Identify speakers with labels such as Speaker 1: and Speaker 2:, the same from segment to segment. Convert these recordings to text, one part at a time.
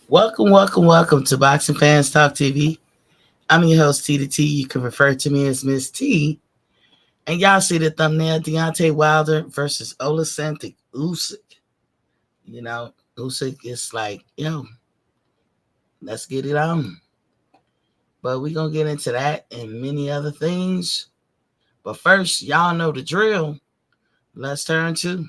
Speaker 1: Welcome to Boxing Fans Talk TV. I'm your host, T to T. You can refer to me as Miss T. And y'all see the thumbnail, Deontay Wilder versus Olesandr Usyk. Usyk is like, let's get it on. But we're going to get into that and many other things. But first, y'all know the drill. Let's turn to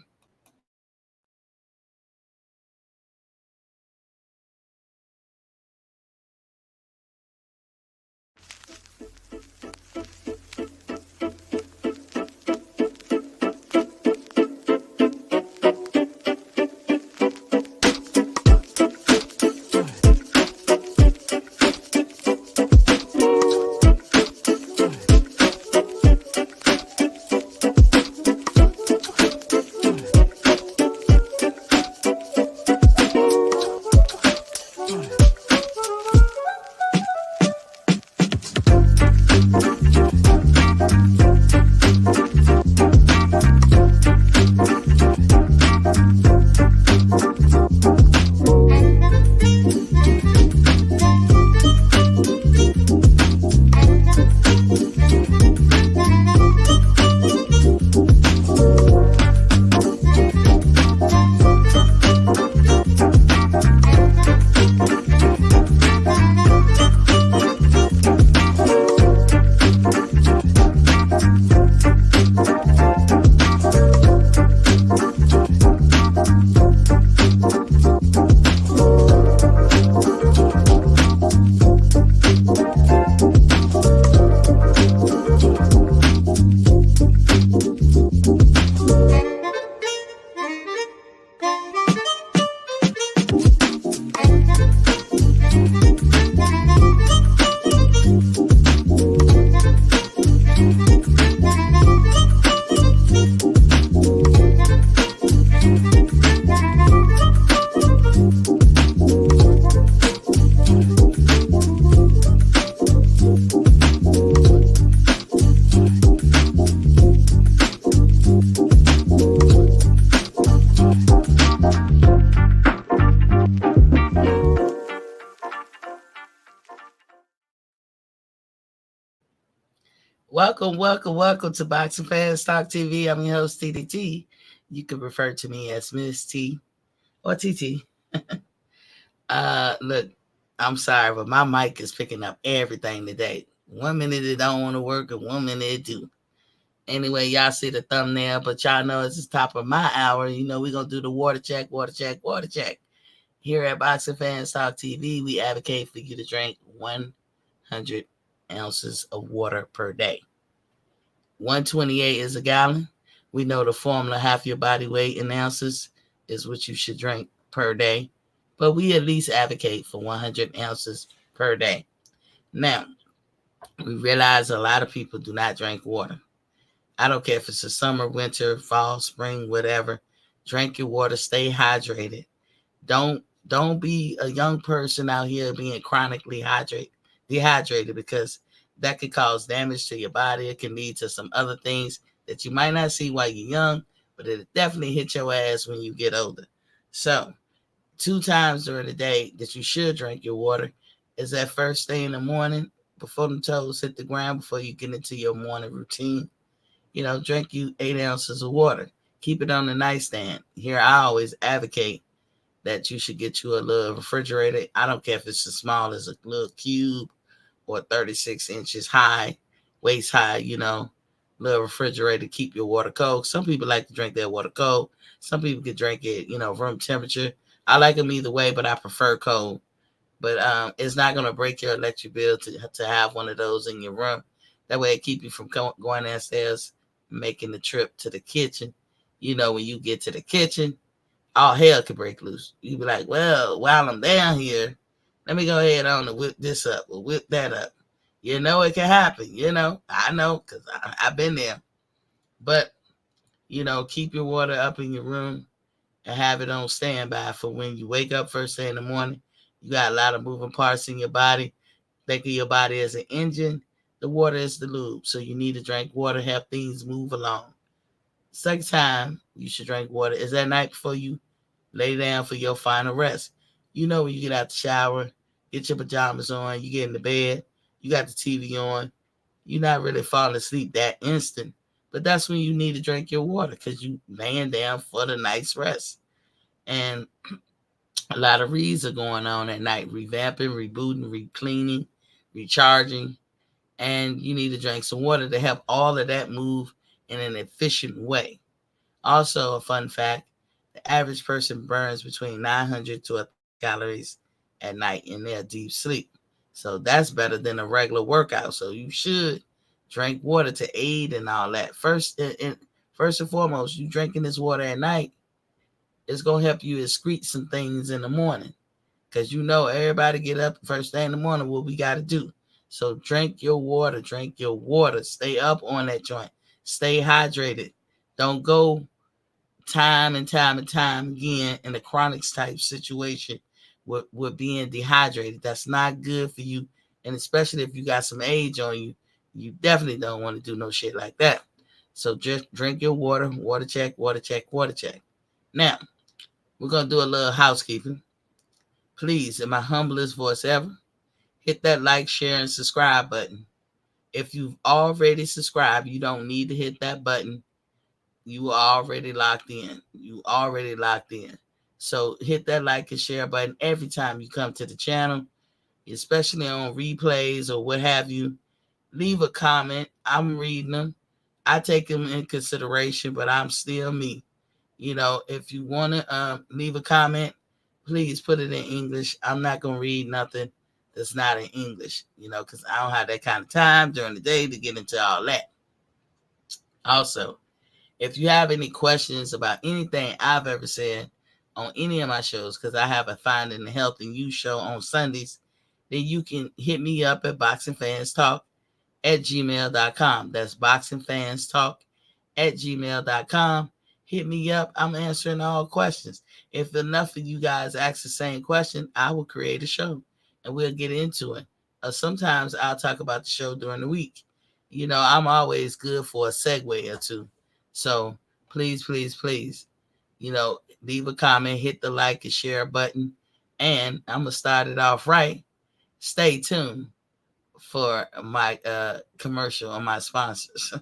Speaker 1: welcome to Boxing Fans Talk TV. I'm your host, TDT. You can refer to me as Miss T or TT. Look, I'm sorry, but my mic is picking up everything today. 1 minute it don't want to work, and 1 minute it do. Anyway, y'all see the thumbnail, but y'all know it's the top of my hour. We're going to do the water check. Here at Boxing Fans Talk TV, we advocate for you to drink 100 ounces of water per day. 128 is a gallon. We know the formula, half your body weight in ounces is what you should drink per day. But we at least advocate for 100 ounces per day. Now, we realize a lot of people do not drink water. I don't care if it's a summer, winter, fall, spring, whatever. Drink your water, stay hydrated. Don't be a young person out here being chronically dehydrated, because that could cause damage to your body. It can lead to some other things that you might not see while you're young, but it'll definitely hit your ass when you get older. So 2 times during the day that you should drink your water is that first thing in the morning before the toes hit the ground, before you get into your morning routine. Drink you 8 ounces of water. Keep it on the nightstand. Here, I always advocate that you should get you a little refrigerator. I don't care if it's as small as a little cube or 36 inches high, waist high, little refrigerator to keep your water cold. Some people like to drink their water cold. Some people can drink it, room temperature. I like them either way, but I prefer cold. But it's not going to break your electric bill to have one of those in your room. That way it keep you from going downstairs, making the trip to the kitchen. When you get to the kitchen, all hell could break loose. You be like, well, while I'm down here, let me go ahead on and whip this up or whip that up. It can happen. I know because I've been there. But, keep your water up in your room and have it on standby for when you wake up first thing in the morning. You got a lot of moving parts in your body. Think of your body as an engine. The water is the lube. So you need to drink water, help things move along. Second time you should drink water is that night before you lay down for your final rest. You know, when you get out the shower, get your pajamas on, you get in the bed, you got the TV on, you're not really falling asleep that instant. But that's when you need to drink your water because you laying down for the night's rest. And a lot of reads are going on at night, revamping, rebooting, recleaning, recharging. And you need to drink some water to help all of that move in an efficient way. Also, a fun fact, the average person burns between 900 to 1,000 calories at night in their deep sleep. So that's better than a regular workout. So you should drink water to aid and all that. First and foremost, you drinking this water at night, it's going to help you excrete some things in the morning. Because you know everybody get up first thing in the morning, what we got to do. So drink your water, drink your water. Stay up on that joint. Stay hydrated. Don't go time and time and time again in a chronic type situation with being dehydrated. That's not good for you. And especially if you got some age on you, you definitely don't want to do no shit like that. So just drink your water, water check, water check, water check. Now, we're going to do a little housekeeping. Please, in my humblest voice ever, hit that like, share, and subscribe button. If you've already subscribed, you don't need to hit that button. You are already locked in. You already locked in. So hit that like and share button every time you come to the channel, especially on replays or what have you. Leave a comment. I'm reading them. I take them in consideration, but I'm still me. You know, if you want to leave a comment, please put it in English. I'm not going to read nothing that's not in English, you know, because I don't have that kind of time during the day to get into all that. Also, if you have any questions about anything I've ever said on any of my shows, because I have a Finding the Health in You show on Sundays, then you can hit me up at boxingfanstalk@gmail.com. That's boxingfanstalk@gmail.com. Hit me up. I'm answering all questions. If enough of you guys ask the same question, I will create a show and we'll get into it. Sometimes I'll talk about the show during the week. You know, I'm always good for a segue or two. So please, please, please, you know, leave a comment, hit the like and share button. And I'm going to start it off right. Stay tuned for my commercial on my sponsors.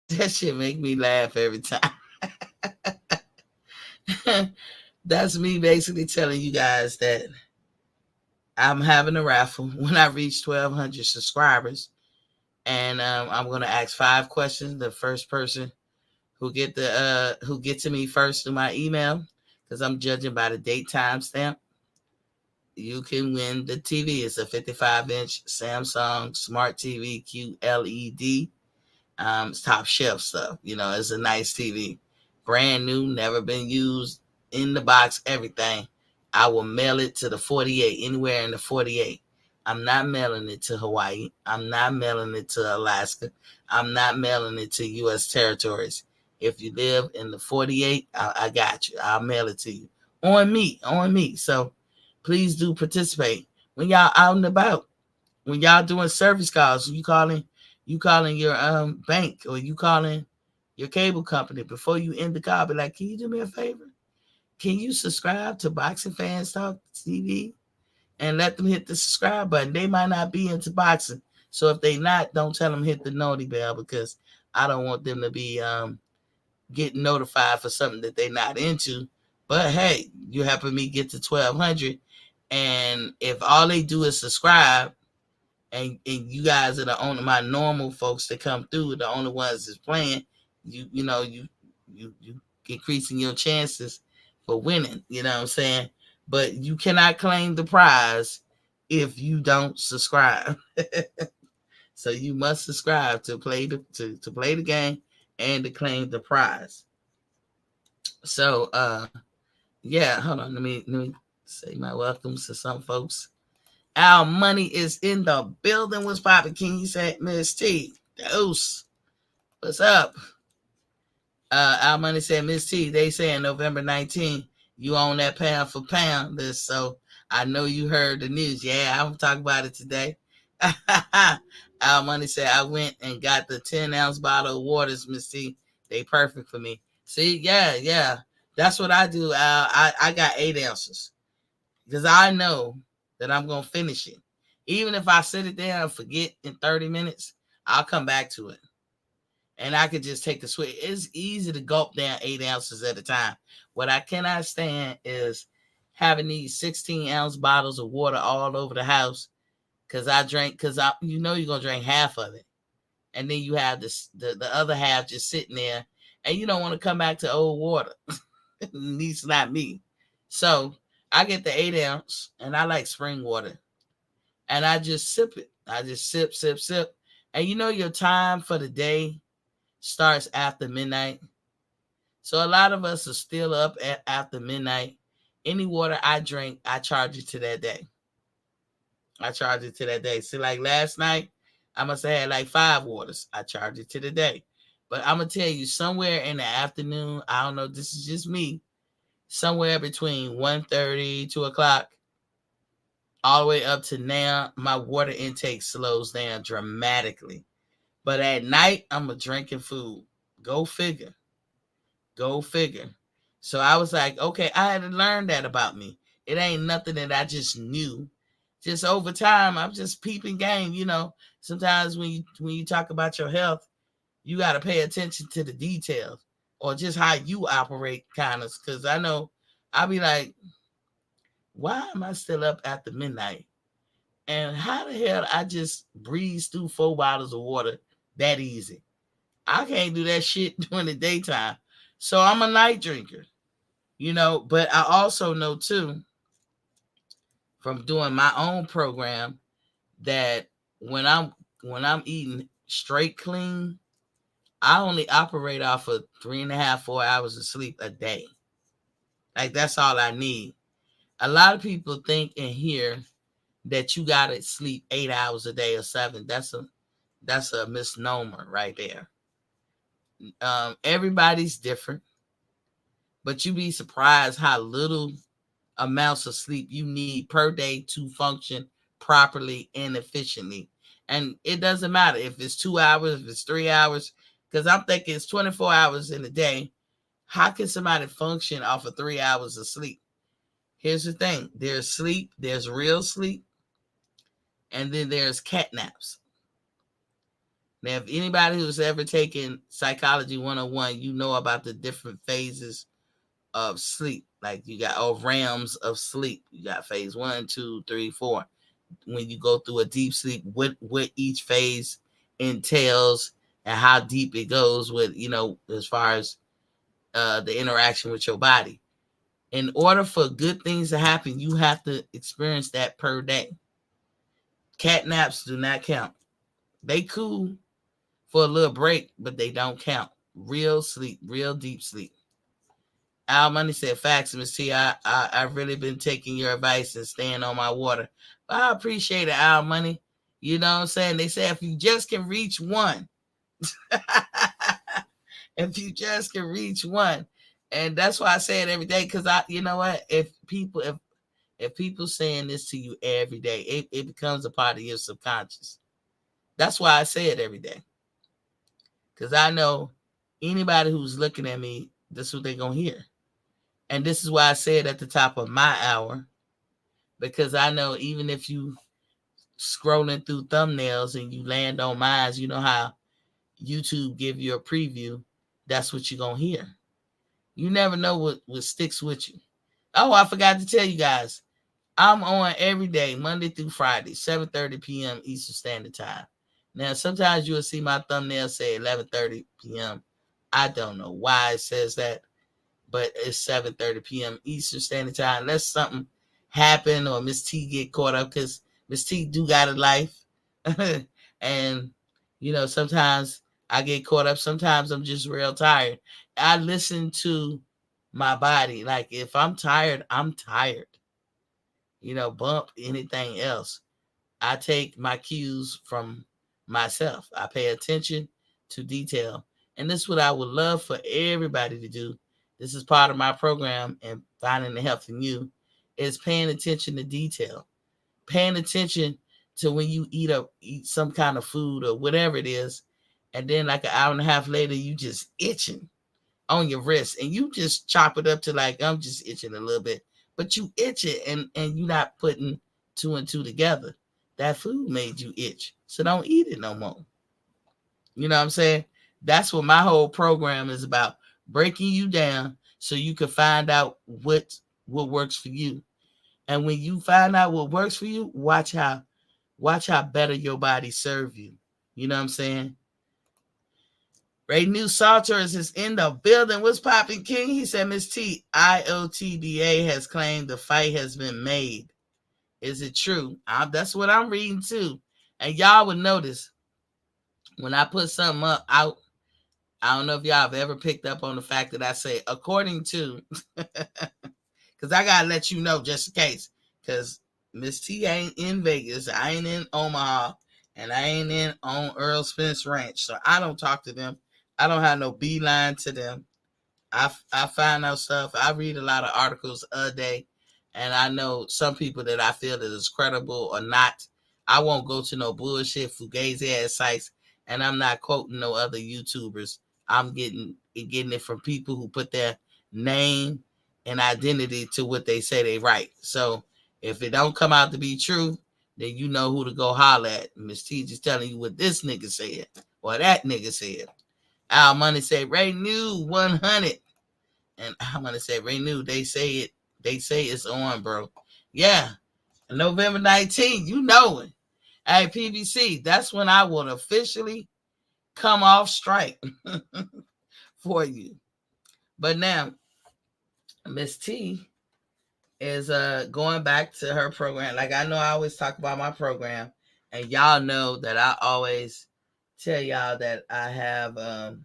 Speaker 1: That shit make me laugh every time. That's me basically telling you guys that I'm having a raffle when I reach 1,200 subscribers, and I'm gonna ask 5 questions. The first person who get to me first through my email, because I'm judging by the date timestamp, you can win the TV. It's a 55-inch Samsung Smart TV QLED. It's top shelf stuff. You know, it's a nice TV. Brand new, never been used, in the box, everything. I will mail it to the 48, anywhere in the 48. I'm not mailing it to Hawaii. I'm not mailing it to Alaska. I'm not mailing it to U.S. territories. If you live in the 48, I got you. I'll mail it to you. On me. So please do participate. When y'all out and about, when y'all doing service calls, you calling your bank, or you calling your cable company, before you end the call, be like, can you do me a favor? Can you subscribe to Boxing Fans Talk TV? And let them hit the subscribe button. They might not be into boxing. So if they not, don't tell them hit the naughty bell, because I don't want them to be getting notified for something that they're not into. But hey, you helping me get to 1,200. And if all they do is subscribe, and you guys are the only, my normal folks that come through, the only ones that's playing, you increasing your chances for winning. You know what I'm saying? But you cannot claim the prize if you don't subscribe. So you must subscribe to play the game and to claim the prize. So yeah, hold on. Let me say my welcomes to some folks. Our money is in the building. What's poppin'? Can you say Miss T? Dose. What's up? Our money said, Miss T, they saying November 19th, you own that pound for pound list. So I know you heard the news. Yeah, I'm talking about it today. Our Money said I went and got the 10-ounce bottle of waters, Miss T. They perfect for me. See, yeah. That's what I do. I got 8 ounces because I know that I'm gonna finish it. Even if I sit it there and forget in 30 minutes, I'll come back to it. And I could just take the swig. It's easy to gulp down 8 ounces at a time. What I cannot stand is having these 16-ounce bottles of water all over the house because I drank, because you know you're gonna drink half of it, and then you have the other half just sitting there, and you don't want to come back to old water. At least not me. So I get the 8 ounce, and I like spring water, and I just sip it. I just sip, and you know your time for the day starts after midnight. So a lot of us are still up after midnight. Any water I drink, I charge it to that day. I charge it to that day. See, like last night, I must have had like 5 waters. I charge it to the day. But I'm going to tell you, somewhere in the afternoon, I don't know, this is just me, somewhere between 1:30, 2 o'clock, all the way up to now, my water intake slows down dramatically. But at night, I'm a drinking food. Go figure. Go figure. So I was like, okay, I had to learn that about me. It ain't nothing that I just knew. Just over time, I'm just peeping game. You know, sometimes when you talk about your health, you got to pay attention to the details or just how you operate, kind of. Because I know I'll be like, why am I still up after midnight? And how the hell I just breeze through 4 bottles of water that easy? I can't do that shit during the daytime. So I'm a night drinker, but I also know too from doing my own program that when I'm eating straight clean, I only operate off of 3.5, 4 hours of sleep a day. Like that's all I need. A lot of people think and hear that you gotta sleep 8 hours a day or 7. That's a misnomer right there. Everybody's different, but you'd be surprised how little amounts of sleep you need per day to function properly and efficiently. And it doesn't matter if it's 2 hours, if it's 3 hours, because I'm thinking it's 24 hours in a day. How can somebody function off of 3 hours of sleep? Here's the thing, there's sleep, there's real sleep, and then there's cat naps. Now, if anybody who's ever taken Psychology 101, you know about the different phases of sleep. Like you got all realms of sleep. You got phase 1, 2, 3, 4. When you go through a deep sleep, what each phase entails and how deep it goes with, as far as the interaction with your body. In order for good things to happen, you have to experience that per day. Cat naps do not count. They cool for a little break, but they don't count. Real sleep, real deep sleep. Al Money said, facts, Miss T. I've really been taking your advice and staying on my water. But I appreciate it, Al Money. You know what I'm saying? They say if you just can reach one, if you just can reach one. And that's why I say it every day, because you know what? If people saying this to you every day, it becomes a part of your subconscious. That's why I say it every day. Because I know anybody who's looking at me, this is what they're going to hear. And this is why I say it at the top of my hour, because I know even if you scrolling through thumbnails and you land on mine, you know how YouTube give you a preview, that's what you're going to hear. You never know what sticks with you. Oh, I forgot to tell you guys, I'm on every day, Monday through Friday, 7:30 p.m. Eastern Standard Time. Now, sometimes you'll see my thumbnail say 11:30 p.m. I don't know why it says that, but it's 7:30 p.m. Eastern Standard Time. Unless something happen or Miss T get caught up, because Miss T do got a life. And, sometimes I get caught up. Sometimes I'm just real tired. I listen to my body. Like, if I'm tired, I'm tired. Bump anything else. I take my cues from myself. I pay attention to detail. And this is what I would love for everybody to do. This is part of my program, and Finding the Health in You is paying attention to detail. Paying attention to when you eat some kind of food or whatever it is, and then like an hour and a half later you just itching on your wrist, and you just chop it up to like, I'm just itching a little bit, but you itch it, and you're not putting two and two together. That food made you itch, so don't eat it no more. You know what I'm saying? That's what my whole program is about, breaking you down so you can find out what works for you. And when you find out what works for you, watch how better your body serve you. You know what I'm saying? Ray New Salters is in the building. What's popping, King? He said, Miss T, IOTBA has claimed the fight has been made. Is it true? That's what I'm reading too. And y'all would notice when I put something up out, I don't know if y'all have ever picked up on the fact that I say, according to, because I got to let you know just in case, because Miss T ain't in Vegas. I ain't in Omaha, and I ain't in on Earl Spence Ranch. So I don't talk to them. I don't have no beeline to them. I find out stuff. I read a lot of articles a day, and I know some people that I feel that is credible or not. I won't go to no bullshit fugazi ass sites, and I'm not quoting no other YouTubers. I'm getting it from people who put their name and identity to what they say they write. So if it don't come out to be true, then you know who to go holler at. Miss T just telling you what this nigga said or that nigga said. Our Money said Ray New 100. And I'm gonna say Ray New, they say it. They say it's on, bro. Yeah. November 19th, you know it. Hey, PBC, that's when I will officially come off strike for you. But now, Miss T is going back to her program. Like, I know I always talk about my program, and y'all know that I always tell y'all that I have a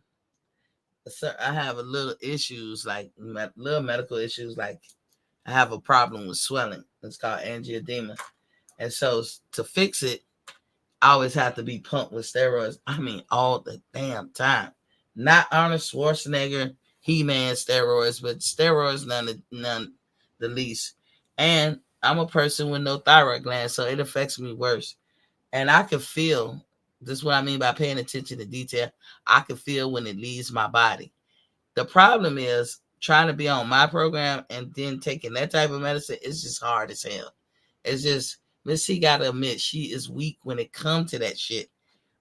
Speaker 1: little issues, like little medical issues, like I have a problem with swelling. It's called angioedema. And so to fix it, I always have to be pumped with steroids. I mean, all the damn time. Not Arnold Schwarzenegger, He-Man steroids, but steroids none the least. And I'm a person with no thyroid gland, so it affects me worse. And I can feel, this is what I mean by paying attention to detail. I can feel when it leaves my body. The problem is trying to be on my program and then taking that type of medicine. It's just hard as hell. It's just, Miss C got to admit she is weak when it comes to that shit.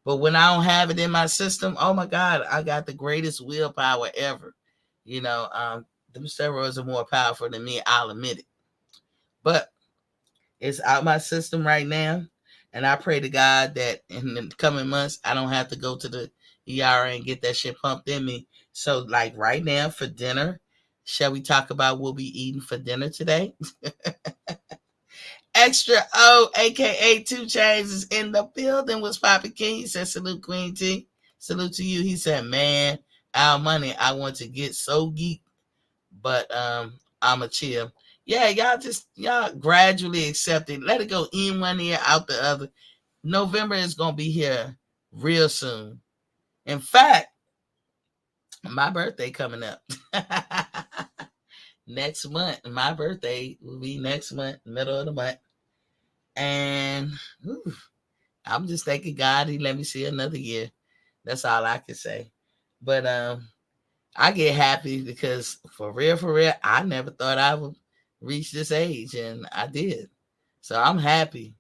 Speaker 1: But when I don't have it in my system, oh my God, I got the greatest willpower ever. You know, the steroids are more powerful than me. I'll admit it. But it's out my system right now. And I pray to God that in the coming months, I don't have to go to the ER and get that shit pumped in me. So, like right now for dinner, shall we talk about what we'll be eating for dinner today? Extra O, aka 2 Chainz, is in the building. What's poppin', King? He said, salute, Queen T. Salute to you. He said, man, Our Money, I want to get so geek, but I'm a chill. Yeah, y'all gradually accept it. Let it go in one ear, out the other. November is gonna be here real soon. In fact, my birthday coming up. Next month. My birthday will be next month, middle of the month. And I'm just thanking God he let me see another year. That's all I can say. But I get happy because for real, I never thought I would reach this age, and I did. So I'm happy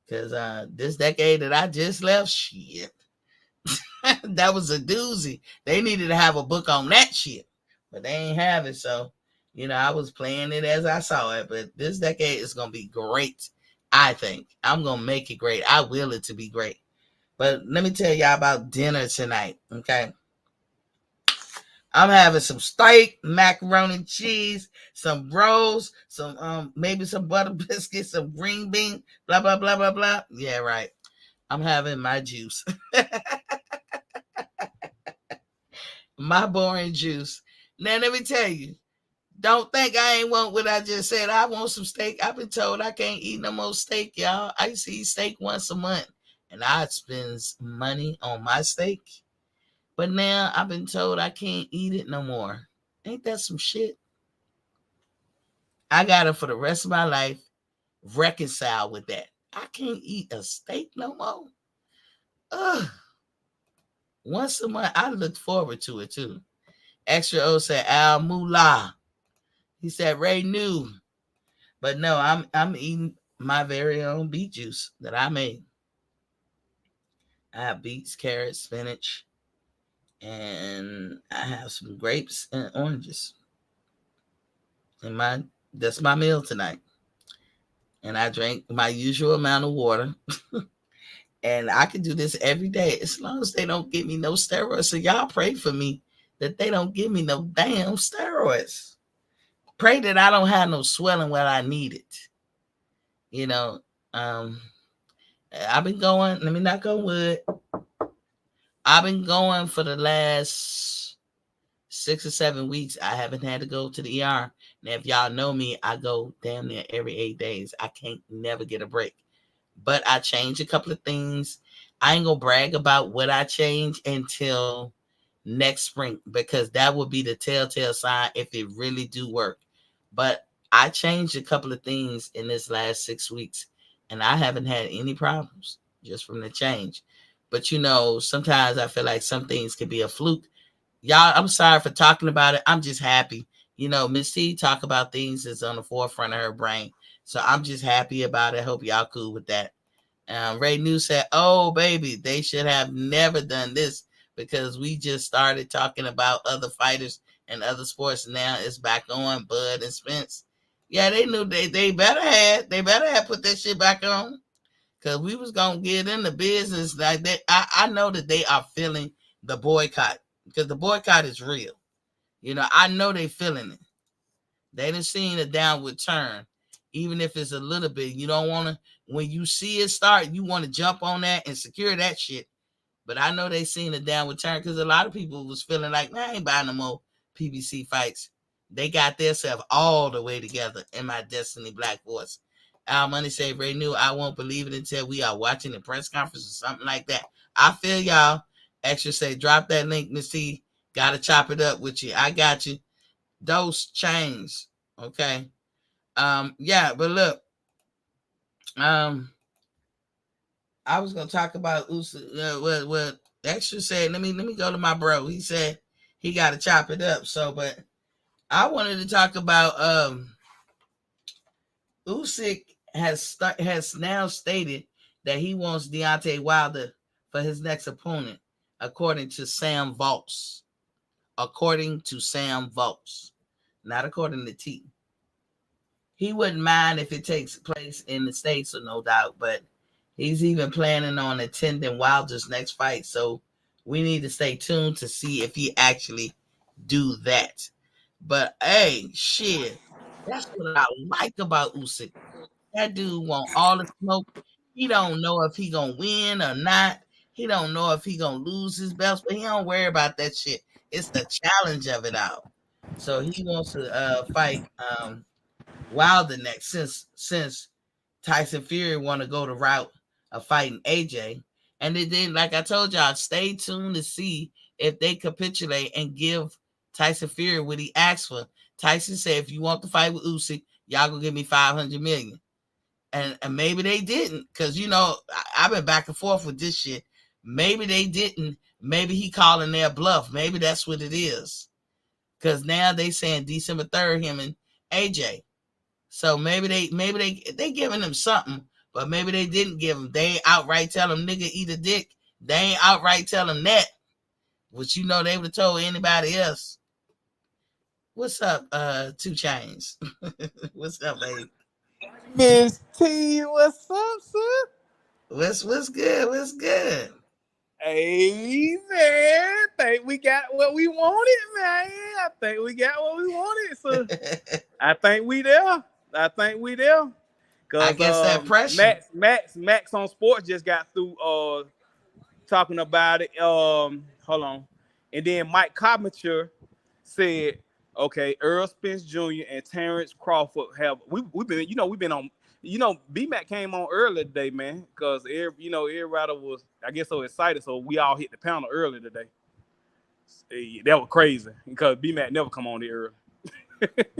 Speaker 1: because this decade that I just left, shit, that was a doozy. They needed to have a book on that shit, but they ain't have it. So, I was playing it as I saw it. But this decade is going to be great. I think I'm going to make it great. I will it to be great. But let me tell y'all about dinner tonight. Okay. I'm having some steak, macaroni and cheese, some rolls, some maybe some butter biscuits, some green bean, blah, blah, blah, blah, blah. Yeah, right. I'm having my juice. My boring juice. Now, let me tell you, don't think I ain't want what I just said. I want some steak. I've been told I can't eat no more steak, y'all. I used to eat steak once a month, and I'd spend money on my steak. But now I've been told I can't eat it no more. Ain't that some shit? I got to, for the rest of my life, reconcile with that. I can't eat a steak no more. Ugh. Once a month, I look forward to it too. Extra O said Al Moolah. He said Ray knew. But no, I'm eating my very own beet juice that I made. I have beets, carrots, spinach, and I have some grapes and oranges. And that's my meal tonight. And I drank my usual amount of water. And I can do this every day as long as they don't give me no steroids. So y'all pray for me that they don't give me no damn steroids. Pray that I don't have no swelling where I need it. You know, um, I've been going, let me knock on wood. I've been going for the last 6 or 7 weeks. I haven't had to go to the ER. Now, if y'all know me, I go damn near every 8 days. I can't never get a break. But I changed a couple of things. I ain't gonna brag about what I changed until next spring because that would be the telltale sign if it really do work. But I changed a couple of things in this last 6 weeks and I haven't had any problems just from the change. But sometimes I feel like some things could be a fluke. Y'all, I'm sorry for talking about it. I'm just happy. Miss T talk about things that's on the forefront of her brain. So I'm just happy about it. Hope y'all cool with that. Ray New said, "Oh, baby, they should have never done this because we just started talking about other fighters and other sports. Now it's back on Bud and Spence. Yeah, they knew they better have put that shit back on because we was gonna get in the business like that. I know that they are feeling the boycott because the boycott is real. I know they feeling it. They done seen a downward turn, even if it's a little bit. You don't want to, when you see it start, you want to jump on that and secure that shit. But I know they seen a downward turn because a lot of people was feeling like, man, I ain't buying no more PBC fights. They got themselves all the way together in my Destiny Black Force. Our Money say, Ray New, I won't believe it until we are watching the press conference or something like that. I feel y'all. Extra say, drop that link, Miss T. Gotta chop it up with you. I got you. Those chains. Okay. Yeah, but look, I was gonna talk about Usyk. What Extra said. Let me go to my bro. He said he got to chop it up. So, but I wanted to talk about Usyk has now stated that he wants Deontay Wilder for his next opponent, according to Sam Volks. According to Sam Volks, not according to T. He wouldn't mind if it takes place in the States, or no doubt, but he's even planning on attending Wilder's next fight. So we need to stay tuned to see if he actually do that. But hey, shit, that's what I like about Usyk. That dude want all the smoke. He don't know if he gonna win or not. He don't know if he gonna lose his belts, but he don't worry about that shit. It's the challenge of it all. So he wants to fight Wilder next, since Tyson Fury want to go the route of fighting AJ. And then, like I told y'all, stay tuned to see if they capitulate and give Tyson Fury what he asked for. Tyson said, if you want to fight with Usyk, y'all gonna give me $500 million. And maybe they didn't, because I've been back and forth with this shit. Maybe they didn't. Maybe he calling their bluff. Maybe that's what it is. Because now they saying December 3rd, him and AJ. So maybe they giving him something, but maybe they didn't give him. They ain't outright tell him nigga eat a dick. They ain't outright tell him that, which they would have told anybody else. What's up, 2 Chainz? What's up, babe?
Speaker 2: Miss T, what's up, sir?
Speaker 1: What's good? What's good?
Speaker 2: Hey man, think we got what we wanted, man. I think we got what we wanted, so I think we there.
Speaker 1: I
Speaker 2: Cause
Speaker 1: guess that pressure.
Speaker 2: Max on Sports just got through talking about it. Hold on, and then Mike Carpenter said, okay, Earl Spence Jr. and Terrence Crawford have we've been on. B-Mac came on early today, man, because everybody was, I guess, so excited. So we all hit the panel early today. That was crazy because B-Mac never come on there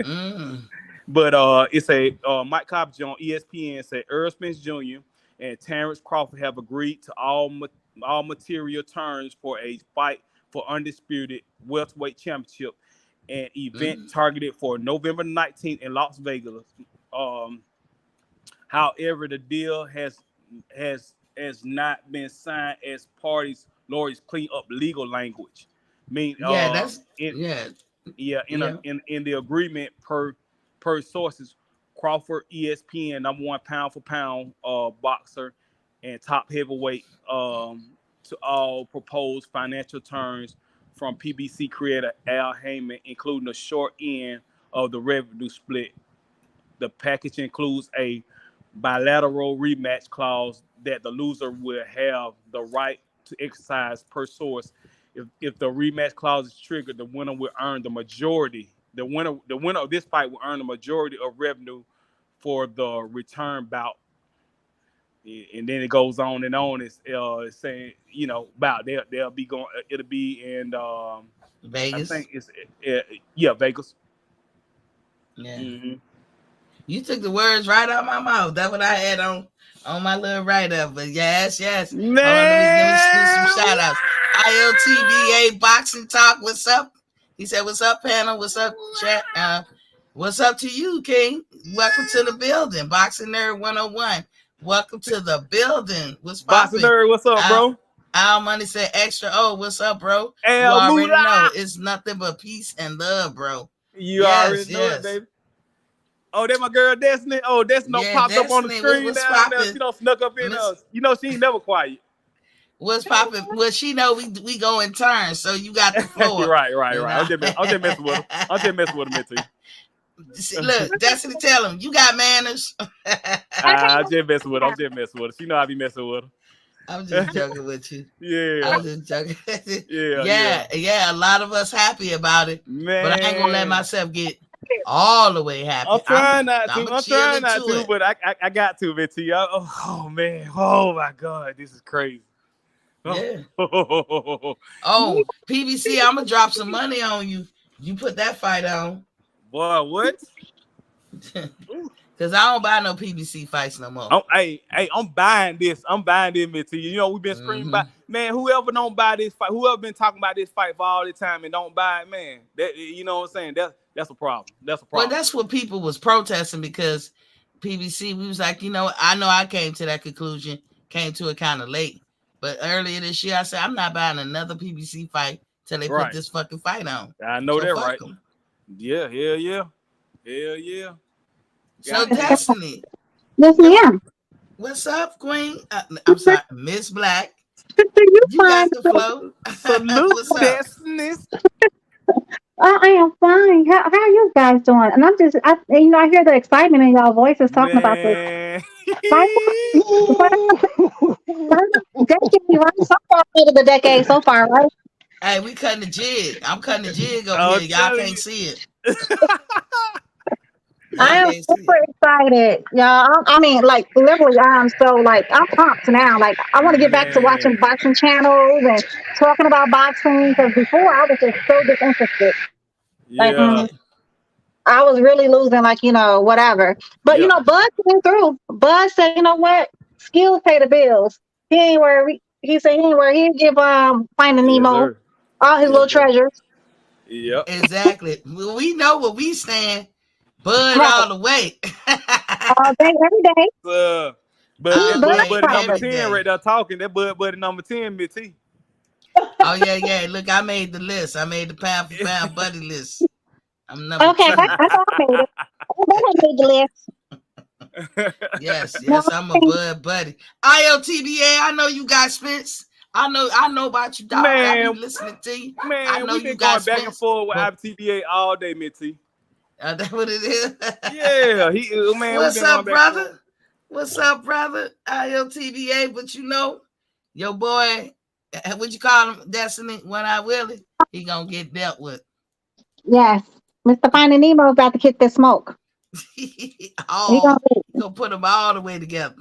Speaker 2: early. But it's a Mike Carpenter on ESPN said Earl Spence Jr. and Terrence Crawford have agreed to all material terms for a fight for undisputed welterweight championship, an event targeted for November 19th in Las Vegas. Um, However, the deal has not been signed as parties lawyers clean up legal language. I mean,
Speaker 1: Yeah, that's
Speaker 2: in
Speaker 1: yeah,
Speaker 2: yeah,
Speaker 1: yeah.
Speaker 2: in the agreement per sources, Crawford, ESPN number one pound for pound boxer and top heavyweight, to all proposed financial terms from PBC creator Al Heyman, including the short end of the revenue split. The package includes a bilateral rematch clause that the loser will have the right to exercise per source. If the rematch clause is triggered, the winner will earn the majority. The winner of this fight will earn the majority of revenue for the return bout. And then it goes on and on. It's saying, about they'll be going. It'll be in I
Speaker 1: Vegas.
Speaker 2: think it's yeah, Vegas.
Speaker 1: Yeah.
Speaker 2: Hmm.
Speaker 1: You took the words right out of my mouth. That's what I had on my little write up. But yes, yes. Hold on, let me do some
Speaker 2: Man,
Speaker 1: shout outs. ILTBA Boxing Talk. What's up? He said, "What's up, panel? What's up, chat? What's up to you, King? Welcome to the building. Boxing Nerd 101. Welcome to the building. What's
Speaker 2: Boxing
Speaker 1: popping?
Speaker 2: nerd, what's up, bro?
Speaker 1: Al Money said extra. Oh, what's up, bro? You
Speaker 2: El
Speaker 1: already know
Speaker 2: Moolah.
Speaker 1: it's nothing but peace and love, bro.
Speaker 2: You
Speaker 1: Yes,
Speaker 2: already know it,
Speaker 1: yes.
Speaker 2: baby. Oh, that my girl Destiny. Oh, Destiny don't
Speaker 1: Yeah,
Speaker 2: popped up on the
Speaker 1: Destiny,
Speaker 2: screen
Speaker 1: what's
Speaker 2: down there.
Speaker 1: popping?
Speaker 2: She don't snuck up in
Speaker 1: Miss,
Speaker 2: us. She ain't never quiet.
Speaker 1: what's popping? Well, she know we go in turns, so you got the floor.
Speaker 2: right.
Speaker 1: You
Speaker 2: I'm
Speaker 1: know?
Speaker 2: just messing with her. I'm just messing with her, too.
Speaker 1: See, look, Destiny, tell him you got manners.
Speaker 2: I'm just messing with her. She know I be messing with
Speaker 1: I'm
Speaker 2: her.
Speaker 1: just joking with you.
Speaker 2: yeah.
Speaker 1: I'm just joking.
Speaker 2: Yeah.
Speaker 1: yeah. A lot of us happy about it, but I ain't gonna let
Speaker 2: Man.
Speaker 1: myself get all the way happy.
Speaker 2: I'm trying not
Speaker 1: I'm
Speaker 2: to.
Speaker 1: gonna chill into it.
Speaker 2: But I got to, Mitty. Oh man. Oh my God. This is crazy.
Speaker 1: Yeah.
Speaker 2: Oh,
Speaker 1: Oh, PBC, I'm gonna drop some money on you. You put that fight on.
Speaker 2: boy, what?
Speaker 1: Cause I don't buy no PBC fights no more.
Speaker 2: I'm buying this. Mitty. We've been screaming about, man. Whoever don't buy this fight, whoever been talking about this fight for all the time and don't buy it, man. That, you know what I'm saying? That's a problem. That's a
Speaker 1: Well,
Speaker 2: problem.
Speaker 1: that's what people was protesting because PBC. We was like, I know I came to that conclusion, came to it kind of late. But earlier this year, I said I'm not buying another PBC fight till they put this fucking fight on.
Speaker 2: I know
Speaker 1: So
Speaker 2: that,
Speaker 1: fuck
Speaker 2: right?
Speaker 1: them.
Speaker 2: Yeah, hell yeah.
Speaker 1: So Destiny,
Speaker 3: Yes, ma'am.
Speaker 1: what's up, Queen? I'm sorry, Miss Black.
Speaker 3: You
Speaker 1: You
Speaker 3: fine?
Speaker 1: got the flow.
Speaker 2: Salute,
Speaker 1: What's up?
Speaker 2: Destiny.
Speaker 3: I am fine. How are you guys doing? And I hear the excitement in y'all voices talking about this.
Speaker 2: Man.
Speaker 3: Fight, decade, right? So far out of the decade so far, right?
Speaker 1: Hey, we cutting the jig. I'm cutting the jig over
Speaker 2: I'll
Speaker 1: here. Y'all
Speaker 2: tell
Speaker 1: can't
Speaker 2: you.
Speaker 1: see it.
Speaker 3: I
Speaker 1: Y'all
Speaker 3: am
Speaker 1: can't see
Speaker 3: super
Speaker 1: it.
Speaker 3: excited, y'all. I mean, like literally, I'm so like I'm pumped now. Like I want to get back to watching
Speaker 2: Man.
Speaker 3: boxing channels and talking about boxing because before I was just so disinterested. Like
Speaker 2: Yeah.
Speaker 3: I was really losing, like, whatever. But,
Speaker 2: Yeah.
Speaker 3: Bud came through. Bud said, you know what? Skills pay the bills. He ain't worried. He said he ain't worried. He'd give Finding
Speaker 2: Yes,
Speaker 3: Nemo
Speaker 2: sir.
Speaker 3: all his
Speaker 2: Yes,
Speaker 3: little
Speaker 2: sir.
Speaker 3: treasures.
Speaker 2: Yep.
Speaker 1: Exactly. We know what we stand. Bud
Speaker 3: Right.
Speaker 1: all the way.
Speaker 3: All day, every day.
Speaker 2: But
Speaker 1: All
Speaker 2: that
Speaker 3: Bud
Speaker 2: Bud
Speaker 1: day,
Speaker 2: Buddy number
Speaker 1: every
Speaker 2: 10
Speaker 1: day.
Speaker 2: right there talking. That Buddy number 10, Mitty.
Speaker 1: Oh yeah. Look, I made the list. I made the pound for pound buddy list. I'm number
Speaker 3: Okay,
Speaker 1: 10.
Speaker 3: I know I made it. I made the list.
Speaker 1: Yes,
Speaker 3: No,
Speaker 1: I'm a Bud buddy. ILTBA, I know you got Spence. I know about you, dog. I be
Speaker 2: man,
Speaker 1: listening to you. I
Speaker 2: man,
Speaker 1: know
Speaker 2: we've
Speaker 1: you
Speaker 2: been
Speaker 1: got
Speaker 2: going back and
Speaker 1: Spence.
Speaker 2: forth with
Speaker 1: But
Speaker 2: ITBA all day, Mitty.
Speaker 1: that's what it is.
Speaker 2: Yeah, we've
Speaker 1: What's
Speaker 2: been going
Speaker 1: up,
Speaker 2: back and forth.
Speaker 1: brother? What's up, brother? ILTBA, but your boy, what you call him, Destiny, One Eye Willie, he gonna get dealt with.
Speaker 3: yes. Mr. Finding Nemo about to kick the smoke. He gonna,
Speaker 1: He gonna put them all the way together.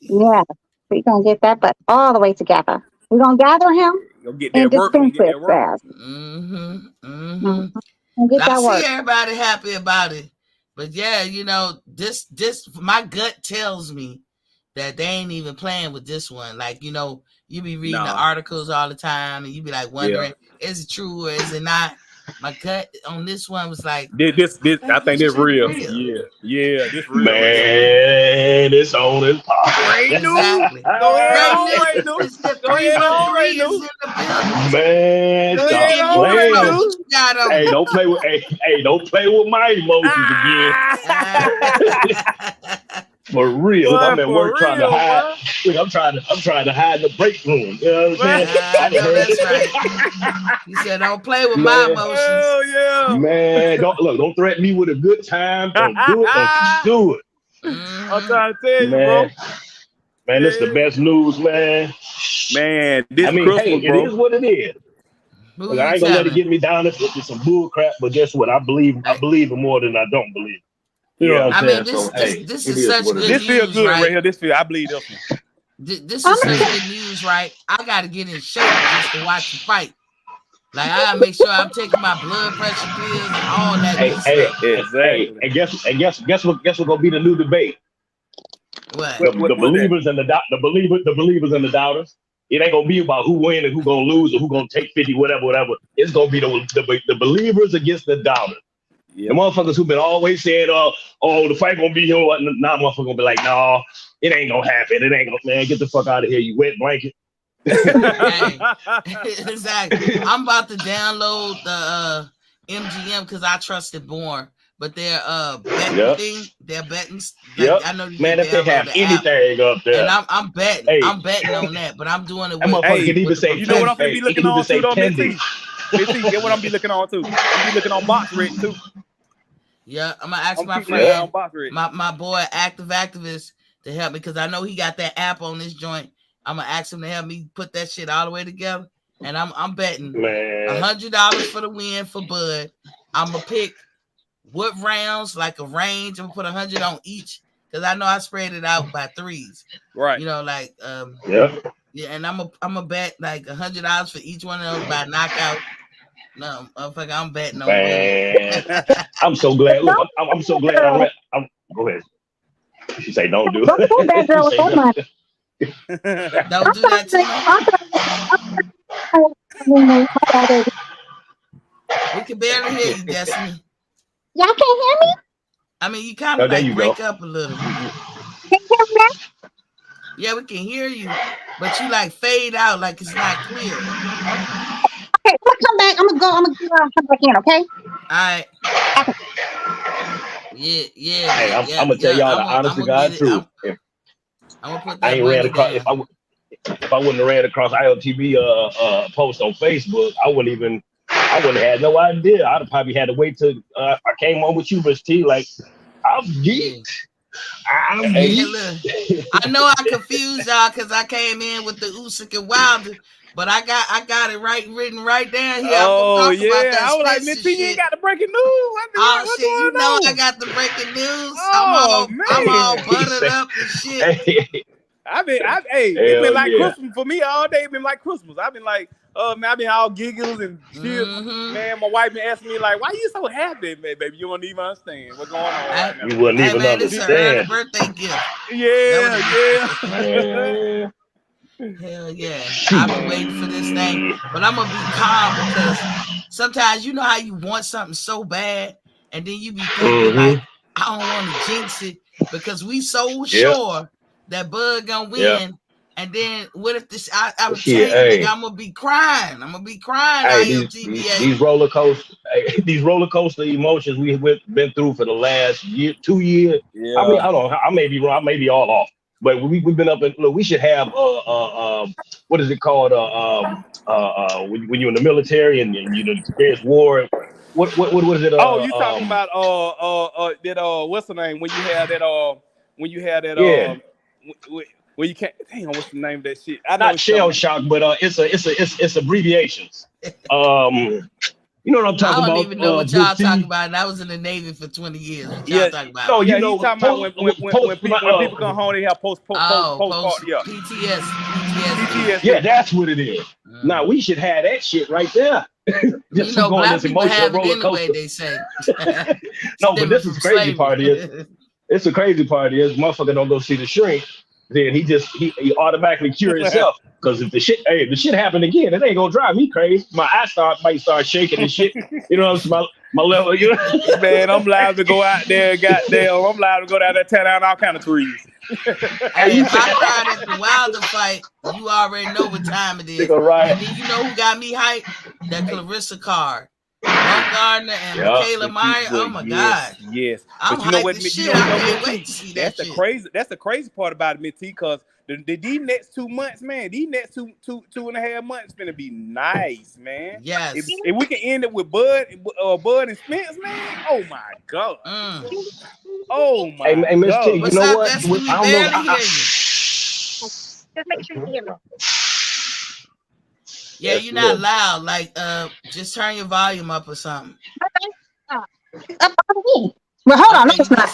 Speaker 3: yeah, we gonna get that, but all the way together. We're gonna gather him
Speaker 2: Go get
Speaker 3: and
Speaker 2: that work. Gonna
Speaker 3: dispense
Speaker 2: get
Speaker 3: his
Speaker 2: that work.
Speaker 3: ass.
Speaker 1: Mm-hmm.
Speaker 3: Mhm. And get
Speaker 1: I
Speaker 3: that
Speaker 1: see
Speaker 3: work.
Speaker 1: everybody happy about it, but yeah, this my gut tells me that they ain't even playing with this one. Like, you know, you be reading the articles all the time, and you be like wondering, is it true or is it not? My gut on this one was like,
Speaker 2: this I think this real. Yeah, this real.
Speaker 4: Man, it's on and popping.
Speaker 1: Exactly.
Speaker 2: Go ahead,
Speaker 1: it's the 313 is in the building.
Speaker 4: Man, stop playing. Hey, don't play with don't play with my emotions again. For real, boy, I'm at work trying to hide. Look, I'm trying to hide in the break room. You know what I'm saying?
Speaker 1: That's right. He said, "Don't play with my emotions."
Speaker 2: Oh yeah,
Speaker 4: man. Don't threaten me with a good time. Don't do it. Don't do it.
Speaker 2: I'm trying to tell you, bro.
Speaker 4: Man, this is the best news, man.
Speaker 2: Man, this
Speaker 4: Christmas,
Speaker 2: bro.
Speaker 4: It is what it is. Look, I ain't gonna let it get me down. It's some bull crap, but guess what? I believe in more than I don't believe. You know what I'm saying?
Speaker 1: This is such good news.
Speaker 2: This feels good right here. This feel. I believe this one.
Speaker 1: This is such good news, right? I gotta get in shape just to watch the fight. Like, I gotta make sure I'm taking my blood pressure pills and all that.
Speaker 4: And guess what's gonna be the new debate?
Speaker 1: What?
Speaker 4: The believers and the believers and the doubters. It ain't gonna be about who win and who gonna lose or who gonna take 50, whatever. It's gonna be the believers against the doubters. Yeah. The motherfuckers who been always saying, the fight gonna be here. Now motherfucker gonna be like, no, it ain't gonna happen. It ain't gonna, man, get the fuck out of here, you wet blanket.
Speaker 1: Exactly. I'm about to download the MGM because I trust it more. But their betting thing, their betting. Like, I know
Speaker 4: man, if they have anything up there,
Speaker 1: and I'm betting. Hey. I'm betting on that, but I'm doing it with.
Speaker 2: You know what I'm gonna be looking on too, though, Missy? Get what I'm be looking on too. I'm be looking on box rate too.
Speaker 1: Yeah, I'm gonna ask my friend, my boy Activist to help me because I know he got that app on this joint. I'm gonna ask him to help me put that shit all the way together, and I'm betting $100 for the win for Bud. I'm gonna pick what rounds, like a range. I'm gonna put 100 on each because I know I spread it out by threes.
Speaker 2: Right.
Speaker 1: You know, like yeah, and I'm a bet like $100 for each one of those by knockout. No, I'm betting on
Speaker 4: it. I'm so glad. Look, I'm so glad go ahead. She say, don't do it.
Speaker 1: Don't do that to me. We can barely hear you, Destiny.
Speaker 3: Y'all can't hear me?
Speaker 1: I mean, you kind of break up a little.
Speaker 3: Can you hear me now?
Speaker 1: Yeah, we can hear you, but you like fade out like it's not clear.
Speaker 3: Okay, I'm gonna come back. I'm gonna come back in, okay?
Speaker 1: All right. Yeah.
Speaker 4: Hey, I'm gonna tell y'all the honest to God truth.
Speaker 1: I'm gonna put that.
Speaker 4: I ain't ran across if I wouldn't have ran across ILTV post on Facebook, I wouldn't have had no idea. I'd have probably had to wait till I came on with you, Miss T. Like, I'm geeked.
Speaker 1: I know I confused y'all because I came in with the Usyk and Wilder. But I got it written right down here.
Speaker 2: Oh yeah, I was like, Miss T, you ain't got the breaking news.
Speaker 1: What's going on? I got the breaking news. I'm all buttered up and shit.
Speaker 2: It's been like Christmas for me all day. It's been like Christmas. I've been like, man, I've been all giggles and shit. Man, my wife been asking me like, why you so happy, man, baby? You won't even understand what's going on right now.
Speaker 4: You wouldn't even understand.
Speaker 1: It's a birthday gift.
Speaker 2: Yeah.
Speaker 1: Hell yeah. I've been waiting for this thing, but I'm gonna be calm because sometimes you know how you want something so bad, and then you be thinking like, I don't want to jinx it because we so sure that Bud gonna win. And then what if this? I'm gonna be crying.
Speaker 4: These roller coaster emotions we've been through for the last 2 years. Yeah. I mean, I don't know. I may be wrong. I may be all off. But we've been up and look. We should have what is it called? When you're in the military and you experience war. What is it?
Speaker 2: You talking about that what's the name when you have that when you can't hang on, what's the name of that shit?
Speaker 4: Not shell shock, but it's abbreviations. You know what I'm talking about?
Speaker 1: I don't even know what y'all talking about. And I was in the Navy for 20 years. What y'all talking about?
Speaker 4: No,
Speaker 2: you talking about when people come home, they have post
Speaker 1: PTSD.
Speaker 4: Yeah, that's what it is. Now we should have that shit right there.
Speaker 1: Just black people have it anyway, they say.
Speaker 4: No, but this is the crazy part is. It's the crazy part is motherfucker don't go see the shrink. then he automatically cure himself. Because if the shit happened again, it ain't gonna drive me crazy. My eye might start shaking and shit. You know what I'm saying? My level, you know.
Speaker 2: Man, I'm liable to go out there, goddamn. I'm liable to go down there, tear down all kind of trees.
Speaker 1: Hey, if I cried at the Wilder fight, you already know what time it is.
Speaker 4: Right.
Speaker 1: And then you know who got me hyped? That Clarissa card. Gardner and Michaela Meyer. Oh my God.
Speaker 2: Yes.
Speaker 1: I'm
Speaker 2: but you know what?
Speaker 1: shit. I can't wait to see that shit.
Speaker 2: That's the crazy part about it, Miss T, because these next 2 months, man, these next two and a half months gonna be nice, man.
Speaker 1: Yes.
Speaker 2: If we can end it with Bud and Spence, man, oh my God. Oh my
Speaker 4: God. Hey, Miss T,
Speaker 1: what's
Speaker 4: you know
Speaker 1: up,
Speaker 4: what?
Speaker 1: Destiny? We barely hear you.
Speaker 3: Just make sure you hear me.
Speaker 1: Yeah, you're not loud. Like, just turn your volume up or something.
Speaker 3: Up on me. Well, hold on. No, it's not.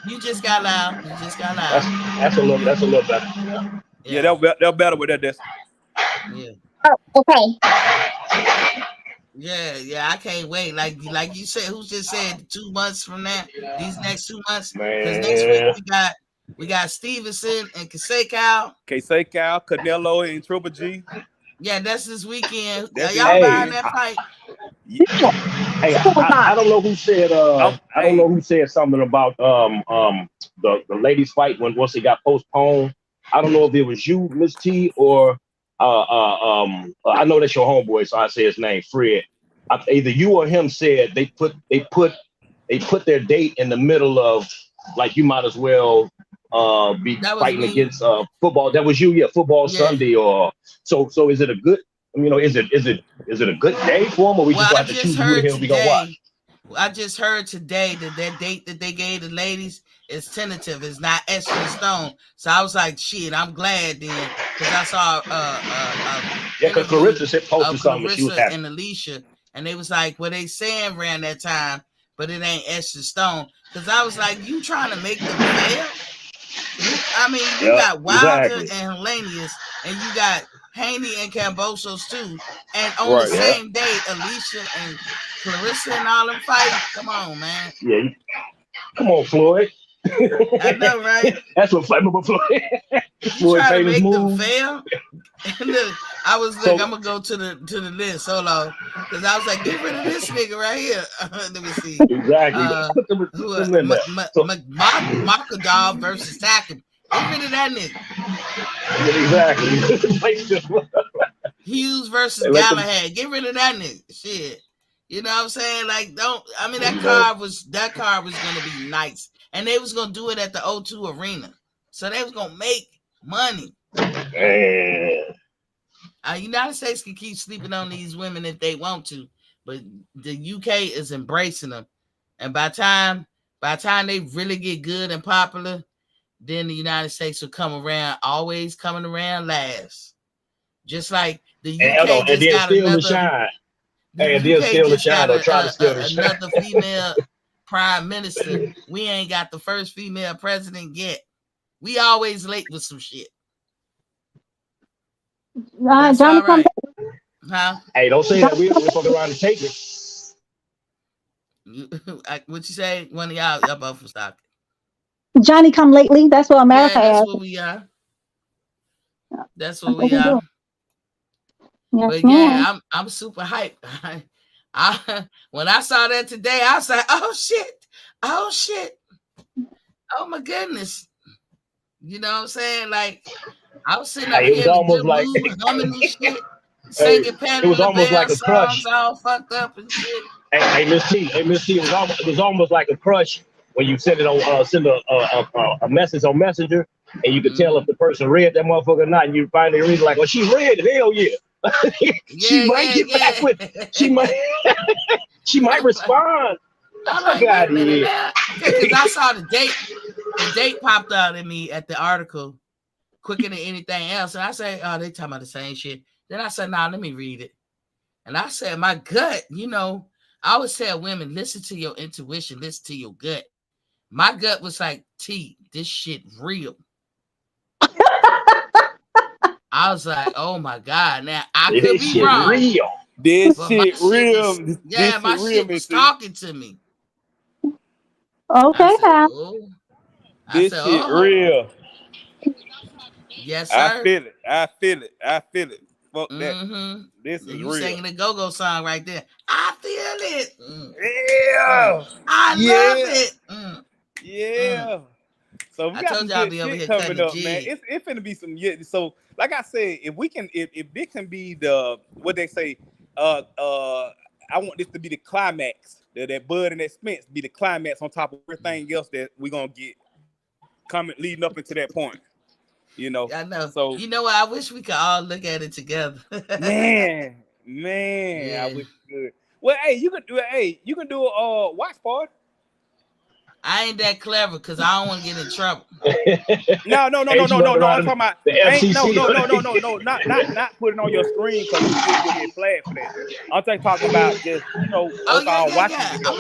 Speaker 1: You just got loud.
Speaker 4: That's a little better.
Speaker 2: Yeah, they'll better with that.
Speaker 1: Yeah.
Speaker 3: Oh, okay.
Speaker 1: Yeah. I can't wait. Like you said, who just said 2 months from now? These next 2 months. Because next week we got Stevenson and Kasei-Kao,
Speaker 2: Canelo and Triple G.
Speaker 1: Yeah, that's this weekend. Y'all buying that fight?
Speaker 4: Hey, I don't know who said I don't know who said something about the ladies fight once it got postponed. I don't know if it was you, Miss T, or I know that's your homeboy, so I say his name, Fred. Either you or him said they put their date in the middle of, like, you might as well be fighting against football. That was you, yeah, football Sunday, or so is it a good, you know, is it a good day for them, or we just have to choose who the hell we gonna watch?
Speaker 1: I just heard today that date that they gave the ladies is tentative. It's not etched in stone. So I was like, shit, I'm glad then, because I saw
Speaker 4: because Clarissa posted something. She was happy.
Speaker 1: And Alicia, and they was like, well, they saying around that time, but it ain't etched in stone. Because I was like, you trying to make them fail? I mean, you got Wilder and Hellenius, and you got Haney and Cambosos too, and on the same day, Alicia and Clarissa and all them fighting. Come on, man.
Speaker 4: Yeah, come on, Floyd.
Speaker 1: I know, right?
Speaker 4: That's what fighting with Floyd.
Speaker 1: You try to make them fail. Look, I'm gonna go to the list. Hold on, because I was like, get rid of this nigga right here. Let me see.
Speaker 4: Exactly.
Speaker 1: Makadov versus Takum. Get rid of that
Speaker 4: nigga. Exactly.
Speaker 1: Hughes versus Galahad. Get rid of that nigga. Shit. You know what I'm saying? Like, that card was gonna be nice. And they was gonna do it at the O2 Arena. So they was gonna make money. United States can keep sleeping on these women if they want to, but the UK is embracing them. And by the time they really get good and popular, then the United States will come around, always coming around last. Just like the UK just got another.
Speaker 4: And then steal the shine or try to steal the shine.
Speaker 1: Another female prime minister. We ain't got the first female president yet. We always late with some shit. That's all right. Huh?
Speaker 4: Hey, don't say that. We're fucking around and take it.
Speaker 1: What you say? One of y'all both was talking.
Speaker 3: Johnny come lately. That's what America
Speaker 1: that's
Speaker 3: is.
Speaker 1: What we are. That's what we are.
Speaker 3: Yes,
Speaker 1: but yeah, I'm super hyped. When I saw that today, I was like, oh shit, oh my goodness. You know what I'm saying? Like, I was sitting up here,
Speaker 4: it was almost like
Speaker 1: humming and shit, singing Patti LaBelle songs, all fucked up and shit.
Speaker 4: Hey, Miss T, it was almost like a crush when you send a message on Messenger, and you could tell if the person read that motherfucker or not, and you finally read like, oh, she read it, hell yeah. She might get back with. She might respond.
Speaker 1: I'm like, because I saw the date. The date popped out at me at the article quicker than anything else, and I said, "Oh, they talking about the same shit." Then I said, "Nah, let me read it." And I said, "My gut, I always tell women, listen to your intuition, listen to your gut." My gut was like, "T, this shit real." I was like, oh my God. Now I could be wrong.
Speaker 4: Real.
Speaker 2: This shit real.
Speaker 1: My shit was talking to me.
Speaker 3: Okay,
Speaker 2: This shit real.
Speaker 1: Yes, sir.
Speaker 2: I feel it. Fuck that. This is
Speaker 1: you
Speaker 2: real.
Speaker 1: singing the go-go song right there. I feel it.
Speaker 2: Yeah.
Speaker 1: I love it.
Speaker 2: Yeah. So we
Speaker 1: I
Speaker 2: got
Speaker 1: told
Speaker 2: some
Speaker 1: y'all
Speaker 2: good
Speaker 1: be over
Speaker 2: shit
Speaker 1: here
Speaker 2: coming
Speaker 1: cutting
Speaker 2: up,
Speaker 1: the
Speaker 2: man.
Speaker 1: jig.
Speaker 2: It's finna be some so like I said, if we can if this can be the what they say, I want this to be the climax. That Bud and that Spence be the climax on top of everything else that we're gonna get coming leading up into that point. You know.
Speaker 1: I know.
Speaker 2: So
Speaker 1: you know what? I wish we could all look at it together.
Speaker 2: man,
Speaker 1: Yeah.
Speaker 2: I wish we could. Well, hey, you can do a watch party.
Speaker 1: I ain't that clever because I don't want to get in trouble.
Speaker 2: No. I'm talking about
Speaker 4: the FCC.
Speaker 2: Not put it on your screen because you'll get flagged for that. I'm just talking about just watching
Speaker 1: yeah.
Speaker 2: together.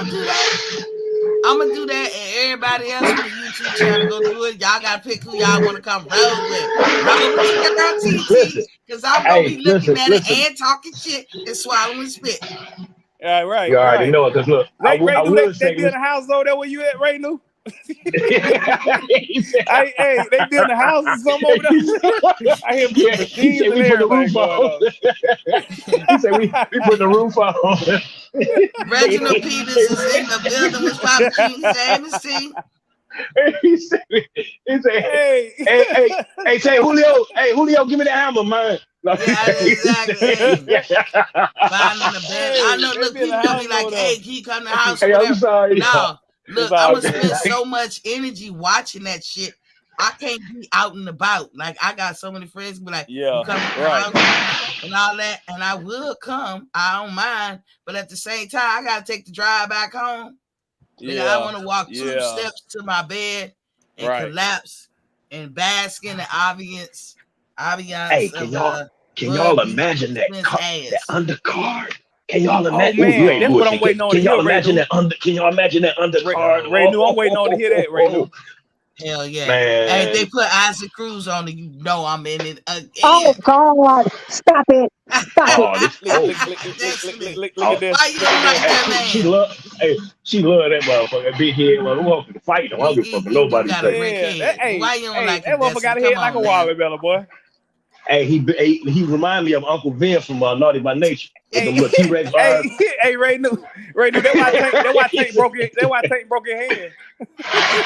Speaker 1: I'm gonna do that, and everybody else with a YouTube channel go do it. Y'all gotta pick who y'all want to come roll with. Roll with your girl TT, because I'm gonna be looking at it and talking shit and swallowing spit.
Speaker 2: Yeah, right.
Speaker 4: You already know it, because look,
Speaker 2: Ray,
Speaker 4: I
Speaker 2: they be in the house over there where you at, Ray? New? Hey, they building the houses or something over there. I hear machines and everything going on.
Speaker 4: He said we put the roof on.
Speaker 1: Reginald Peters is in the building with Pop King Jamesy.
Speaker 4: He said, hey, say Julio, give me the hammer, man.
Speaker 1: Yeah, exactly. Finding the bed. I know. Look, people gonna be like, "Hey, can you come to the house?"
Speaker 4: Hey, I'm sorry.
Speaker 1: No, look, I'm gonna spend so much energy watching that shit. I can't be out and about. Like, I got so many friends be like, "You come to the house and all that," and I will come. I don't mind, but at the same time, I gotta take the drive back home. Yeah, I want to walk 2 steps to my bed and collapse and bask in the ambiance.
Speaker 4: Hey, can y'all imagine that undercard? Can y'all imagine?
Speaker 2: Oh, man, that's what I'm waiting on to hear,
Speaker 4: Can y'all imagine that undercard?
Speaker 2: Ray, I'm waiting on to hear that, Ray.
Speaker 1: Hell yeah.
Speaker 4: Man.
Speaker 1: Hey, if they put Isaac Cruz on it, you know I'm in it again.
Speaker 3: Oh, God. Stop it.
Speaker 4: Look at
Speaker 1: this. Why you don't like that man?
Speaker 4: She love that motherfucker. Big head. Well, who wants to fight him? I don't give a fuck nobody say.
Speaker 1: Why you don't like
Speaker 2: that motherfucker got a head like a watermelon, boy.
Speaker 4: Hey, he remind me of Uncle Vince from Naughty by Nature. T-Rex
Speaker 2: hey, Ray, that's why Tank broke his hand.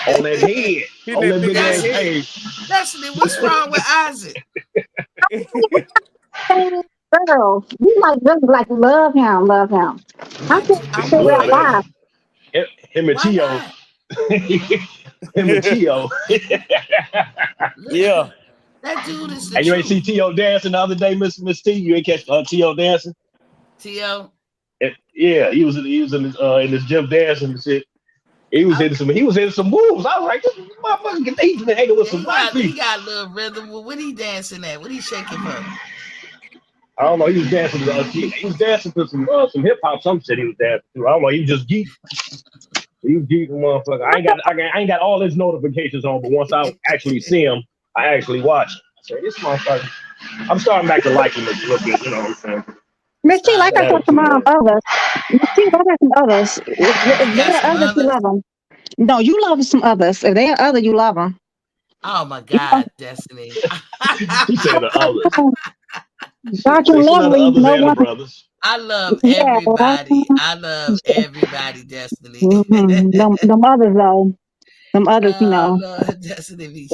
Speaker 4: On that head. On that big ass head.
Speaker 1: Destiny, what's wrong with Isaac?
Speaker 3: Girl, you like love him. I can't figure out why.
Speaker 4: Him and Tio.
Speaker 2: Yeah.
Speaker 1: That dude is the
Speaker 4: And you ain't see T.O. dancing the other day, Miss T? You ain't catch T.O. dancing?
Speaker 1: T.O.?
Speaker 4: Yeah, he was in his gym dancing and shit. He was in some moves. I was like, this motherfucker, he's been hanging with some white people.
Speaker 1: He got a little rhythm. What he dancing at? What he shaking for?
Speaker 4: I don't know. He was dancing to some hip hop. Some shit he was dancing to. I don't know. He was just geek. He was geeking, motherfucker. I ain't got all his notifications on, but once I actually see him, I actually watch him. I say, this motherfucker. I'm starting back to like him a little bit. You know what I'm saying?
Speaker 3: Miss T, like I got some others. Miss T, I got some others. If there are others, you love them. No, you love some others. If they are other, you love them.
Speaker 1: Oh my God, Destiny.
Speaker 4: He said the others.
Speaker 3: Dr. Lovely, no one.
Speaker 4: Brothers.
Speaker 1: I love everybody. I love everybody, Destiny.
Speaker 3: Them others, though. Some others, you know.
Speaker 1: Lord, Destiny,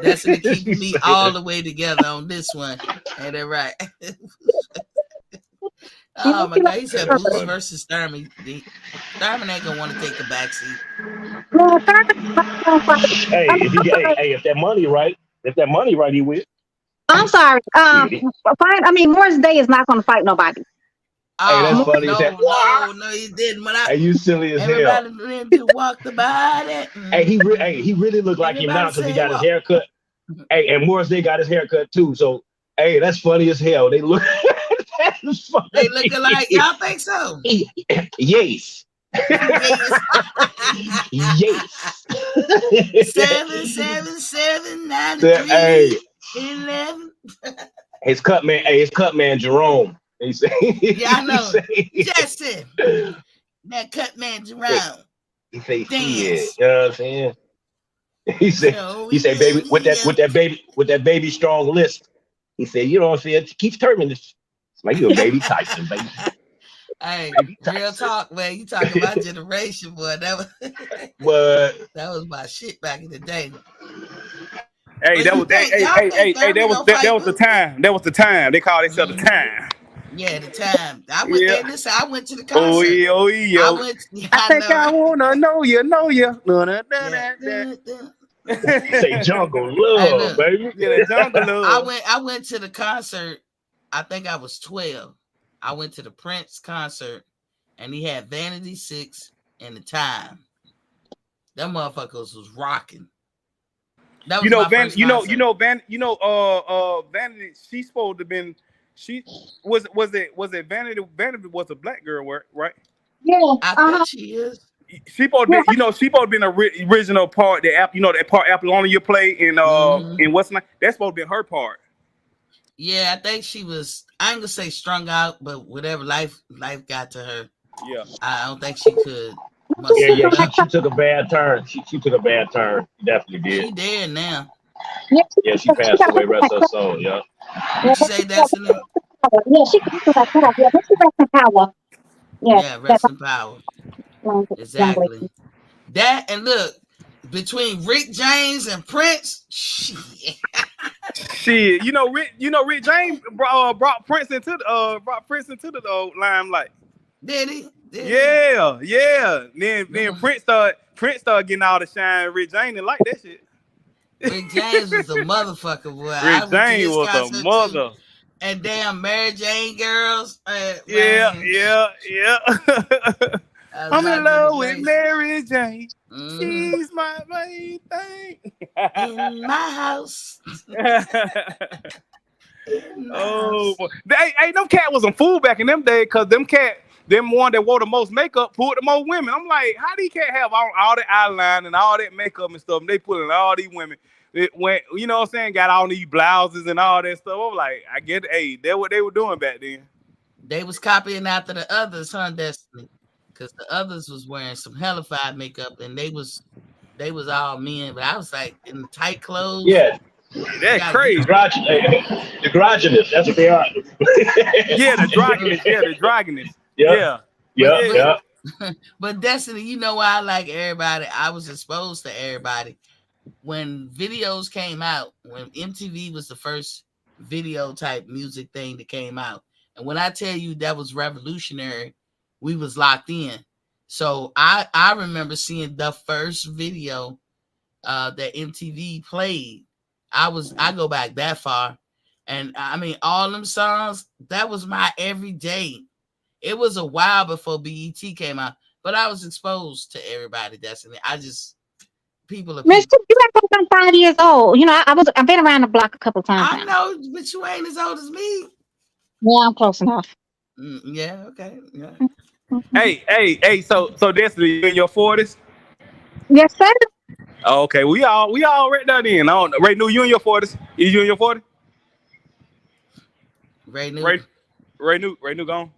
Speaker 1: Destiny keeping me all the way together on this one. Ain't that right? Oh my God, he said Boots versus Thurman. Thurman ain't gonna want to take the backseat.
Speaker 4: Hey, if that money right, he will.
Speaker 3: I'm sorry. Morris Day is not gonna fight nobody.
Speaker 4: Hey, that's funny.
Speaker 1: No, he didn't.
Speaker 4: Hey, you silly as hell.
Speaker 1: Everybody to walk the body.
Speaker 4: Hey, he really looked like him now because he got his haircut. Hey, and Morris Day got his haircut too. So, hey, that's funny as hell. They look. That's funny.
Speaker 1: They look alike. Y'all think so?
Speaker 4: Yes. Yes.
Speaker 1: 7779311.
Speaker 4: His cut man Jerome. He said,
Speaker 1: yeah, I know. Justin, that cut man Jerome.
Speaker 4: He said, yeah, you know what I'm saying? He said, baby, with that baby strong list. He said, you know what I'm saying? Keith Turman is like you a baby Tyson, baby.
Speaker 1: Hey, real talk, man. You talking about generation, boy. That was my shit back in the day.
Speaker 2: Hey, that was the time. That was the time. They called themselves the time.
Speaker 1: Yeah, the time. I went to the concert.
Speaker 2: Oh yeah. I wanna know you.
Speaker 4: Say jungle love, baby.
Speaker 2: Yeah, the jungle love.
Speaker 1: I went to the concert. I think I was 12. I went to the Prince concert, and he had Vanity 6 and the Time. Them motherfuckers was rocking. That was Vanity. She's supposed to have been. She was it Vanity? Vanity was a black girl, right?
Speaker 3: Yeah,
Speaker 1: I think she is.
Speaker 2: She supposed to be, she supposed to be the original part. That part Apollonia played in what's name? That's supposed to be her part.
Speaker 1: Yeah, I think she was. I ain't gonna say strung out, but whatever life got to her.
Speaker 2: Yeah,
Speaker 1: I don't think she could.
Speaker 4: She took a bad turn. She took a bad turn. She definitely did.
Speaker 1: She dead now.
Speaker 4: Yeah, she passed away. Rest her soul. Yeah.
Speaker 1: Did you say Destiny?
Speaker 3: Yeah, she rest in power.
Speaker 1: Yeah, rest in power. Exactly. That and look, between Rick James and Prince, shit.
Speaker 2: Shit, Rick James brought Prince into the limelight.
Speaker 1: Did he?
Speaker 2: Yeah. Then Prince started getting all the shine. Rick James didn't like that shit.
Speaker 1: Rick James was a motherfucker, boy.
Speaker 2: Rick James was a mother.
Speaker 1: Too. And damn Mary Jane girls.
Speaker 2: Yeah. I'm in love with Mary Jane. Mm-hmm. She's my main thing.
Speaker 1: In my house.
Speaker 2: Boy. Hey, them cat was a fool back in them days, because them one that wore the most makeup pulled the most women. I'm like, how do you can't have all the eyeliner and all that makeup and stuff? And they put in all these women. It went, you know what I'm saying? Got all these blouses and all that stuff. I'm like, I get it. Hey, that's what they were doing back then.
Speaker 1: They was copying after the others, huh, Destiny? Because the others was wearing some hellified makeup and they was all men. But I was like in the tight clothes.
Speaker 4: Yeah.
Speaker 2: That's crazy.
Speaker 4: The androgynous. That's what they are.
Speaker 2: Yeah, the androgynous. Yeah, the androgynous.
Speaker 4: Yeah.
Speaker 1: But Destiny, you know why I like everybody? I was exposed to everybody. When videos came out, when MTV was the first video type music thing that came out. And when I tell you that was revolutionary, we was locked in. So I remember seeing the first video that MTV played. I go back that far. And I mean, all them songs, that was my everyday. It was a while before BET came out, but I was exposed to everybody, Destiny. People are
Speaker 3: Miss, you act like I'm 5 years old. I've been around the block a couple times.
Speaker 1: I know, but you ain't as old as me.
Speaker 3: Yeah, I'm close enough.
Speaker 1: Yeah, okay. Yeah.
Speaker 2: Hey, so Destiny, you in your 40s?
Speaker 3: Yes, sir.
Speaker 2: Oh, okay, we all right there then. I don't know. Ray New, you in your 40s? Is you in your 40s?
Speaker 1: Ray New
Speaker 2: gone.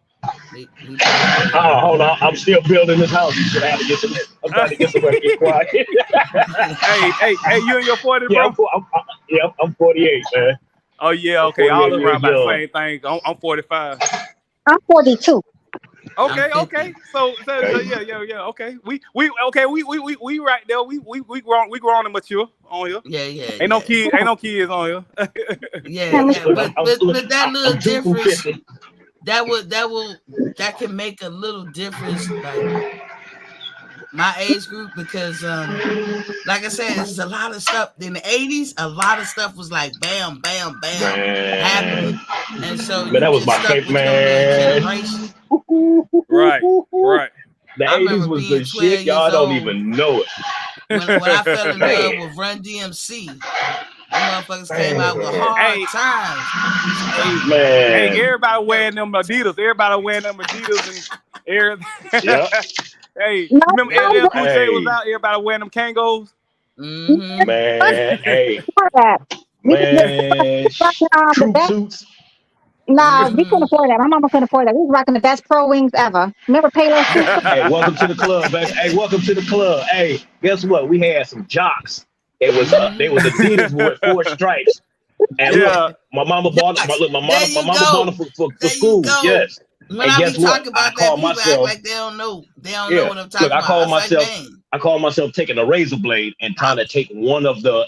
Speaker 4: Oh, hold on. I'm still building this house. I'm trying to get somebody to get quiet.
Speaker 2: hey, you in your 40s, bro?
Speaker 4: I'm 48, man.
Speaker 2: Oh, yeah, okay. All around about the same thing. I'm 45.
Speaker 3: I'm 42.
Speaker 2: Okay. So yeah. Okay. We right there. We grown and mature on here.
Speaker 1: Yeah.
Speaker 2: Ain't no kids on here.
Speaker 1: Yeah. But that little difference, that can make a little difference, like my age group, because like I said, there's a lot of stuff in the 80s. A lot of stuff was like bam, bam, bam happening, and so
Speaker 4: that was my favorite, man.
Speaker 2: Right.
Speaker 4: The 80s was the shit. Y'all don't even know it.
Speaker 1: When I fell in love with Run DMC, them motherfuckers came out with hard times.
Speaker 4: Man.
Speaker 2: Hey, everybody wearing them Adidas. And hey, remember LL Cool J was out? Everybody wearing them Kangos.
Speaker 1: Mm-hmm.
Speaker 4: Man, hey. Man, troop suits.
Speaker 3: No, we couldn't afford that. My mama couldn't afford that. We was rocking the best Pro Wings ever. Remember Payless?
Speaker 4: Hey, welcome to the club, baby. Hey, welcome to the club. Hey, guess what? We had some jocks They was Adidas with 4 stripes. And look, my mama bought it. My mama bought it for school. Yes.
Speaker 1: When
Speaker 4: and
Speaker 1: I
Speaker 4: guess
Speaker 1: be talking
Speaker 4: what?
Speaker 1: about that, people act like they don't know. They don't know what I'm talking about.
Speaker 4: I call myself taking a razor blade and trying to take one of the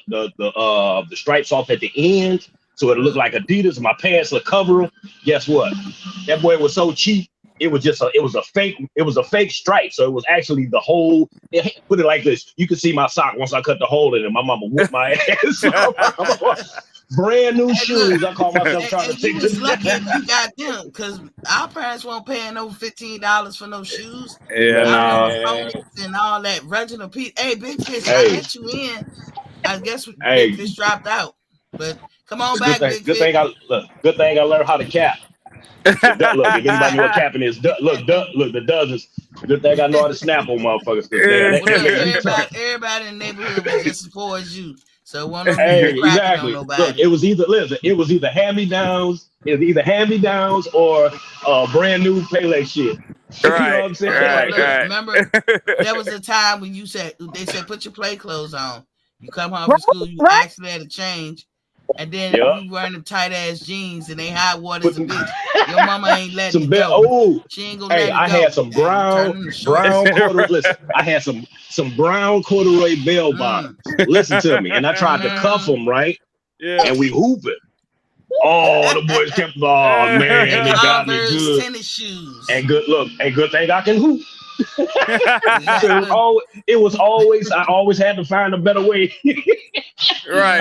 Speaker 4: stripes off at the end so it looked like Adidas. My pants would cover them. Guess what? That boy was so cheap. It was a fake stripe. So it was actually the whole. Put it like this: you could see my sock once I cut the hole in it. My mama whooped my ass. Brand new shoes. I call myself trying to take
Speaker 1: you was lucky if you got them, because our parents weren't paying over $15 for no shoes. And all that. Reginald Pete. Hey, Big Fish, I let you in. I guess Big Fish dropped out. But come on back, Big Fish.
Speaker 4: Good thing I learned how to cap. Look, if anybody know what capping is, look, the dozens. Good thing I know how to snap on motherfuckers.
Speaker 1: Everybody in the neighborhood was just as poor as you. So one of them
Speaker 4: exactly.
Speaker 1: On nobody.
Speaker 4: Look, it was either hand-me-downs, or brand new Pele shit.
Speaker 2: Right.
Speaker 4: You know what I'm saying?
Speaker 2: Right.
Speaker 1: Remember, there was a time when they said put your play clothes on. You come home from school, you actually had to change. And then you wearing them tight ass jeans and they hot water as a bitch. Your mama ain't letting you go. She ain't gonna let you go.
Speaker 4: I had some brown corduroy. Listen, I had some brown corduroy bell bottoms. Listen to me, and I tried to cuff them, right? Yeah. And we hooping. Oh, the boys kept. Oh man, they got me good.
Speaker 1: Tennis shoes.
Speaker 4: And good thing I can hoop. It was always. I always had to find a better way.
Speaker 2: Right.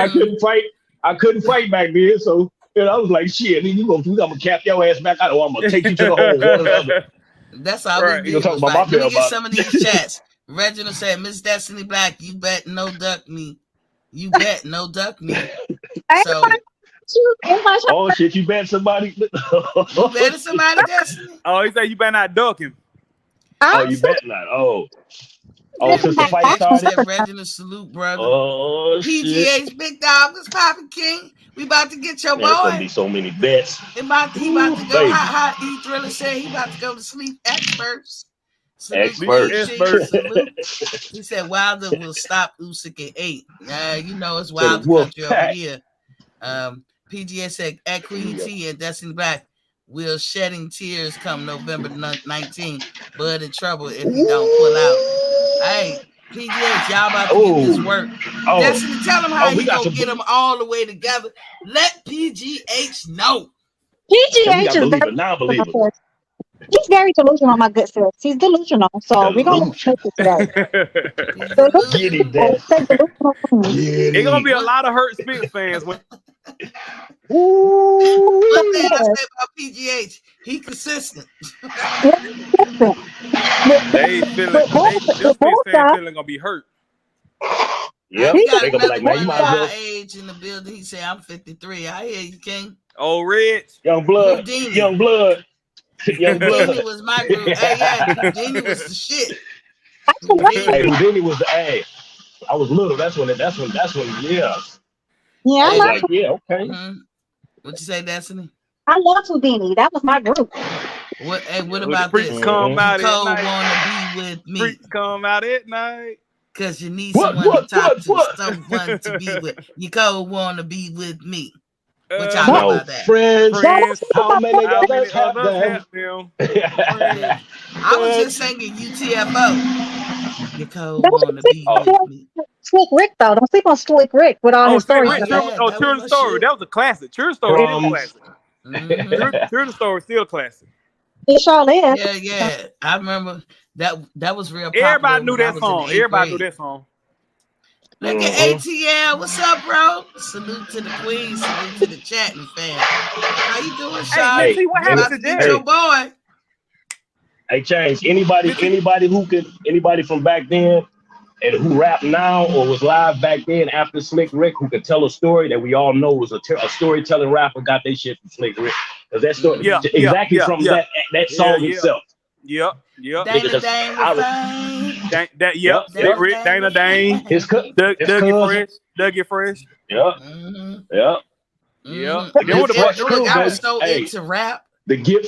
Speaker 4: I couldn't fight back then, so I was like, "Shit, I'm gonna cap your ass back out, or I'm gonna take you to the hole." One or the other.
Speaker 1: That's all we did. Let me get some of these chats. Reginald said, "Miss Destiny Black, you bet no duck me. You bet no duck me." So,
Speaker 4: oh shit, you bet somebody?
Speaker 1: You betting somebody, Destiny?
Speaker 2: Oh, he said you better not duck him.
Speaker 4: Oh, you bet not. Oh, since the fight started.
Speaker 1: Reginald, salute, brother.
Speaker 4: Oh,
Speaker 1: PGH
Speaker 4: shit.
Speaker 1: Big Dog is popping, King. We about to get your boy.
Speaker 4: There's gonna be so many bets.
Speaker 1: He about to go. How he Thriller said he about to go to sleep. Experts. Salute. He said Wilder will stop Usyk at 8. You know it's Wilder country over here. PGH said at Queen T and Destiny Black will shedding tears come November 19th. Bud in trouble if he don't pull out. Hey, PGH, y'all about to get this work. Destiny, tell him how he gonna get them all the way together. Let PGH know.
Speaker 3: PGH is he's very delusional, my good sis. He's delusional, so we're gonna make it today.
Speaker 2: It's gonna be a lot of hurt Spence fans when.
Speaker 1: One thing I say about PGH, he consistent.
Speaker 2: They feeling gonna be hurt.
Speaker 4: Yeah, they gonna be like, man, you might as well.
Speaker 1: Age in the building. He said, "I'm 53." I hear you, King.
Speaker 2: Oh, Rich,
Speaker 4: young blood. Young blood.
Speaker 1: Houdini was my group. Houdini was the shit.
Speaker 4: Houdini was the A. I was little. That's when. Yeah.
Speaker 3: Yeah,
Speaker 4: okay.
Speaker 1: Mm-hmm. What you say, Destiny?
Speaker 3: I love Houdini. That was my group.
Speaker 1: What about this?
Speaker 2: Come out
Speaker 1: Nicole
Speaker 2: at night.
Speaker 1: Wanna be with me?
Speaker 2: Freaks come out at night.
Speaker 1: Cause you need someone to talk to, someone to be with. Nicole wanna be with me. What y'all know about that?
Speaker 4: Friends. How many others have them?
Speaker 1: I was just singing UTFO. Nicole wanna be with me.
Speaker 3: Slick Rick, though. Don't sleep on Slick Rick with all his stories.
Speaker 2: True Story. That was a classic. True Story is a classic. Mm-hmm. True Story still a classic.
Speaker 3: It sure is.
Speaker 1: Yeah. I remember that was real.
Speaker 2: Everybody knew that song. Look
Speaker 1: at ATL. What's up, bro? Salute to the queen. Salute to the chatting fam. How you doing, Sean?
Speaker 2: Hey, see what happened to
Speaker 1: your boy?
Speaker 4: Hey, Change. Anybody from back then and who rap now or was live back then after Slick Rick who could tell a story that we all know was a storytelling rapper got their shit from Slick Rick. Because that story from that song itself.
Speaker 2: Yep.
Speaker 1: Dana Dane.
Speaker 2: Dana Dane. Dougie Fresh.
Speaker 4: Yep.
Speaker 1: I was so into rap.
Speaker 4: The Get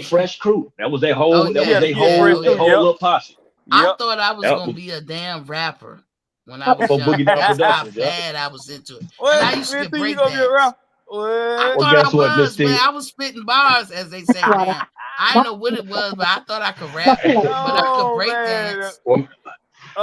Speaker 4: Fresh crew. That was their whole little posse.
Speaker 1: I thought I was gonna be a damn rapper. When I was
Speaker 4: For
Speaker 1: young,
Speaker 4: Boogie Down
Speaker 1: that's how
Speaker 4: Productions, yeah.
Speaker 1: bad I was into it.
Speaker 2: What?
Speaker 1: And I used to
Speaker 2: You
Speaker 1: get
Speaker 2: think you
Speaker 1: break
Speaker 2: gonna be
Speaker 1: dance.
Speaker 2: around?
Speaker 1: I
Speaker 2: What?
Speaker 1: thought
Speaker 4: guess
Speaker 1: I
Speaker 4: what, Miss
Speaker 1: was,
Speaker 4: T?
Speaker 1: man. I was spitting bars, as they say
Speaker 3: Water.
Speaker 1: now. I didn't know what it was, but I thought I could rap, but I could
Speaker 2: Oh
Speaker 1: break
Speaker 2: man.
Speaker 1: dance.
Speaker 4: Well,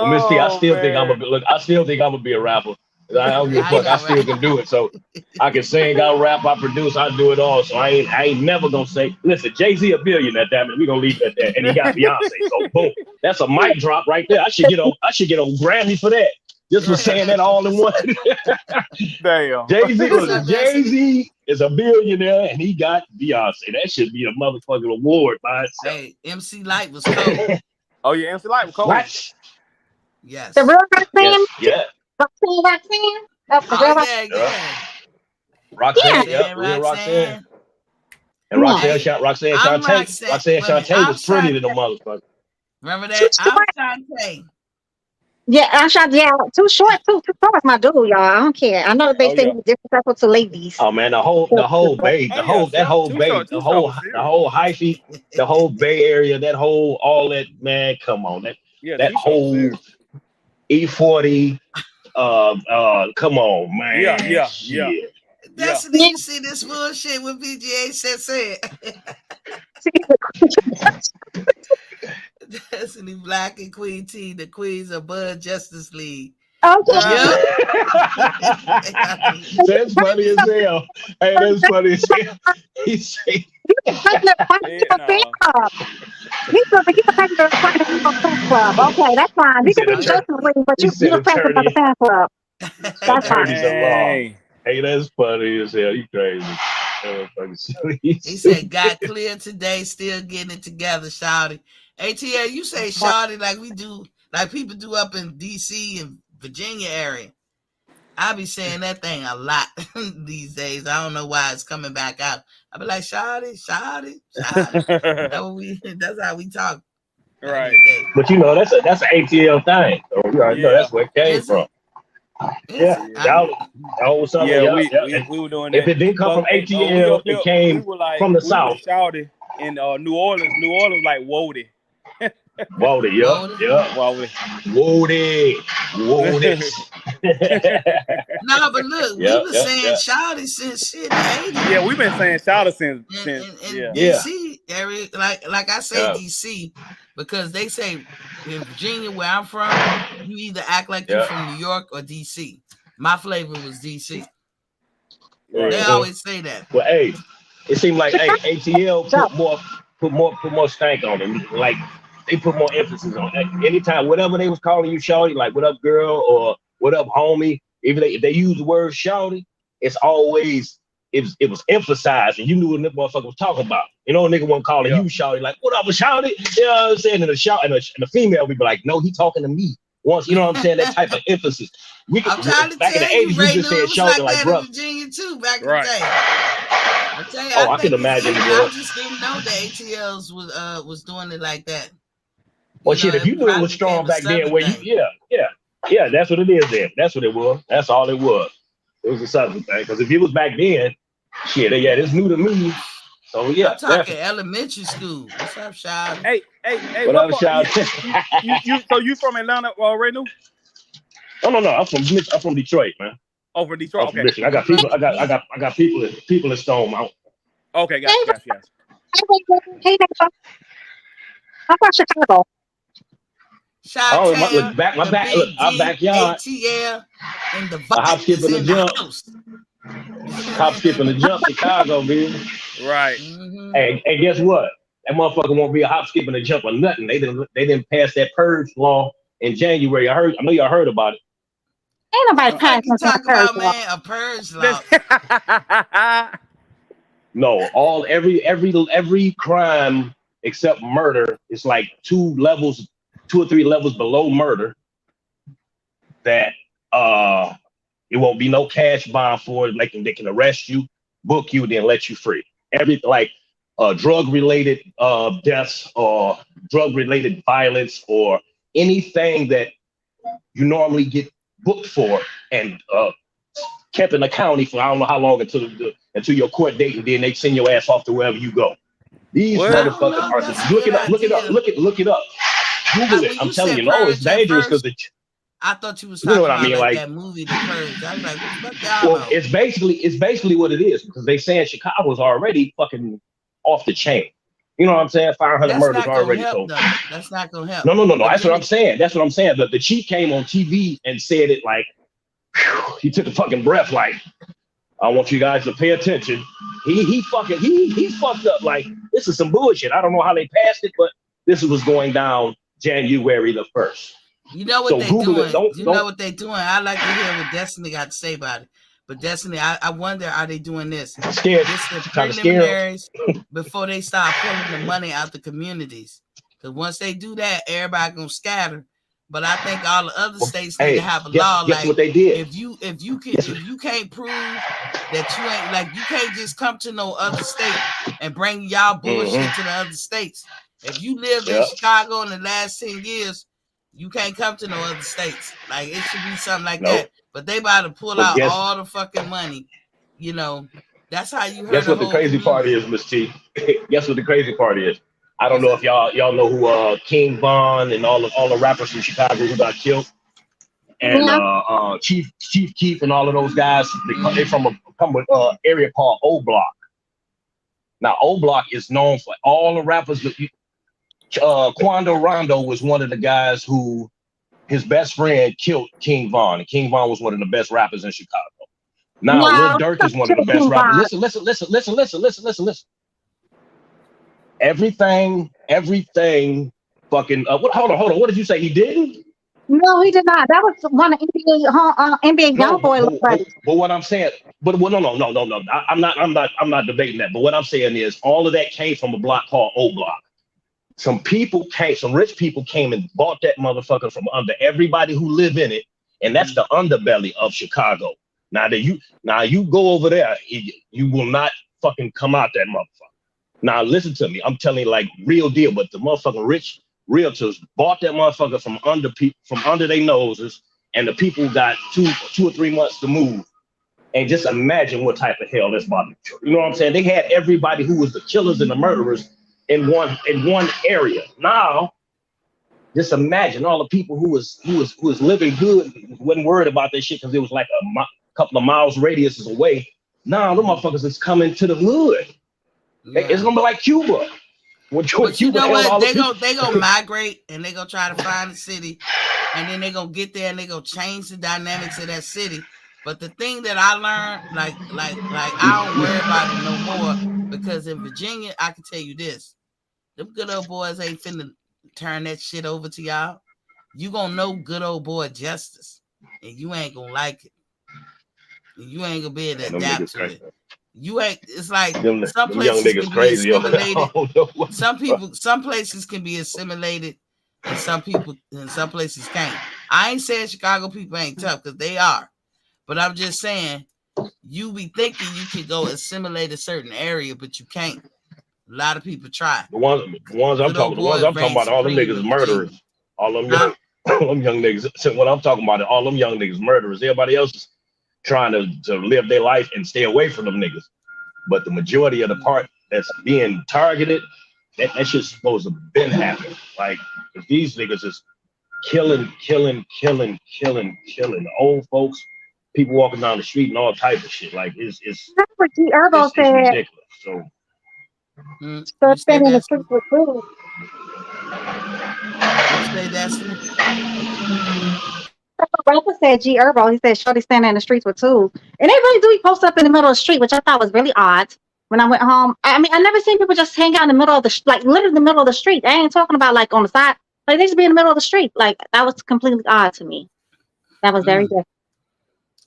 Speaker 4: Miss T, I
Speaker 2: Oh
Speaker 4: still think I'm
Speaker 2: man.
Speaker 4: a look. I still think I'm gonna be a rapper. I don't give a
Speaker 1: I
Speaker 4: fuck. I
Speaker 1: know,
Speaker 4: still
Speaker 1: right?
Speaker 4: can do it. So I can sing, I rap, I produce, I do it all. So I ain't never gonna say, listen, Jay-Z a billionaire, damn it. We gonna leave it at that. And he got Beyonce. So boom. That's a mic drop right there. I should get on Grammy for that. Just for saying that all in one.
Speaker 2: Damn.
Speaker 4: Jay-Z is a billionaire and he got Beyonce. That should be a motherfucking award by itself.
Speaker 1: Hey, MC Light was cold.
Speaker 2: Oh yeah, MC Light was cold.
Speaker 4: What?
Speaker 1: Yes.
Speaker 3: The real Roxanne?
Speaker 4: Yeah.
Speaker 3: Roxanne? Oh, the real
Speaker 1: Oh, yeah.
Speaker 4: Roxanne,
Speaker 3: Yeah.
Speaker 4: real Roxanne. And
Speaker 3: Yeah.
Speaker 4: Roxanne
Speaker 1: I'm
Speaker 4: Shantae. Roxanne Shantae was pretty to the motherfucker.
Speaker 1: Remember
Speaker 3: Too
Speaker 1: that? I'm
Speaker 3: short.
Speaker 1: Shantae.
Speaker 3: Yeah, I'm shot. Yeah, too short. Too short is my dude, y'all. I don't care. I know they
Speaker 2: Oh
Speaker 3: say
Speaker 2: yeah.
Speaker 3: he's disrespectful to ladies.
Speaker 4: Oh man, the whole Bay,
Speaker 2: Oh yeah.
Speaker 4: the whole
Speaker 2: Too
Speaker 4: Bay,
Speaker 2: short,
Speaker 4: the
Speaker 2: too
Speaker 4: whole
Speaker 2: short was
Speaker 4: hyphy, the whole Bay Area, that whole all that man. Come on,
Speaker 2: Yeah,
Speaker 4: that
Speaker 2: Too Short was
Speaker 4: whole
Speaker 2: serious.
Speaker 4: E40. Come on, man.
Speaker 2: Yeah.
Speaker 4: Shit.
Speaker 1: Destiny, you see this bullshit with PGA said. Destiny Black and Queen T, the queens of Bud Justice League.
Speaker 3: Okay.
Speaker 4: That's funny as hell. Hey, that's funny as hell. He said,
Speaker 3: You can fan club. Okay, that's fine. You can be Justice League, but you're president of the fan club. That's fine.
Speaker 4: attorneys at law. Hey, that's funny as hell. You crazy.
Speaker 1: He said, got clear today, still getting it together, Shawty. ATL, you say Shawty like we do, like people do up in DC and Virginia area. I be saying that thing a lot these days. I don't know why it's coming back out. I be like, Shawty. That's how we talk.
Speaker 2: Right.
Speaker 4: But you know, that's an ATL thing. So you already know that's where it came from. Yeah, that was something.
Speaker 2: Yeah, we were doing that.
Speaker 4: If it didn't come from ATL, it came from the South.
Speaker 2: Shouted in New Orleans. New Orleans like Wody.
Speaker 4: Wody, yeah. Wody.
Speaker 1: No, but look, we were saying Shawty since shit in the 80s.
Speaker 2: Yeah, we've been saying Shawty since
Speaker 1: DC area, like I say DC, because they say in Virginia, where I'm from, you either act like you're from New York or DC. My flavor was DC. They always say that.
Speaker 4: Well, hey, it seemed like ATL put more stank on it. Like they put more emphasis on it. Anytime, whatever they was calling you shawty, like what up girl or what up homie, even if they use the word shawty, it's always it was emphasized and you knew what the motherfucker was talking about. You know, a nigga wasn't calling you shawty, like what up, shawty? You know what I'm saying? And the female would be like, no, he talking to me. Once, you know what I'm saying? That type of emphasis.
Speaker 1: I'm trying to
Speaker 4: back in the 80s, we just said shawty like bro.
Speaker 1: Virginia too, back in the day.
Speaker 4: I can imagine.
Speaker 1: I just didn't know the ATLs was doing it like that.
Speaker 4: Well, shit, if you knew it was strong back then, where you, that's what it is then. That's what it was. That's all it was. It was a southern thing. Because if it was back then, shit, it's new to me. So yeah,
Speaker 1: I'm talking elementary school. What's up, Shawty?
Speaker 2: Hey,
Speaker 4: what up, Shawty?
Speaker 2: So you from Atlanta already?
Speaker 4: No. I'm from Detroit, man.
Speaker 2: Oh, from Detroit. Okay.
Speaker 4: Michigan. I got people. I got people in Stonewall.
Speaker 2: Okay, gotcha.
Speaker 3: Hey, I'm from Chicago.
Speaker 1: Chi-town,
Speaker 4: my backyard.
Speaker 1: ATL, and the
Speaker 4: hop, skip, and a jump. Hop, skip, and a jump, Chicago, baby.
Speaker 2: Right.
Speaker 1: Mm-hmm.
Speaker 4: And guess what? That motherfucker won't be a hop, skip, and a jump or nothing. They didn't pass that purge law in January. I know y'all heard about it.
Speaker 3: Ain't nobody passing
Speaker 1: talk about, man, a purge law.
Speaker 4: No, every crime except murder is like 2 or 3 levels below murder. That it won't be no cash bond for it. Like they can arrest you, book you, then let you free. Drug related deaths or drug related violence or anything that you normally get booked for and kept in the county for I don't know how long until your court date, and then they send your ass off to wherever you go. These motherfuckers are look it up. Google it. I'm telling you, it's dangerous because
Speaker 1: I thought you was talking about like that movie, The Purge. I was like, what the fuck y'all know?
Speaker 4: It's basically what it is, because they saying Chicago's already fucking off the chain. You know what I'm saying? 500 murders already.
Speaker 1: So that's not gonna help.
Speaker 4: No. That's what I'm saying. That's what I'm saying. The chief came on TV and said it like, whew, he took a fucking breath like, I want you guys to pay attention. He fucked up. Like, this is some bullshit. I don't know how they passed it, but this was going down January the 1st.
Speaker 1: You know what they're doing? You know what they're doing? I like to hear what Destiny got to say about it. But Destiny, I wonder, are they doing this?
Speaker 4: Scared.
Speaker 1: This the preliminaries before they start pulling the money out the communities. Because once they do that, everybody gonna scatter. But I think all the other states need to have a law.
Speaker 4: Guess
Speaker 1: like
Speaker 4: what they did?
Speaker 1: If you can't prove that you ain't, like, you can't just come to no other state and bring y'all bullshit to the other states. If you lived in Chicago in the last 10 years, you can't come to no other states. Like, it should be something like that. But they about to pull out all the fucking money. You know, that's how you heard.
Speaker 4: Guess what the crazy part is, Miss T? Guess what the crazy part is? I don't know if y'all know who King Von and all the rappers from Chicago who got killed, and Chief Keef and all of those guys. They from a area called O Block. Now O Block is known for all the rappers. Quando Rondo was one of the guys who his best friend killed King Von, and King Von was one of the best rappers in Chicago. Now Lil Durk is one of the best rappers. Listen. Everything. Fucking. Hold on. What did you say? He didn't?
Speaker 3: No, he did not. That was one of NBA YoungBoy.
Speaker 4: But what I'm saying, no. I'm not debating that. But what I'm saying is, all of that came from a block called O Block. Some rich people came and bought that motherfucker from under everybody who live in it, and that's the underbelly of Chicago. Now you go over there, you will not fucking come out that motherfucker. Now listen to me, I'm telling you, like, real deal. But the motherfucking rich realtors bought that motherfucker from under their noses, and the people got two or 3 months to move. And just imagine what type of hell that's about to be. You know what I'm saying? They had everybody who was the killers and the murderers in one area. Now, just imagine all the people who was living good, wasn't worried about this shit because it was like a couple of miles radius away. Now the motherfuckers is coming to the hood. Yeah. It's gonna be like Cuba.
Speaker 1: But you know what? They gonna migrate and they gonna try to find a city, and then they gonna get there and they gonna change the dynamics of that city. But the thing that I learned, like I don't worry about it no more, because in Virginia, I can tell you this: them good old boys ain't finna turn that shit over to y'all. You gonna know good old boy justice, and you ain't gonna like it. And you ain't gonna be able to adapt to it. You ain't. It's like some places can be assimilated. Some places can be assimilated, and some places can't. I ain't saying Chicago people ain't tough, because they are. But I'm just saying, you be thinking you can go assimilate a certain area, but you can't. A lot of people try.
Speaker 4: The ones I'm talking about, all them niggas murderers. All them young niggas. So what I'm talking about, all them young niggas murderers. Everybody else is trying to live their life and stay away from them niggas. But the majority of the part that's being targeted, that shit's supposed to have been happening. Like, if these niggas is killing old folks, people walking down the street and all type of shit. Like, it's
Speaker 3: what G Herbo said.
Speaker 4: Ridiculous.
Speaker 3: So standing in the street with food. Rapper said G Herbo. He said shorty standing in the streets with tools, and they really do post up in the middle of the street, which I thought was really odd. When I went home, I mean, I never seen people just hang out in the middle of the like literally in the middle of the street. I ain't talking about like on the side. Like, they just be in the middle of the street. Like, that was completely odd to me. That was very different.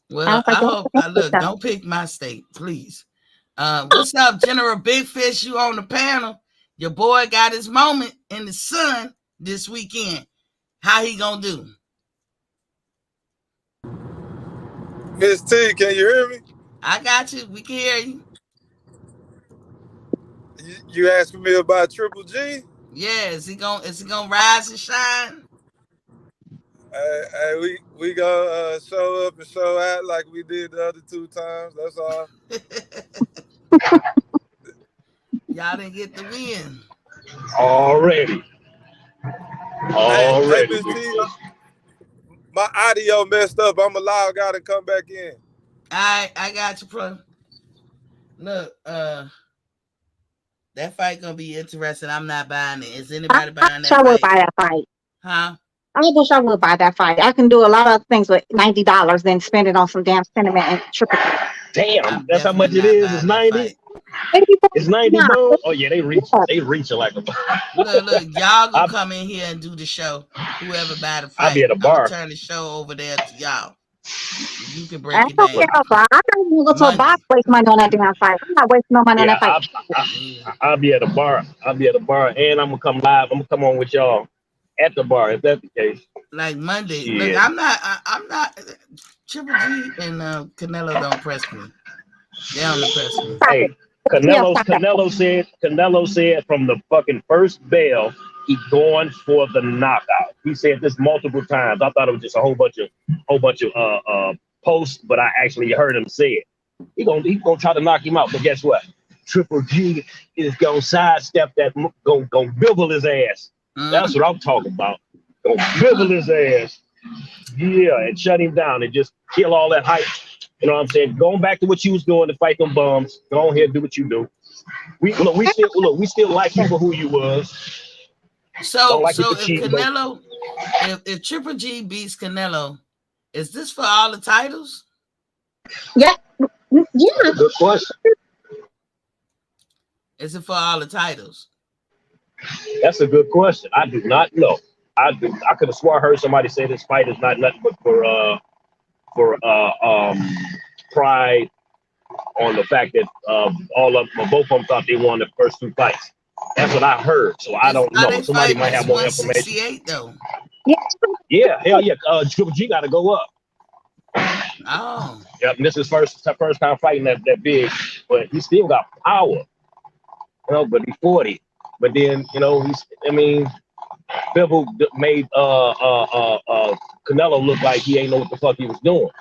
Speaker 1: Well, I hope. Look, don't pick my state, please. What's up, General Big Fish? You on the panel? Your boy got his moment in the sun this weekend. How he gonna do?
Speaker 5: Miss T, can you hear me?
Speaker 1: I got you. We can hear you.
Speaker 5: You asking me about Triple G?
Speaker 1: Yeah, is he gonna rise and shine?
Speaker 5: Hey, we gonna show up and show out like we did the other 2 times. That's all.
Speaker 1: Y'all didn't get the win.
Speaker 4: Already.
Speaker 5: Hey, Miss T, my audio messed up. I'm going to log out and come back in.
Speaker 1: I got you, bro. Look, that fight gonna be interesting. I'm not buying it. Is anybody buying that
Speaker 3: I would
Speaker 1: fight?
Speaker 3: buy that fight.
Speaker 1: Huh?
Speaker 3: I wish I would buy that fight. I can do a lot of things with $90 than spend it on some damn sentiment and triple.
Speaker 4: Damn, that's how much it is. It's 90. It's 90 bones. Oh yeah, they reach it like a.
Speaker 1: Look, y'all gonna come in here and do the show. Whoever buy the fight,
Speaker 4: I'll be at a bar.
Speaker 1: I'm gonna turn the show over there to y'all. You can break it
Speaker 3: down. I don't even go to a bar to waste money on that damn fight. I'm not wasting no money on that fight.
Speaker 4: I'll be at a bar. I'll be at a bar, and I'm gonna come live. I'm gonna come on with y'all at the bar if that's the case.
Speaker 1: Like Monday. Shit. Look, I'm not. Triple G and Canelo don't press me. They don't press me.
Speaker 4: Hey, Canelo said from the fucking first bell, he's going for the knockout. He said this multiple times. I thought it was just a whole bunch of posts, but I actually heard him say it. He's gonna try to knock him out, but guess what? Triple G is gonna sidestep that, gonna bibble his ass. That's what I'm talking about. Gonna bibble his ass. Yeah, and shut him down and just kill all that hype. You know what I'm saying? Going back to what you was doing to fight them bums. Go ahead and do what you do. We still like you for who you was.
Speaker 1: So if Canelo, if Triple G beats Canelo, is this for all the titles?
Speaker 3: Yeah.
Speaker 4: Good question.
Speaker 1: Is it for all the titles?
Speaker 4: That's a good question. I do not know. I could have swore I heard somebody say this fight is not nothing but for pride on the fact that both of them thought they won the first two fights. That's what I heard. So I don't know. Somebody might have more information.
Speaker 1: Though.
Speaker 4: Yeah, hell yeah. Triple G got to go up.
Speaker 1: Oh.
Speaker 4: Yep. And this is first time fighting that big, but he still got power. You know, but he's 40. But then Bivol made Canelo look like he ain't know what the fuck he was doing.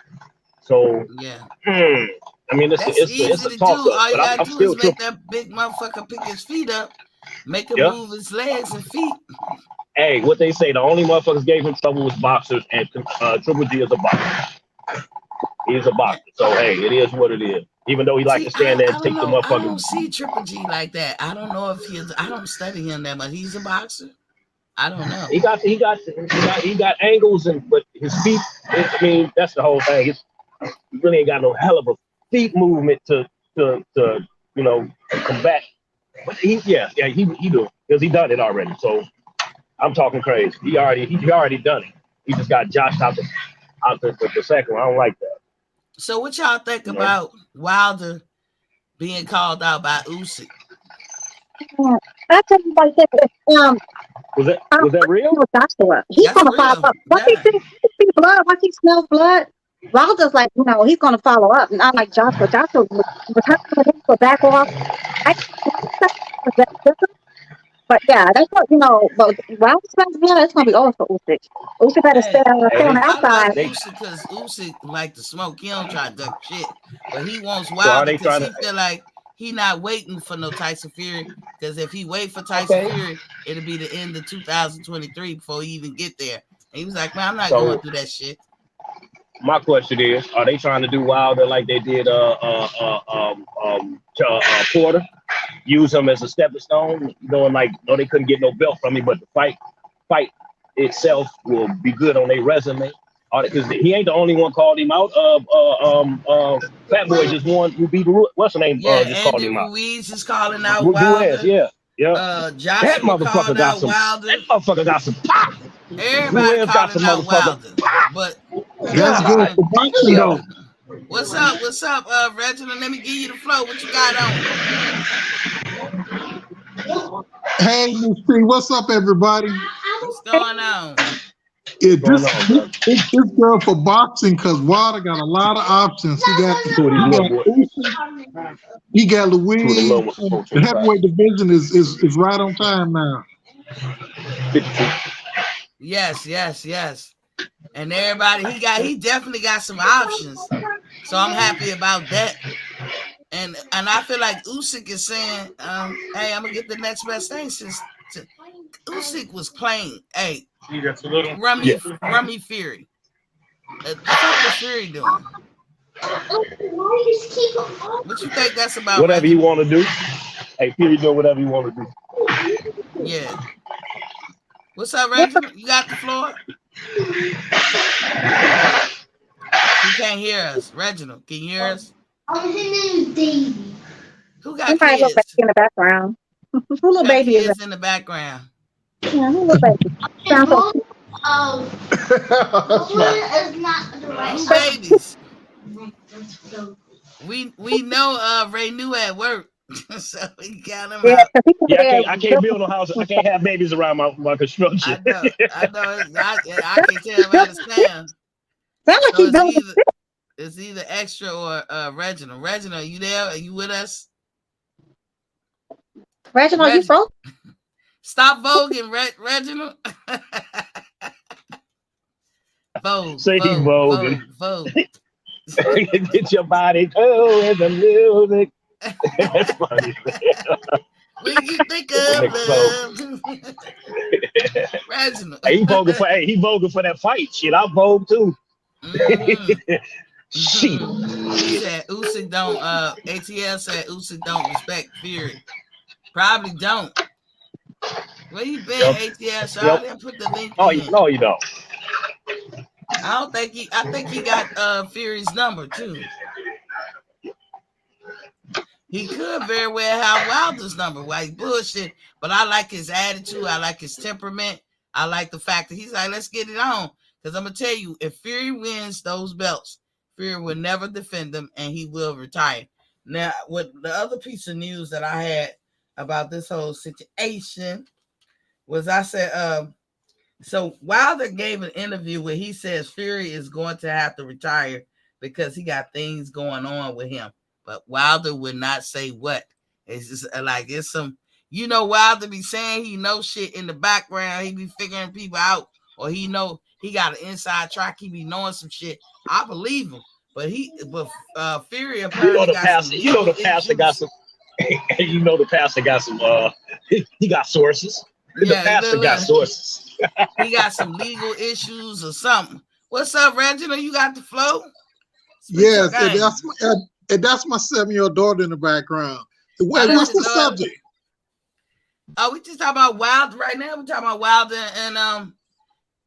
Speaker 4: So
Speaker 1: yeah.
Speaker 4: I mean, it's a toss up.
Speaker 1: All you gotta do is make that big motherfucker pick his feet up, make him move his legs and feet.
Speaker 4: Hey, what they say, the only motherfuckers gave him trouble was boxers, and Triple G is a boxer. He's a boxer. So hey, it is what it is. Even though he like to stand there and take the motherfucker.
Speaker 1: I don't see Triple G like that. I don't know if I don't study him that much. He's a boxer. I don't know.
Speaker 4: He got angles, but his feet. I mean, that's the whole thing. He really ain't got no hell of a feet movement to combat. But he do, because he done it already. So I'm talking crazy. He already done it. He just got joshed out the second one. I don't like that.
Speaker 1: So what y'all think about Wilder being called out by Usyk?
Speaker 3: I tell you like that.
Speaker 4: Was that real?
Speaker 3: He's gonna follow up. Once he sees blood, once he smells blood, Wilder's like, he's gonna follow up. Not like Joshua. Joshua was him to back off. But yeah, that's what But Wilder smells blood, it's gonna be over for Usyk. Usyk better stay on the outside.
Speaker 1: Because Usyk like to smoke. He don't try to duck shit, but he wants Wilder because he feel like he not waiting for no Tyson Fury, because if he wait for Tyson Fury, it'll be the end of 2023 before he even get there. And he was like, man, I'm not going through that shit.
Speaker 4: My question is, are they trying to do Wilder like they did Porter? Use him as a stepping stone? They couldn't get no belt from him, but the fight itself will be good on their resume. Because he ain't the only one called him out. Fat Boy just won. Who beat what's her name?
Speaker 1: Yeah,
Speaker 4: just called him out.
Speaker 1: Ruiz is calling out Wilder.
Speaker 4: Yeah.
Speaker 1: That motherfucker got some.
Speaker 4: That motherfucker got some pop.
Speaker 1: Everybody calling out Wilder. But
Speaker 6: that's good for boxing though.
Speaker 1: What's up, Reginald? Let me give you the flow. What you got on?
Speaker 6: Hey, Miss P, what's up, everybody?
Speaker 1: What's going on?
Speaker 6: This girl for boxing, because Wilder got a lot of options. He got Louise. The heavyweight division is right on time now.
Speaker 1: Yes. And everybody, he definitely got some options. So I'm happy about that. And I feel like Usyk is saying, hey, I'm gonna get the next best thing. Since Usyk was playing, hey, Rummy Fury. The fuck was Fury doing? What you think that's about?
Speaker 4: Whatever he
Speaker 1: Reggie?
Speaker 4: want to do. Hey, Fury doing whatever he want to do.
Speaker 1: Yeah. What's up, Reginald? You got the floor? He can't hear us. Reginald, can you hear us?
Speaker 3: His name is Davey.
Speaker 1: Who got kids?
Speaker 3: In the background. Who little
Speaker 1: got
Speaker 3: baby
Speaker 1: kids
Speaker 3: is
Speaker 1: in the background?
Speaker 3: Yeah, who little baby? Sounds like
Speaker 1: Who babies? We know Ray New at work, so we got him out.
Speaker 4: Yeah, I can't build no house. I can't have babies around my construction.
Speaker 1: I know. I can tell by the sound. So it's either Extra or Reginald. Reginald, are you there? Are you with us?
Speaker 3: Reginald, you broke?
Speaker 1: Stop voguing, Reginald. Vogue.
Speaker 4: Say he voguing.
Speaker 1: Vogue.
Speaker 4: Get your body cold in the music. That's funny.
Speaker 1: When you think of love. Reginald.
Speaker 4: Hey, he voguing for that fight shit. I vogue too. Shit.
Speaker 1: He said Usyk don't ATL said Usyk don't respect Fury. Probably don't. Where you been, ATL? So I didn't put the link in.
Speaker 4: No, you don't.
Speaker 1: I think he got Fury's number too. He could very well have Wilder's number while he's bullshit, but I like his attitude. I like his temperament. I like the fact that he's like, let's get it on. Because I'm going to tell you, if Fury wins those belts, Fury will never defend them and he will retire. Now, with the other piece of news that I had about this whole situation was I said, so Wilder gave an interview where he says Fury is going to have to retire because he got things going on with him. But Wilder would not say what. It's just like it's some, Wilder be saying he knows shit in the background. He be figuring people out, or he got an inside track. He be knowing some shit. I believe him, but Fury apparently
Speaker 4: the pastor got some. The pastor got some. He got sources. The pastor got sources.
Speaker 1: He got some legal issues or something. What's up, Reginald? You got the flow?
Speaker 6: Yes, that's my 7-year-old daughter in the background. Wait, what's the subject?
Speaker 1: Oh, we just talking about Wilder right now. We're talking about Wilder and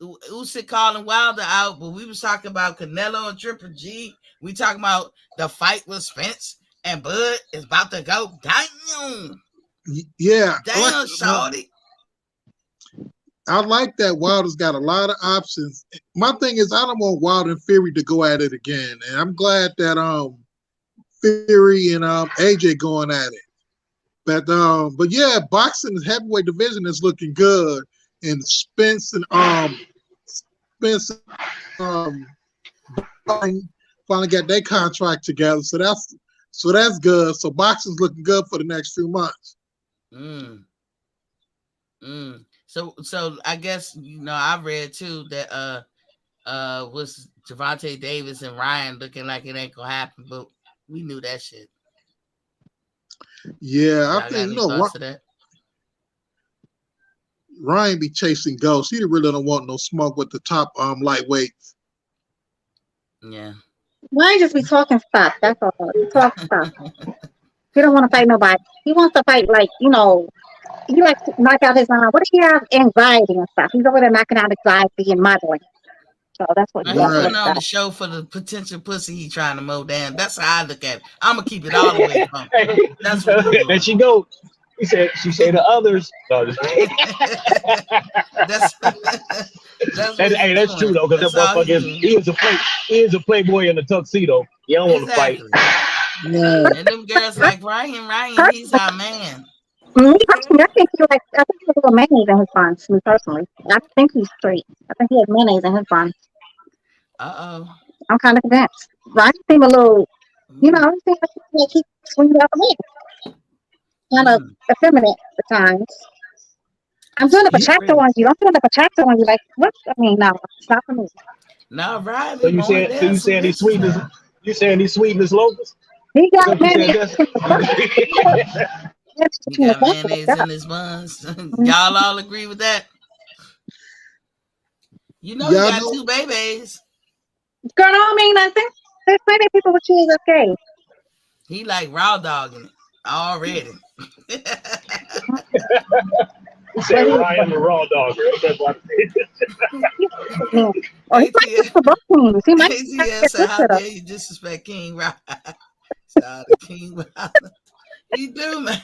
Speaker 1: Usyk calling Wilder out, but we was talking about Canelo and Triple G. We talking about the fight with Spence and Bud is about to go down.
Speaker 6: Yeah.
Speaker 1: Damn, shorty.
Speaker 6: I like that Wilder's got a lot of options. My thing is I don't want Wilder and Fury to go at it again. And I'm glad that Fury and AJ going at it. But yeah, boxing the heavyweight division is looking good. And Spence finally got their contract together. So that's good. So boxing's looking good for the next few months.
Speaker 1: So I guess I read too that was Gervonta Davis and Ryan looking like it ain't gonna happen, but we knew that shit.
Speaker 6: Yeah, I think Ryan be chasing ghosts. He really don't want no smoke with the top lightweights.
Speaker 1: Yeah.
Speaker 3: Ryan just be talking stuff. That's all. He talks stuff. He don't want to fight nobody. He wants to fight he likes to knock out his what does he have? Anxiety and stuff. He's over there knocking out anxiety and modeling. So that's what
Speaker 1: he's putting on the show for the potential pussy he trying to mow down. That's how I look at it. I'm gonna keep it all the way from. That's what
Speaker 4: there she go. She said the others. No, that's true though, because that motherfucker he is a playboy in a tuxedo. He don't want to fight.
Speaker 6: Yeah.
Speaker 1: And them girls like Ryan, he's our man.
Speaker 3: Me personally, I think he has a little mayonnaise in his buns. Me personally, I think he's straight. I think he has mayonnaise in his buns. I'm kind of convinced. Ryan seems a little, he seems like he swings out the way. Kind of effeminate at times. I'm doing a Pachaco on you. I'm doing a Pachaco on you. Like what? I mean, no, it's not for me.
Speaker 1: No, right.
Speaker 4: So you saying he's sweet as you saying he's sweet as locals?
Speaker 3: He got mayonnaise.
Speaker 1: He got mayonnaise in his buns. Y'all all agree with that? He got 2 babies.
Speaker 3: Girl, I don't mean nothing. There's plenty of people with kids that's gay.
Speaker 1: He like raw dogging it already.
Speaker 4: He said Ryan the raw dog. That's what
Speaker 3: Or he might just for both teams. He might
Speaker 1: ATL said, "How dare you disrespect King Ryan?" Shout out to King Ryan. You do, man.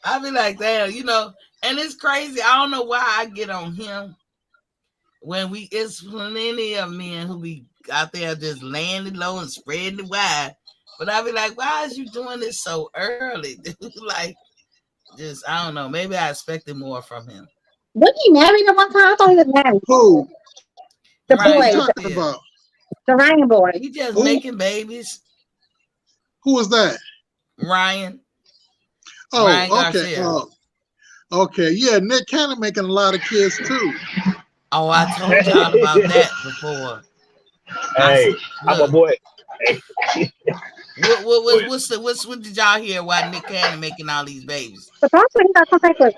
Speaker 1: I be like, damn, and it's crazy. I don't know why I get on him when it's plenty of men who be out there just laying it low and spreading it wide. But I be like, why is you doing this so early, dude? Like, just, I don't know. Maybe I expected more from him.
Speaker 3: Wasn't he married at one time? I thought he was married.
Speaker 6: Who?
Speaker 3: The
Speaker 1: Ryan
Speaker 3: boy.
Speaker 6: Talking about?
Speaker 3: The Ryan boy.
Speaker 1: He just making babies.
Speaker 6: Who was that?
Speaker 1: Ryan.
Speaker 6: Oh,
Speaker 1: Ryan
Speaker 6: okay.
Speaker 1: Garcia.
Speaker 6: Okay. Yeah, Nick Cannon making a lot of kids too.
Speaker 1: Oh, I told y'all about that before.
Speaker 4: Hey, I'm a boy.
Speaker 1: What did y'all hear? Why Nick Cannon making all these babies?
Speaker 3: Supposedly he got some type of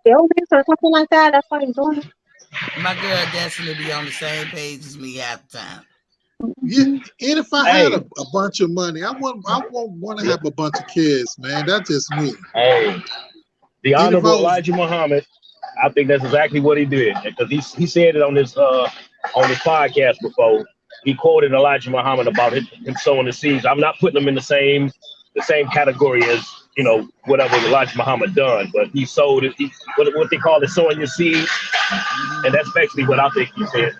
Speaker 3: illness or something like that. That's why he's doing it.
Speaker 1: My girl Destiny be on the same page as me half the time.
Speaker 6: Yeah, and if I had a bunch of money, I won't want to have a bunch of kids, man. That's just me.
Speaker 4: Hey, the Honorable Elijah Muhammad, I think that's exactly what he did, because he said it on his podcast before. He quoted Elijah Muhammad about him sowing the seeds. I'm not putting him in the same category as whatever Elijah Muhammad done, but he sowed it. What they call it, sowing your seeds, and that's basically what I think he said.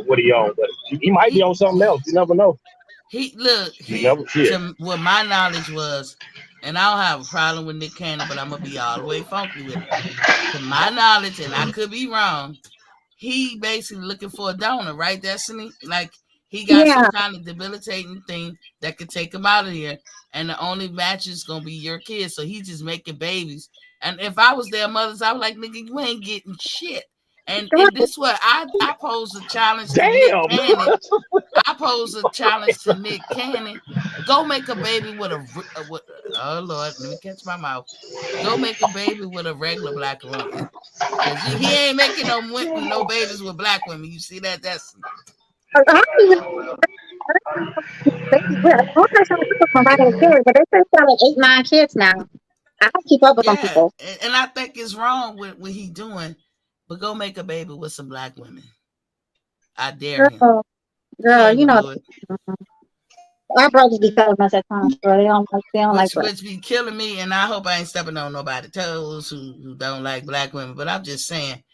Speaker 4: What he on, but he might be on something else. You never know.
Speaker 1: What my knowledge was, and I don't have a problem with Nick Cannon, but I'm gonna be all the way funky with it. To my knowledge, and I could be wrong, he basically looking for a donor, right, Destiny? Like he got some kind of debilitating thing that could take him out of here, and the only match is gonna be your kids. So he's just making babies. And if I was their mothers, I was like, nigga, you ain't getting shit. And this is what I pose a challenge to Nick Cannon. I pose a challenge to Nick Cannon. Go make a baby with oh Lord, let me catch my mouth. Go make a baby with a regular black woman. He ain't making no babies with black women. You see that? That's
Speaker 3: But they say like 8-9 kids now. I don't keep up with some people.
Speaker 1: And I think it's wrong with what he's doing. But go make a baby with some black women. I dare him.
Speaker 3: Girl, our brothers be telling us at times, bro. They don't like
Speaker 1: which be killing me, and I hope I ain't stepping on nobody's toes who don't like black women. But I'm just saying,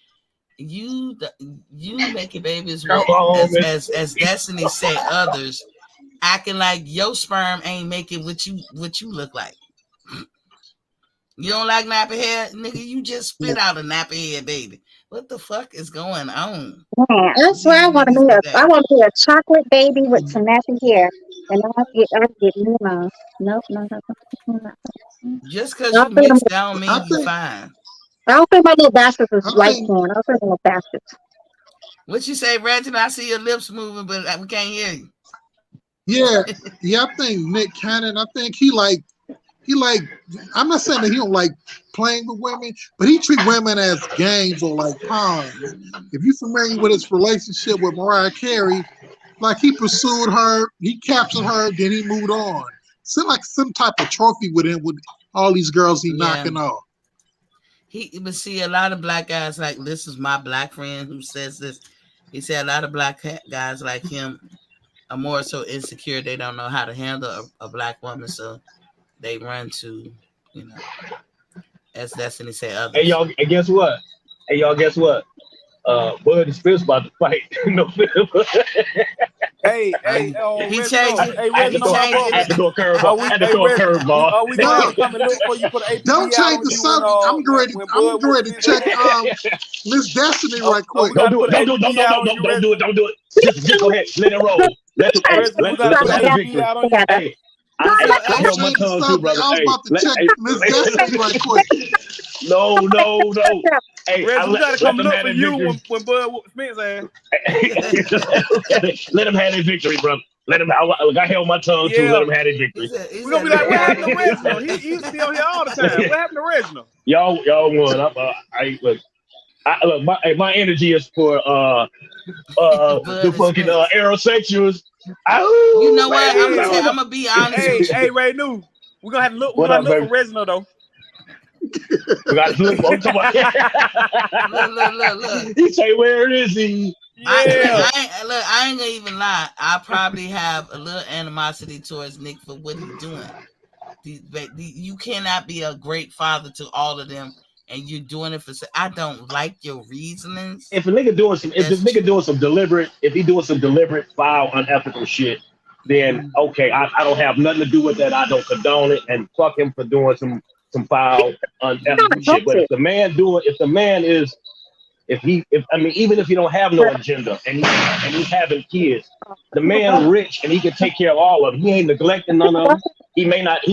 Speaker 1: you making babies with, as Destiny say, others acting like your sperm ain't making what you look like. You don't like nappy hair, nigga? You just spit out a nappy hair baby. What the fuck is going on?
Speaker 3: Man, I swear I want to be a chocolate baby with some nappy hair, and I get Nope.
Speaker 1: Just because you mixed don't mean you fine.
Speaker 3: I don't think my little bastards is light corn. I don't think my little bastards.
Speaker 1: What you say, Reggie? I see your lips moving, but we can't hear you.
Speaker 6: Yeah. I think Nick Cannon. I think he like. I'm not saying that he don't like playing with women, but he treat women as games or like pawns. If you're familiar with his relationship with Mariah Carey, like he pursued her, he captured her, then he moved on. Seemed like some type of trophy with him with all these girls he knocking off.
Speaker 1: But see, a lot of black guys, like this is my black friend who says this. He said a lot of black guys like him are more so insecure. They don't know how to handle a black woman, so they run to, as Destiny said, others.
Speaker 4: Hey y'all, and guess what? Bud is fist about to fight.
Speaker 2: He changed it.
Speaker 4: I had to throw a curveball.
Speaker 6: Don't change the subject. I'm ready to check Miss Destiny right quick.
Speaker 4: Don't do it. Just go ahead. Let it roll. Let the victory. Hey. I held my tongue too, brother.
Speaker 6: I was about to check Miss Destiny right quick.
Speaker 4: No. Hey,
Speaker 2: Reggie, we gotta come look for you when Bud whooped Smith's ass.
Speaker 4: Let him have his victory, brother. Let him. I held my tongue too. Let him have his victory.
Speaker 2: We're gonna be like, what happened to Reginald? He used to be on here all the time. What happened to Reginald?
Speaker 4: Y'all won. Look. Look, my energy is for the fucking aerosexuals.
Speaker 1: You know what? I'm gonna be honest with you.
Speaker 2: Hey, Ray New, we're gonna have to look. We're gonna look for Reginald though.
Speaker 4: We got to look for him.
Speaker 1: Look.
Speaker 4: He say, "Where is he?"
Speaker 1: Yeah. I ain't gonna even lie. I probably have a little animosity towards Nick for what he's doing. You cannot be a great father to all of them, and you're doing it for. I don't like your reasonings.
Speaker 4: If a nigga doing some, if he doing some deliberate, foul, unethical shit, then okay, I don't have nothing to do with that. I don't condone it, and fuck him for doing some foul, unethical shit. But if the man even if he don't have no agenda and he's having kids, the man rich and he can take care of all of them. He ain't neglecting none of them. He may not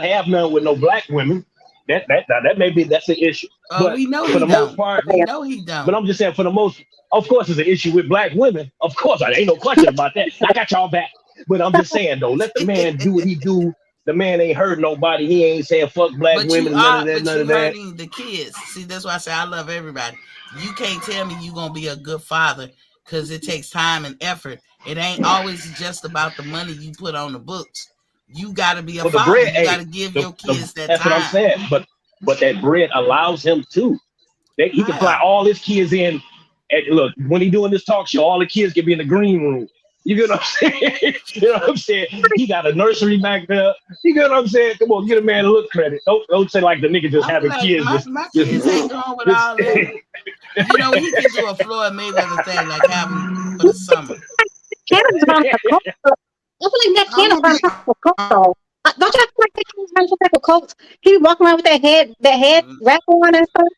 Speaker 4: have none with no black women. That's an issue. But
Speaker 1: we know
Speaker 4: for the most part,
Speaker 1: we know he don't.
Speaker 4: But I'm just saying, of course, it's an issue with black women. Of course, ain't no question about that. I got y'all back. But I'm just saying though, let the man do what he do. The man ain't hurt nobody. He ain't saying fuck black women. None of that.
Speaker 1: Hurting the kids. See, that's why I say I love everybody. You can't tell me you're gonna be a good father because it takes time and effort. It ain't always just about the money you put on the books. You gotta be a father. You gotta give your kids that
Speaker 4: that's
Speaker 1: time.
Speaker 4: That's what I'm saying. But that bread allows him to. He can fly all his kids in. And look, when he doing this talk show, all the kids can be in the green room. You get what I'm saying? You know what I'm saying? He got a nursery back there. You get what I'm saying? Come on, get a man a little credit. Don't say like the nigga just having kids.
Speaker 1: My kids ain't going with all that. You know, he can do a Floyd Mayweather thing like having for the summer.
Speaker 3: Canada's around the coast. I feel like that Canada's around the coast. Don't you feel like that Canada's around the coast? He be walking around with that head wrap on and stuff.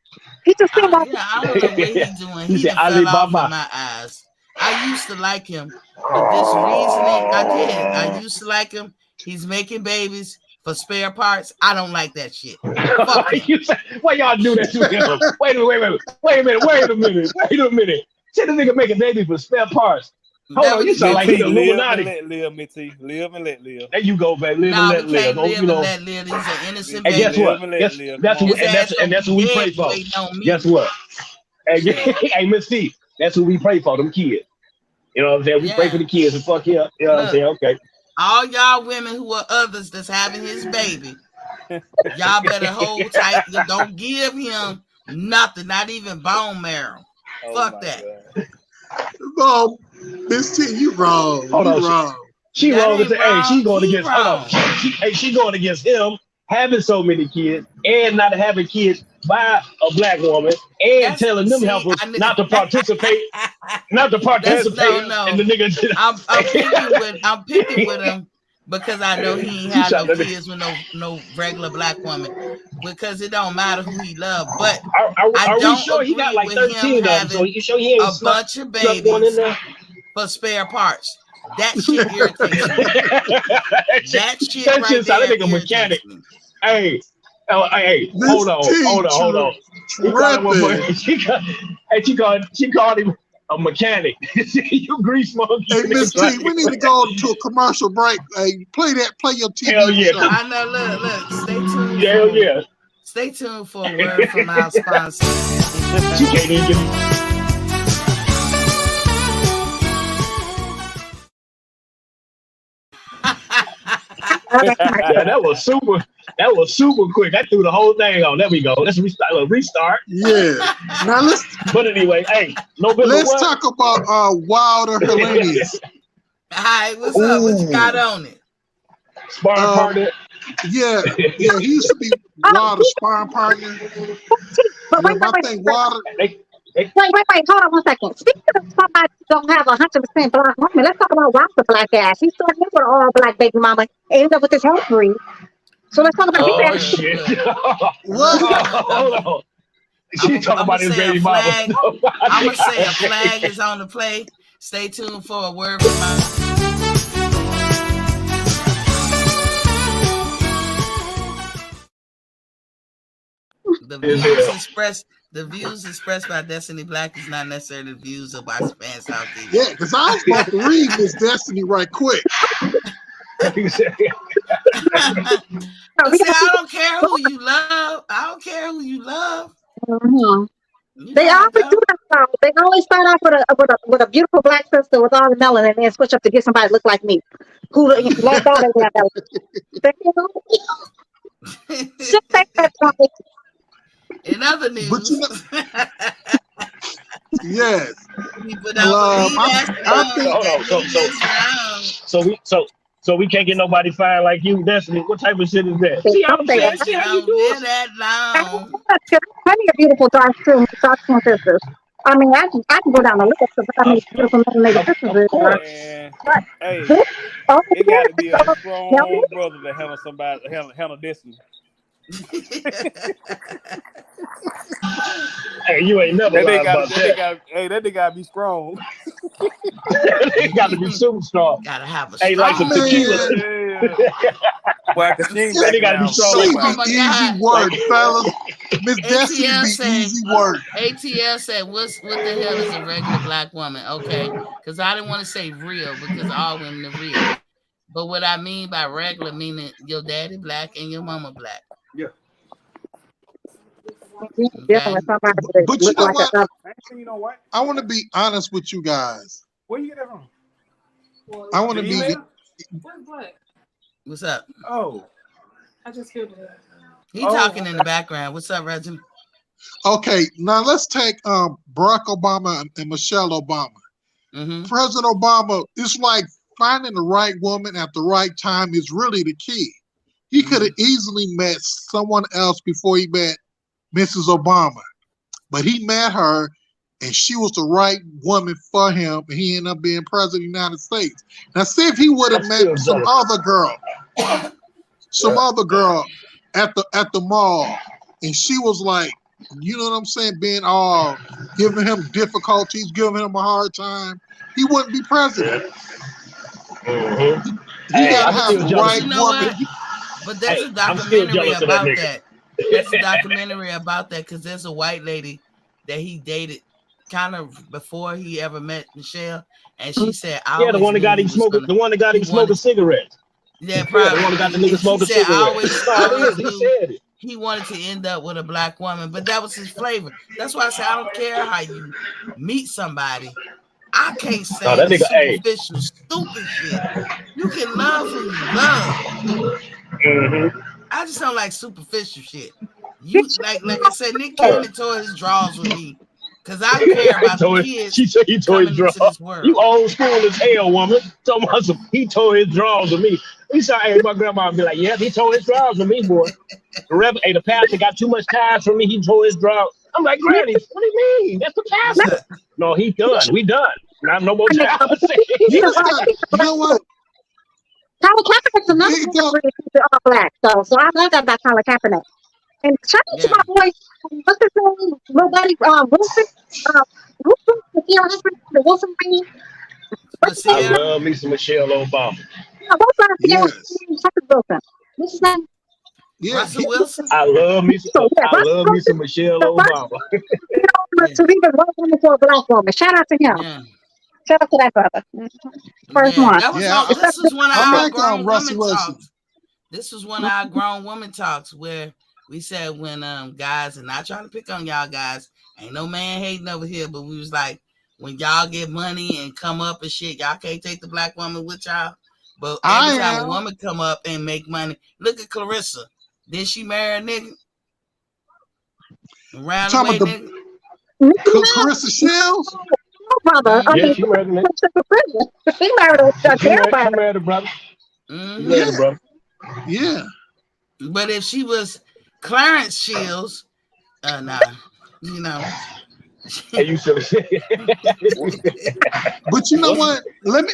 Speaker 3: He just seemed like
Speaker 1: I don't know what he's doing. He just fell off in my eyes. I used to like him, but this reasoning, I used to like him. He's making babies for spare parts. I don't like that shit. Fuck
Speaker 4: why y'all do that to him? Wait a minute. Say the nigga making babies for spare parts. Hold on, you sound like he's Illuminati.
Speaker 2: Live and let live.
Speaker 4: There you go, baby. Live and let live.
Speaker 1: Let live. These are innocent
Speaker 4: babies. And guess what? That's what we pray for. Guess what? Hey, Miss T, that's who we pray for, them kids. You know what I'm saying? We pray for the kids and fuck him. You know what I'm saying? Okay.
Speaker 1: All y'all women who are others that's having his baby, y'all better hold tight. Don't give him nothing, not even bone marrow. Fuck that.
Speaker 6: No, Miss T, you wrong. Wrong.
Speaker 4: She wrong. Hey, she going against. Hold on. She going against him having so many kids and not having kids by a black woman and telling them helpers not to participate. Not to participate.
Speaker 1: No.
Speaker 4: And the nigga.
Speaker 1: I'm picking with him because I know he ain't had no kids with no regular black woman. Because it don't matter who he love. But
Speaker 4: are we sure he got like 13 of them? So you sure he ain't
Speaker 1: a bunch of babies for spare parts? That shit irritates me. That shit right there.
Speaker 4: That nigga mechanic. Hey, hold on. She called him a mechanic. You grease monkey.
Speaker 6: Hey, Miss T, we need to go to a commercial break. Hey, play your TV
Speaker 4: Hell yeah.
Speaker 6: show.
Speaker 1: I know. Look. Stay tuned.
Speaker 4: Hell yeah.
Speaker 1: Stay tuned for a word from our sponsor.
Speaker 4: She can't even get. Yeah, that was super quick. I threw the whole thing on. There we go. Let's restart.
Speaker 6: Yeah. Now let's.
Speaker 4: But anyway, hey,
Speaker 6: let's talk about Wilder Helenius.
Speaker 1: Hi, what's up? What you got on it?
Speaker 4: Sparring partner.
Speaker 6: Yeah. He used to be Wilder's sparring partner. I think Wilder.
Speaker 3: Wait, hold on 1 second. Speaking of somebody who don't have 100% black woman, let's talk about Wilder black ass. He started with an all black baby mama and ended up with his health breed. So let's talk about his ass.
Speaker 4: Shit. Hold on. She talking about his baby mama.
Speaker 1: I'm gonna say a flag is on the play. Stay tuned for a word from my. The views expressed by Destiny Black is not necessarily the views of our fans out there.
Speaker 6: Yeah, because I was about to read this Destiny right quick.
Speaker 1: See, I don't care who you love.
Speaker 3: Mm-hmm. They always do that. Though. They always start off with a beautiful black sister with all the melanin, and then switch up to get somebody that look like me, who lost all their black Shit like that.
Speaker 1: In other news,
Speaker 6: But yes.
Speaker 1: people
Speaker 4: So we can't get nobody fine like you, Destiny. What type of shit is that?
Speaker 3: See,
Speaker 4: I'm saying, see how you do it?
Speaker 1: that long.
Speaker 3: Plenty of beautiful dark skin sisters. I mean, I can go down the list of how many beautiful melanated sisters there are.
Speaker 2: But hey,
Speaker 3: this,
Speaker 2: it got to be a strong brother to handle somebody, handle Destiny.
Speaker 4: Hey, you ain't never lied about that.
Speaker 2: That nigga gotta be strong.
Speaker 4: It got to be super strong.
Speaker 1: Gotta have a
Speaker 4: Hey, like some tequila.
Speaker 2: Well, they
Speaker 4: gotta be strong.
Speaker 6: Easy work, fellas. Miss Destiny be easy work.
Speaker 1: ATL said, what the hell is a regular black woman? Okay, because I didn't want to say real because all women are real. But what I mean by regular, meaning your daddy black and your mama black.
Speaker 2: Yeah.
Speaker 1: Okay.
Speaker 6: But you know what? I want to be honest with you guys.
Speaker 2: Where you get that from?
Speaker 6: I want to be.
Speaker 7: Where's Black?
Speaker 1: What's up?
Speaker 2: Oh,
Speaker 7: I just killed him.
Speaker 1: He talking in the background. What's up, Reggie?
Speaker 6: Okay, now let's take Barack Obama and Michelle Obama.
Speaker 1: Mm-hmm.
Speaker 6: President Obama, it's like finding the right woman at the right time is really the key. He could have easily met someone else before he met Mrs. Obama, but he met her, and she was the right woman for him, and he ended up being president of the United States. Now, see if he would have met some other girl at the mall, and she was like, you know what I'm saying, being all giving him difficulties, giving him a hard time, he wouldn't be president.
Speaker 4: Mm-hmm.
Speaker 6: He gotta have the right woman.
Speaker 1: But there's a documentary about that. There's a documentary about that because there's a white lady that he dated kind of before he ever met Michelle, and she said,
Speaker 4: "Yeah, the one that got him smoking, smoking cigarettes."
Speaker 1: Yeah, probably.
Speaker 4: The one that got the nigga smoking cigarettes.
Speaker 1: He wanted to end up with a black woman, but that was his flavor. That's why I say I don't care how you meet somebody. I can't say superficial, stupid shit. You can love who you love.
Speaker 4: Mm-hmm.
Speaker 1: I just don't like superficial shit. You like I said, Nick Cannon tore his drawers with me because I care about the kids.
Speaker 4: She said he tore his drawers. You old school as hell, woman. He tore his drawers with me. He saw my grandma would be like, "Yeah, he tore his drawers with me, boy." The pastor got too much time for me. He tore his drawers. I'm like, Granny, what do you mean? That's the pastor. No, he done. We done. Not no more time.
Speaker 6: You know what?
Speaker 3: Colin Kaepernick's another all black, so I love that about Colin Kaepernick. And shout out to my boy, what's his name? Nobody, Wilson. The Wilson thing.
Speaker 4: I love me some Michelle Obama.
Speaker 3: Yes. What's his name?
Speaker 6: Yeah,
Speaker 1: Russell Wilson.
Speaker 4: I love me some Michelle Obama.
Speaker 3: To be the white woman for a black woman. Shout out to him. Yeah. Shout out to that brother. First one.
Speaker 1: This was one of our grown women talks. This was one of our grown woman talks where we said when guys, and not trying to pick on y'all guys, ain't no man hating over here, but we was like, when y'all get money and come up and shit, y'all can't take the black woman with y'all. But every time a woman come up and make money, look at Clarissa. Did she marry a nigga? Around the way, nigga.
Speaker 6: Clarissa Shields?
Speaker 3: No, brother.
Speaker 4: Yeah, she married a nigga.
Speaker 3: She married a
Speaker 4: She married a brother.
Speaker 6: Mm-hmm. Yeah.
Speaker 1: But if she was Clarence Shields, nah, you know.
Speaker 4: Hey, you should have said.
Speaker 6: But you know what? Let me.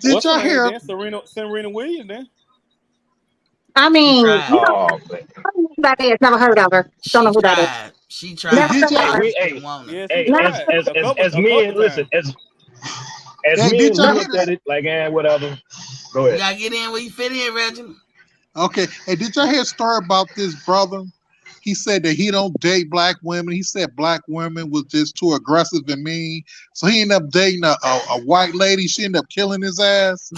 Speaker 6: Did y'all hear?
Speaker 2: Serena Williams, then.
Speaker 3: I mean, that is never heard of her. Don't know who that is.
Speaker 1: She tried.
Speaker 4: As men, listen, as men, we looked at it like, whatever. Go ahead.
Speaker 1: You gotta get in where you fit in, Reggie.
Speaker 6: Okay. Hey, did y'all hear a story about this brother? He said that he don't date black women. He said black women was just too aggressive and mean. So he ended up dating a white lady. She ended up killing his ass.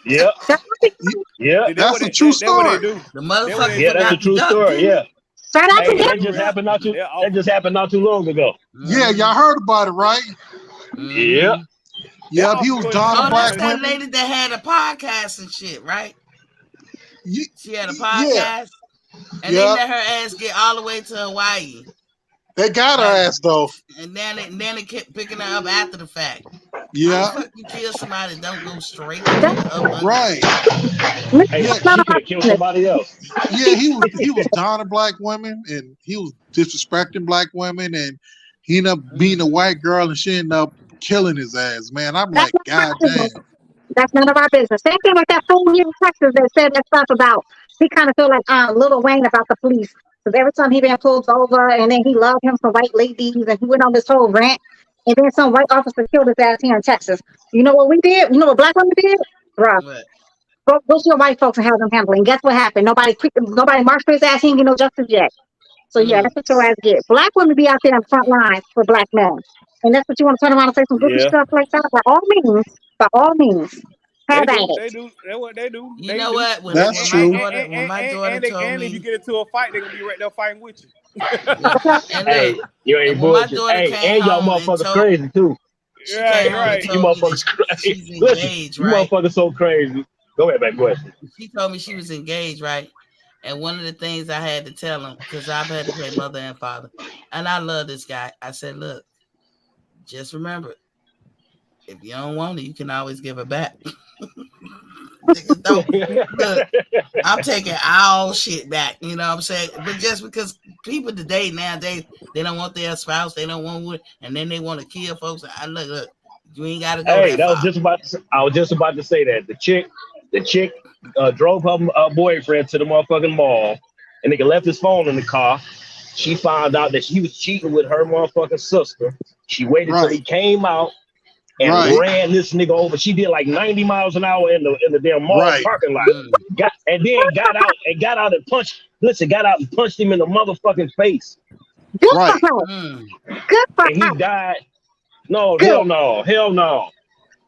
Speaker 4: Yeah.
Speaker 6: That's a true story.
Speaker 1: The motherfucker.
Speaker 4: Yeah, that's a true story. Yeah.
Speaker 3: Shout out to
Speaker 4: Hey,
Speaker 3: them.
Speaker 4: that just happened not too long ago.
Speaker 6: Yeah, y'all heard about it, right?
Speaker 4: Yeah.
Speaker 6: Yep, he was Donna
Speaker 1: Oh,
Speaker 6: Black
Speaker 1: that's that
Speaker 6: women.
Speaker 1: lady that had a podcast and shit, right? She had a
Speaker 6: Yeah.
Speaker 1: podcast, and they let her ass get all the way to Hawaii.
Speaker 6: They got her ass though.
Speaker 1: And then they kept picking her up after the fact.
Speaker 6: Yeah.
Speaker 1: How the fuck you kill somebody that don't go straight to the up?
Speaker 6: Right.
Speaker 4: Hey, she could have killed somebody else.
Speaker 6: Yeah, he was Donna Black women, and he was disrespecting black women, and he ended up being a white girl, and she ended up killing his ass. Man, I'm like, God damn.
Speaker 3: That's none of our business. Same thing with that fool here in Texas that said that stuff about he kind of feel like Lil Wayne about the police. Because every time he been pulled over and then he loved him some white ladies and he went on this whole rant and then some white officer killed his ass here in Texas. You know what we did? You know what black women did? Bruh. Go to your white folks and have them handle it. And guess what happened? Nobody marched for his ass. He ain't get no justice yet. So yeah, that's what your ass get. Black women be out there in the front lines for black men. And that's what you want to turn around and say some goofy stuff like that? By all means. Have at it.
Speaker 2: They do. That's what they do.
Speaker 1: You know what?
Speaker 6: That's true.
Speaker 1: When my daughter told
Speaker 2: and
Speaker 1: me,
Speaker 2: if you get into a fight, they're gonna be right there fighting with you.
Speaker 4: Hey, you ain't bullshit. Hey, and y'all motherfuckers crazy too.
Speaker 2: Right.
Speaker 4: You motherfuckers crazy. Listen, you motherfuckers so crazy. Go ahead, man. Go ahead.
Speaker 1: She told me she was engaged, right? And one of the things I had to tell him, because I've had to play mother and father, and I love this guy. I said, look, just remember, if you don't want it, you can always give it back. Look, I'm taking all shit back, you know what I'm saying? But just because people today, nowadays, they don't want their spouse, they don't want it, and then they want to kill folks. I look, you ain't got to go.
Speaker 4: Hey, I was just about to say that the chick drove her boyfriend to the motherfucking mall, and nigga left his phone in the car. She found out that she was cheating with her motherfucking sister. She waited till he came out and ran this nigga over. She did like 90 miles an hour in the damn mall parking lot. Got out and punched him in the motherfucking face.
Speaker 3: Good
Speaker 6: Right.
Speaker 3: for her. Good for
Speaker 4: And he
Speaker 3: her.
Speaker 4: died. No, hell no. Hell no.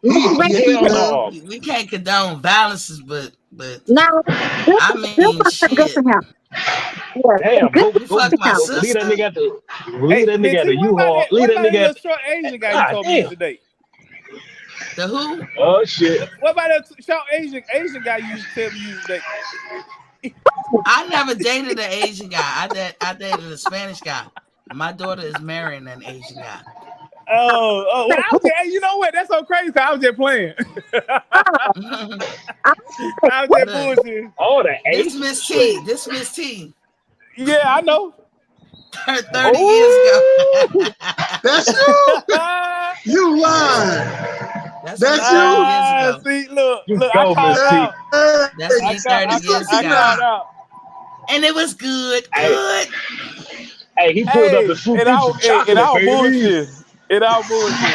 Speaker 1: We can't condone violences, but
Speaker 3: No,
Speaker 1: I mean, shit.
Speaker 3: good for him.
Speaker 4: Damn,
Speaker 1: You fuck my sister.
Speaker 4: leave that nigga at the U-Haul. Leave that nigga at the
Speaker 2: short Asian guy you told me today?
Speaker 1: The who?
Speaker 4: Oh shit.
Speaker 2: What about that short Asian guy you used to tell me today?
Speaker 1: I never dated an Asian guy. I dated a Spanish guy. My daughter is marrying an Asian guy.
Speaker 2: Oh, well, okay. You know what? That's so crazy. I was just playing. I was just bullshit.
Speaker 4: Oh, the
Speaker 1: This Miss T. This Miss T.
Speaker 2: Yeah, I know.
Speaker 1: 30 years ago.
Speaker 6: That's you. You lying.
Speaker 1: That's
Speaker 6: you.
Speaker 2: See, look,
Speaker 4: You
Speaker 2: I
Speaker 4: go,
Speaker 2: called
Speaker 4: Miss T.
Speaker 2: out.
Speaker 1: That's me 30 years
Speaker 2: I
Speaker 1: ago.
Speaker 2: called out.
Speaker 1: And it was good. Good.
Speaker 4: Hey, he pulled up the fruit chocolate,
Speaker 2: it all
Speaker 4: baby.
Speaker 2: bullshit. It all bullshit.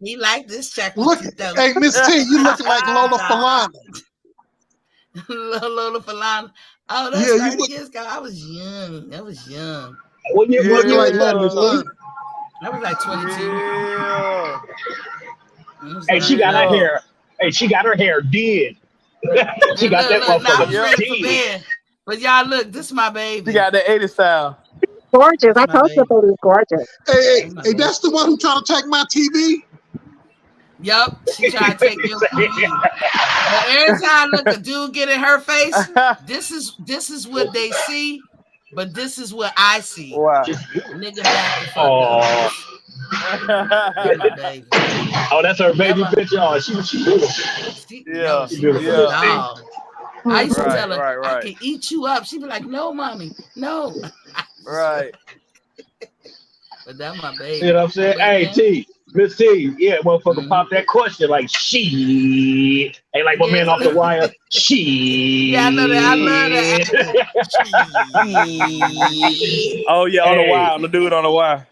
Speaker 1: He liked this chocolate.
Speaker 6: Look, hey, Miss T, you looking like Lola Falana.
Speaker 1: Lola Falana. Oh, that's 30 years ago. I was young.
Speaker 4: What you looking like Lola Falana?
Speaker 1: I was like 22.
Speaker 2: Yeah.
Speaker 4: Hey, she got her hair. Hey, she got her hair did. She got that motherfucker did.
Speaker 1: But y'all look, this is my baby.
Speaker 2: She got that 80 style.
Speaker 3: Gorgeous. I told you baby's gorgeous.
Speaker 6: Hey, that's the one who trying to take my TV?
Speaker 1: Yup, she tried to take your TV. But every time look a dude get in her face, this is what they see, but this is what I see.
Speaker 2: Wow.
Speaker 1: Nigga back the fuck
Speaker 4: Oh.
Speaker 1: baby.
Speaker 4: Oh, that's her baby picture. Oh, she beautiful.
Speaker 1: She
Speaker 2: Yeah.
Speaker 1: I used to tell her, I can eat you up. She'd be like, no, mommy, no.
Speaker 2: Right.
Speaker 1: But that's my baby.
Speaker 4: You know what I'm saying? Hey, T, Miss T, yeah, motherfucker, pop that question like she. Ain't like my man off the wire. She.
Speaker 1: Yeah, I know that. I love that.
Speaker 2: Oh yeah, on the wire, on the dude on the wire.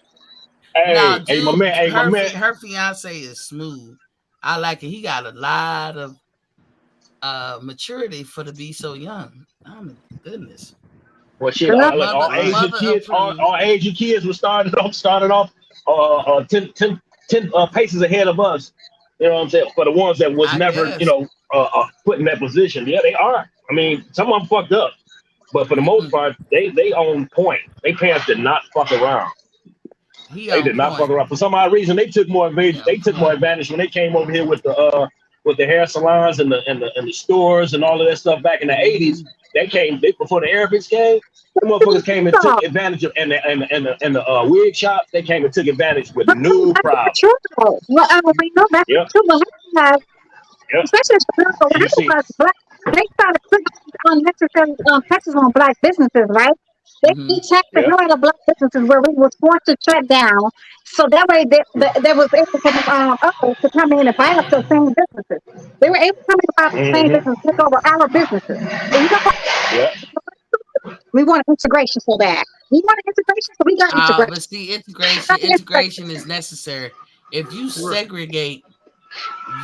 Speaker 4: Hey, dude, my man.
Speaker 1: Her fiance is smooth. I like it. He got a lot of maturity for to be so young. Oh my goodness.
Speaker 4: Well, shit, all Asian kids were started off 10 paces ahead of us. You know what I'm saying? For the ones that was never, put in that position. Yeah, they are. I mean, some of them fucked up. But for the most part, they on point. They parents did not fuck around. They did not fuck around. For some odd reason, they took more advantage. They took more advantage when they came over here with the hair salons and the stores and all of that stuff back in the '80s. Before the Arabics came. The motherfuckers came and took advantage of and the wig shops. They came and took advantage with no problem.
Speaker 3: True. Well, we know that's true. Especially black, they try to put unnecessary taxes on black businesses, right? They taxed the hell out of black businesses where we was forced to shut down, so that way there was able to come in and buy up those same businesses. They were able to come in and buy the same business, take over our businesses. And we want integration so bad. We want integration, so we got integration.
Speaker 1: But see, integration is necessary. If you segregate,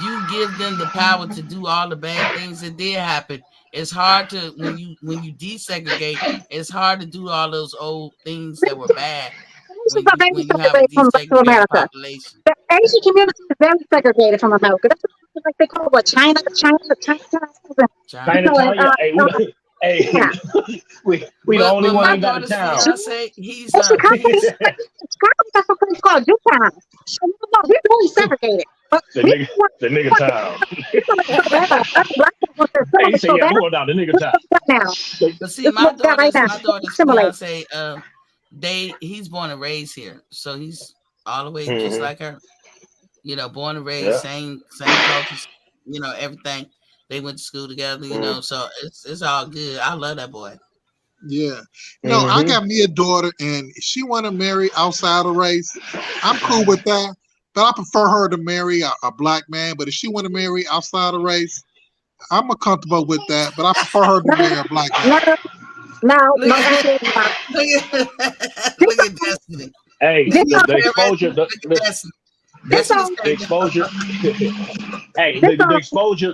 Speaker 1: you give them the power to do all the bad things that did happen. It's hard to when you desegregate. It's hard to do all those old things that were bad. When you have a desegregated population.
Speaker 3: The Asian community is very segregated from America. That's what like they call what China.
Speaker 4: Hey, we the only one ain't got a town.
Speaker 1: He's
Speaker 3: Chicago's got some place called Newtown. So we're really segregated.
Speaker 4: The nigga town. Hey, you say yeah, we're going down the nigga town.
Speaker 1: But see, my daughter's fiance, he's born and raised here, so he's all the way just like her. You know, born and raised, same culture, you know, everything. They went to school together, you know, so it's all good. I love that boy.
Speaker 6: Yeah. You know, I got me a daughter, and she want to marry outside of race. I'm cool with that, but I prefer her to marry a black man. But if she want to marry outside of race, I'm comfortable with that, but I prefer her to marry a black man.
Speaker 3: Look
Speaker 1: at Destiny.
Speaker 4: Hey, the exposure,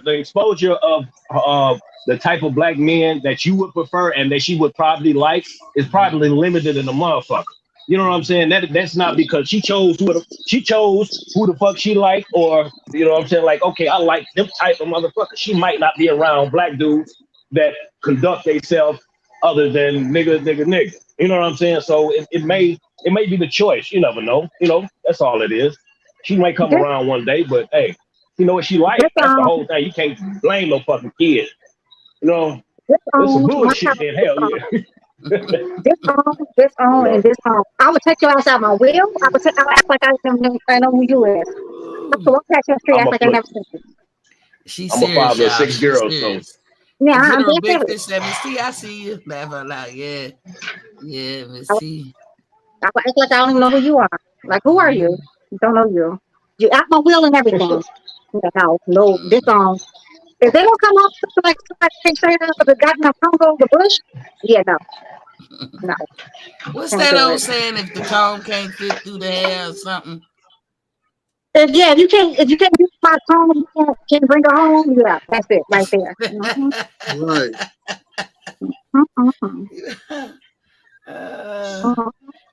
Speaker 4: the exposure of the type of black men that you would prefer and that she would probably like is probably limited in the motherfucker. You know what I'm saying? That's not because she chose who the fuck she liked, or you know what I'm saying? Like, okay, I like them type of motherfucker. She might not be around black dudes that conduct themselves other than nigga. You know what I'm saying? So it may be the choice. You never know. You know, that's all it is. She might come around one day, but hey, you know what she likes? That's the whole thing. You can't blame no fucking kid. You know, it's some bullshit then, hell yeah.
Speaker 3: this on. I would take your ass out my wheel. I would act like I know who you is. So walk past your street, act like I never seen you.
Speaker 1: She's
Speaker 4: I'm
Speaker 1: serious,
Speaker 4: a father of 6 girls, so.
Speaker 3: Yeah, I'm
Speaker 1: big fish. Miss T, I see you. Laugh out loud. Yeah, Miss T.
Speaker 3: I would act like I don't even know who you are. Like, who are you? Don't know you. You out my wheel and everything. No, this on. If they don't come up like can't say that for the goddamn Congo, the bush, yeah, no.
Speaker 1: What's that old saying? If the comb can't fit through the hair or something.
Speaker 3: If you can't use my comb, you can't bring her home. Yeah, that's it right there.
Speaker 6: Right.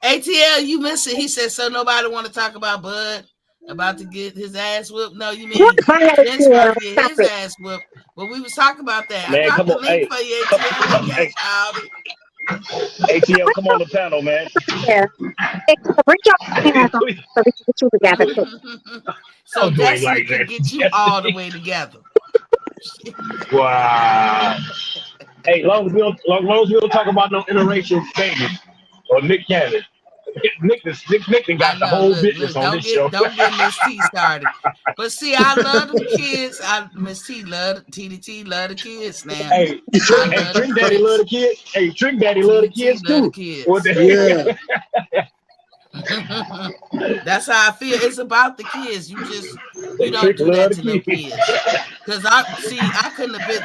Speaker 1: ATL, you missed it. He said, so nobody want to talk about Bud about to get his ass whooped. No, you mean Vince about to get his ass whooped. But we was talking about that.
Speaker 4: Man,
Speaker 1: I got the link for you, ATL.
Speaker 4: ATL, come on the panel, man.
Speaker 3: Yeah. Bring your hands on so we can get you together.
Speaker 1: So Destiny can get you all the way together.
Speaker 4: Wow. Hey, long as we don't talk about no interracial babies or Nick Cannon. Nick got the whole business on this show.
Speaker 1: Don't get Miss T started. But see, I love the kids. Miss T love TDT love the kids now.
Speaker 4: Hey, Trick Daddy love the kids. Hey, Trick Daddy love the kids too.
Speaker 6: Yeah.
Speaker 1: That's how I feel. It's about the kids. You don't do that to no kids. Because I couldn't have been.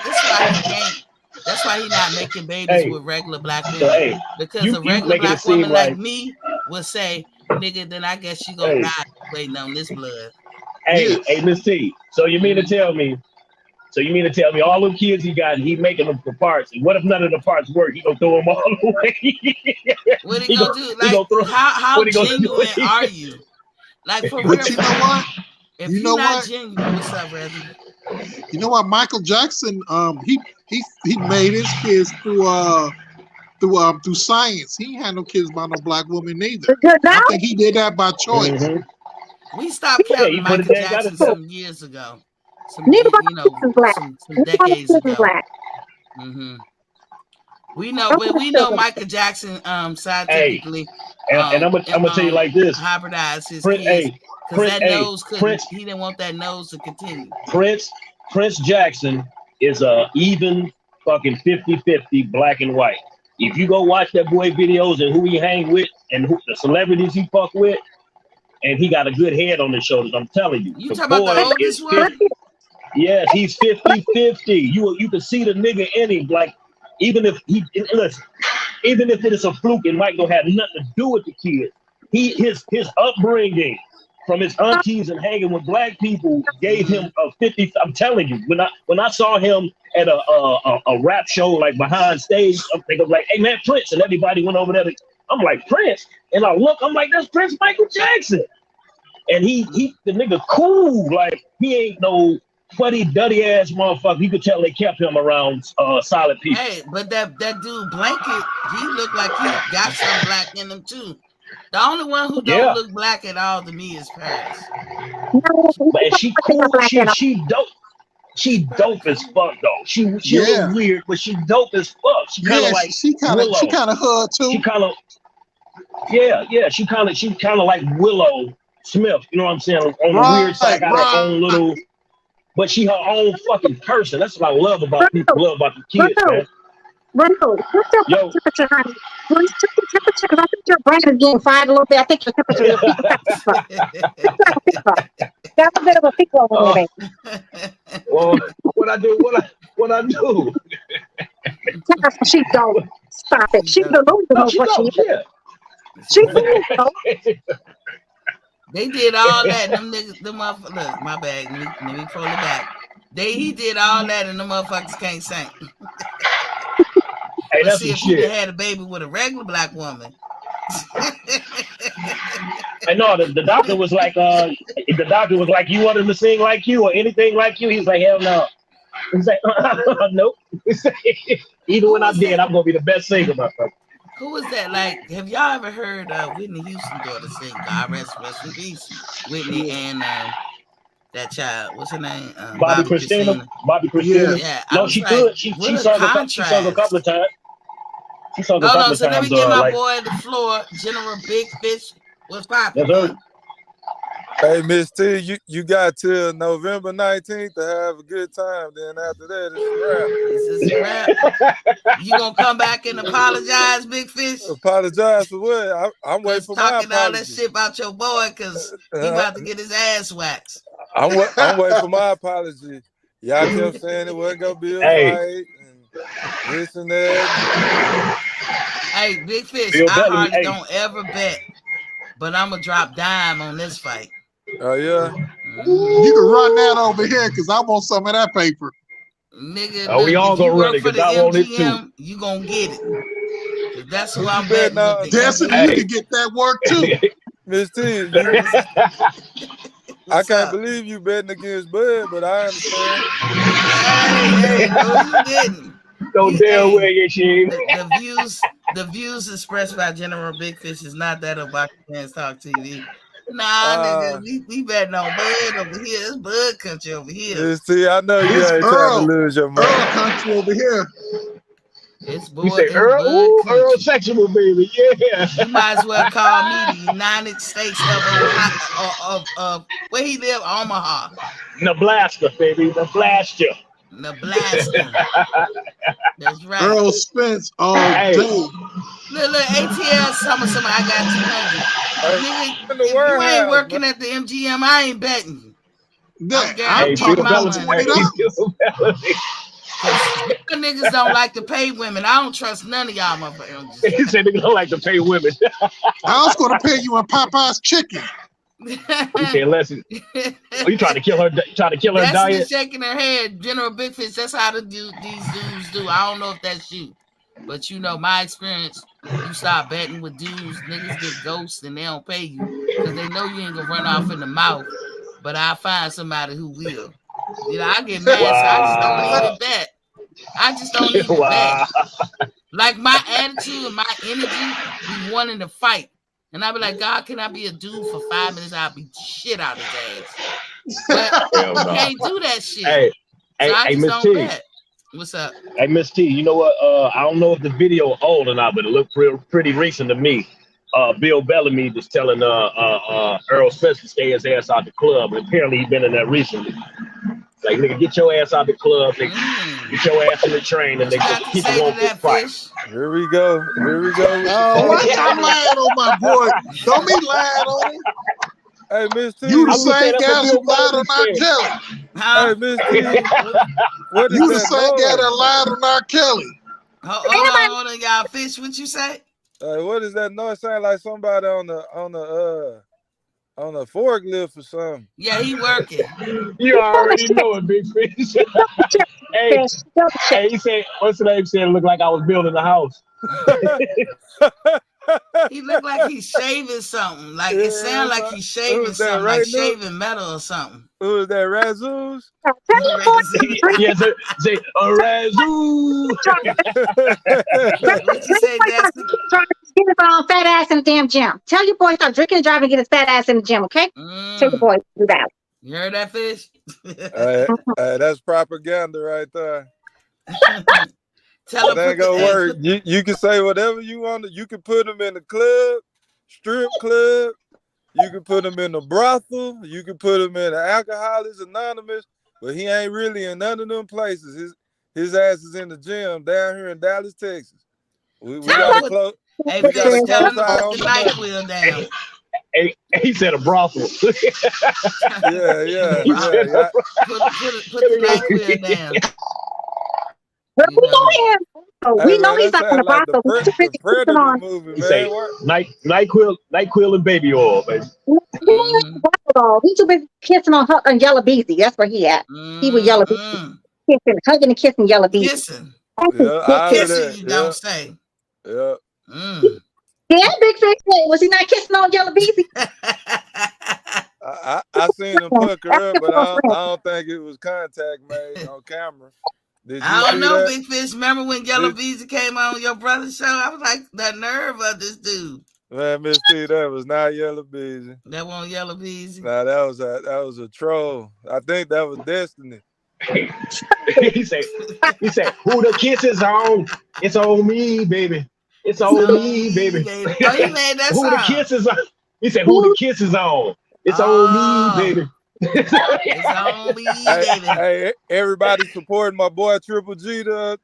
Speaker 1: That's why he not making babies with regular black men. Because a regular black woman like me will say, nigga, then I guess you gonna die waiting on this blood.
Speaker 4: Hey, Miss T. So you mean to tell me all them kids he got, he making them for parts, and what if none of the parts work? He gonna throw them all away.
Speaker 1: What he gonna do? Like, how genuine are you? Like, for real.
Speaker 6: But you know what?
Speaker 1: If you're not genuine, what's up, Reggie?
Speaker 6: You know what? Michael Jackson, he made his kids through through science. He ain't had no kids by no black woman neither.
Speaker 3: Good now?
Speaker 6: I think he did that by choice.
Speaker 1: We stopped counting Michael Jackson some years ago.
Speaker 3: Neither one of his is black.
Speaker 1: Some decades ago.
Speaker 3: Black.
Speaker 1: We know, but we know Michael Jackson scientifically.
Speaker 4: And I'm gonna tell you like this:
Speaker 1: hybridized his kids because that nose couldn't. He didn't want that nose to continue.
Speaker 4: Prince Jackson is a even fucking 50-50 black and white. If you go watch that boy videos and who he hang with and who the celebrities he fuck with, and he got a good head on his shoulders, I'm telling you.
Speaker 1: You talking about the oldest one?
Speaker 4: Yes, he's 50-50. You can see the nigga in him. Like, even if it is a fluke, it might not have nothing to do with the kid. His upbringing from his aunties and hanging with black people gave him a 50. I'm telling you, when I saw him at a rap show, like behind stage, I'm thinking like, hey man, Prince, and everybody went over there. I'm like, Prince, and I look, I'm like, that's Prince Michael Jackson, and he the nigga cool, like he ain't no funny duddy ass motherfucker. You could tell they kept him around solid people.
Speaker 1: Hey, but that dude Blanket, he looked like he got some black in him too. The only one who don't look black at all to me is Paris.
Speaker 4: But she cool. She dope. She dope as fuck though. She was weird, but she dope as fuck. She kind of like
Speaker 6: she kind of hood too.
Speaker 4: She kind of She kind of like Willow Smith. You know what I'm saying? On the weird side, got her own little. But she her own fucking person. That's what I love about people. Love about the kids, man.
Speaker 3: What's your temperature, honey? What's your temperature? Because I think your brain is getting fried a little bit. I think your temperature is That's a bit of a pick over there.
Speaker 4: Well, what I do?
Speaker 3: She don't stop it. She don't know what she is. She knows.
Speaker 1: They did all that. Them niggas, them motherfuckers. Look, my bad. Let me pull it back. He did all that, and the motherfuckers can't sing.
Speaker 4: Hey,
Speaker 1: but see, if you had a baby with a regular black woman.
Speaker 4: I know the doctor was like, you want him to sing like you or anything like you? He's like, hell no. He's like, nope. Even when I'm dead, I'm gonna be the best singer, motherfucker.
Speaker 1: Who was that? Like, have y'all ever heard Whitney Houston's daughter sing? God rest in peace. Whitney and that child, what's her name?
Speaker 4: Bobby Christina. Bobby Christina.
Speaker 1: Yeah.
Speaker 4: No, she could. She sung a couple of times.
Speaker 1: So let me get my boy the floor. General Big Fish was popping.
Speaker 5: Hey, Miss T, you got till November 19th to have a good time. Then after that,
Speaker 1: it's a wrap. You gonna come back and apologize, Big Fish?
Speaker 5: Apologize for what? I'm waiting for my apology.
Speaker 1: Talking all that shit about your boy because he about to get his ass waxed.
Speaker 5: I'm waiting for my apology. Y'all kept saying it wasn't gonna be right and this and that.
Speaker 1: Hey, Big Fish, I hardly don't ever bet, but I'm gonna drop dime on this fight.
Speaker 5: Oh yeah,
Speaker 6: you can run that over here because I want some of that paper.
Speaker 1: Nigga,
Speaker 4: we all gonna run it because I want it too.
Speaker 1: You gonna get it. That's who I'm betting.
Speaker 6: Destiny, you can get that work too.
Speaker 5: Miss T, I can't believe you betting against Bud, but I understand.
Speaker 1: Hey, no, you didn't.
Speaker 4: Don't damn well get you.
Speaker 1: The views expressed by General Big Fish is not that of Boxing Fans Talk TV. Nah, nigga, we betting on Bud over here. It's Bud country over here.
Speaker 5: See, I know you ain't trying to lose your mind.
Speaker 6: Earl country over here.
Speaker 1: It's Bud.
Speaker 4: You say Earl sexual, baby. Yeah.
Speaker 1: You might as well call me the United States of where he live, Omaha.
Speaker 4: Nebraska, baby. Nebraska.
Speaker 1: That's right.
Speaker 6: Earl Spence all day.
Speaker 1: Look, ATL somebody I got 200. Nigga, if you ain't working at the MGM, I ain't betting.
Speaker 6: I'm talking about $20.
Speaker 1: Niggas don't like to pay women. I don't trust none of y'all motherfuckers.
Speaker 4: He said niggas don't like to pay women.
Speaker 6: I was going to pay you in Popeye's chicken.
Speaker 4: You said, listen. Are you trying to kill her? Trying to kill her diet?
Speaker 1: That's shaking her head, General Big Fish. That's how these dudes do. I don't know if that's you, but you know my experience. You start betting with dudes, niggas get ghosts and they don't pay you because they know you ain't gonna run off in the mouth. But I find somebody who will. You know, I get mad, so I just don't even bet. I just don't even bet. Like my attitude and my energy be wanting to fight. And I be like, God, can I be a dude for 5 minutes? I'll beat the shit out of his ass. But you can't do that shit. So I just don't bet. What's up?
Speaker 4: Hey, Miss T, you know what? I don't know if the video old or not, but it looked pretty recent to me. Bill Bellamy was telling Earl Spence to stay his ass out the club, and apparently he's been in there recently. Like, nigga, get your ass out the club, nigga. Get your ass in the train, and nigga, keep it on this fight.
Speaker 5: Here we go.
Speaker 6: Oh, why you lying on my boy? Don't be lying on him.
Speaker 5: Hey, Miss T.
Speaker 6: You the same guy who lied on R. Kelly.
Speaker 5: Hey, Miss T. What is
Speaker 6: you
Speaker 5: that
Speaker 6: the same guy that lied on R. Kelly.
Speaker 1: Hold on, y'all. Fish, what you say?
Speaker 5: What is that noise? Sound like somebody on the forklift or something.
Speaker 1: Yeah, he working.
Speaker 4: You already know it, Big Fish. Hey, he said, what's the name? Said it looked like I was building a house.
Speaker 1: He looked like he's shaving something. Like it sounds like he's shaving something, like shaving metal or something.
Speaker 5: Who is that? Razuz?
Speaker 4: Yes, say Razuz.
Speaker 1: What you say, Dusty?
Speaker 3: Get his fat ass in the damn gym. Tell your boy stop drinking and driving and get his fat ass in the gym, okay? Tell your boy to do that.
Speaker 1: You heard that, Fish?
Speaker 5: That's propaganda right there.
Speaker 1: Tell
Speaker 5: it ain't gonna work. You can say whatever you want. You can put him in the club, strip club. You can put him in the brothel. You can put him in the Alcoholics Anonymous. But he ain't really in none of them places. His ass is in the gym down here in Dallas, Texas. We got to close.
Speaker 1: Hey, Fish, tell him to put the NyQuil down.
Speaker 4: Hey, he said a brothel.
Speaker 5: Yeah.
Speaker 1: Put the NyQuil down.
Speaker 3: We know he's not in the brothel.
Speaker 5: The Predator movie, man.
Speaker 4: Say NyQuil and baby oil, baby.
Speaker 3: He's too busy kissing on her and Yellow Beezy. That's where he at. He was Yellow Beezy. Kissing, hugging and kissing Yellow Beezy.
Speaker 1: Kissing.
Speaker 3: Kissing,
Speaker 1: you don't say.
Speaker 5: Yeah.
Speaker 3: Yeah, Big Fish. Was he not kissing on Yellow Beezy?
Speaker 5: I seen him pucker up, but I don't think it was contact made on camera.
Speaker 1: I don't know, Big Fish. Remember when Yellow Beezy came on your brother's show? I was like, the nerve of this dude.
Speaker 5: Man, Miss T, that was not Yellow Beezy.
Speaker 1: That wasn't Yellow Beezy.
Speaker 5: Nah, that was a troll. I think that was Destiny.
Speaker 4: he said, who the kiss is on? It's on me, baby. It's on me, baby.
Speaker 1: Oh, you made that
Speaker 4: who
Speaker 1: song.
Speaker 4: The kiss is on? He said, who the kiss is on? It's on me, baby.
Speaker 1: It's on me, baby.
Speaker 5: Hey, everybody supporting my boy Triple G to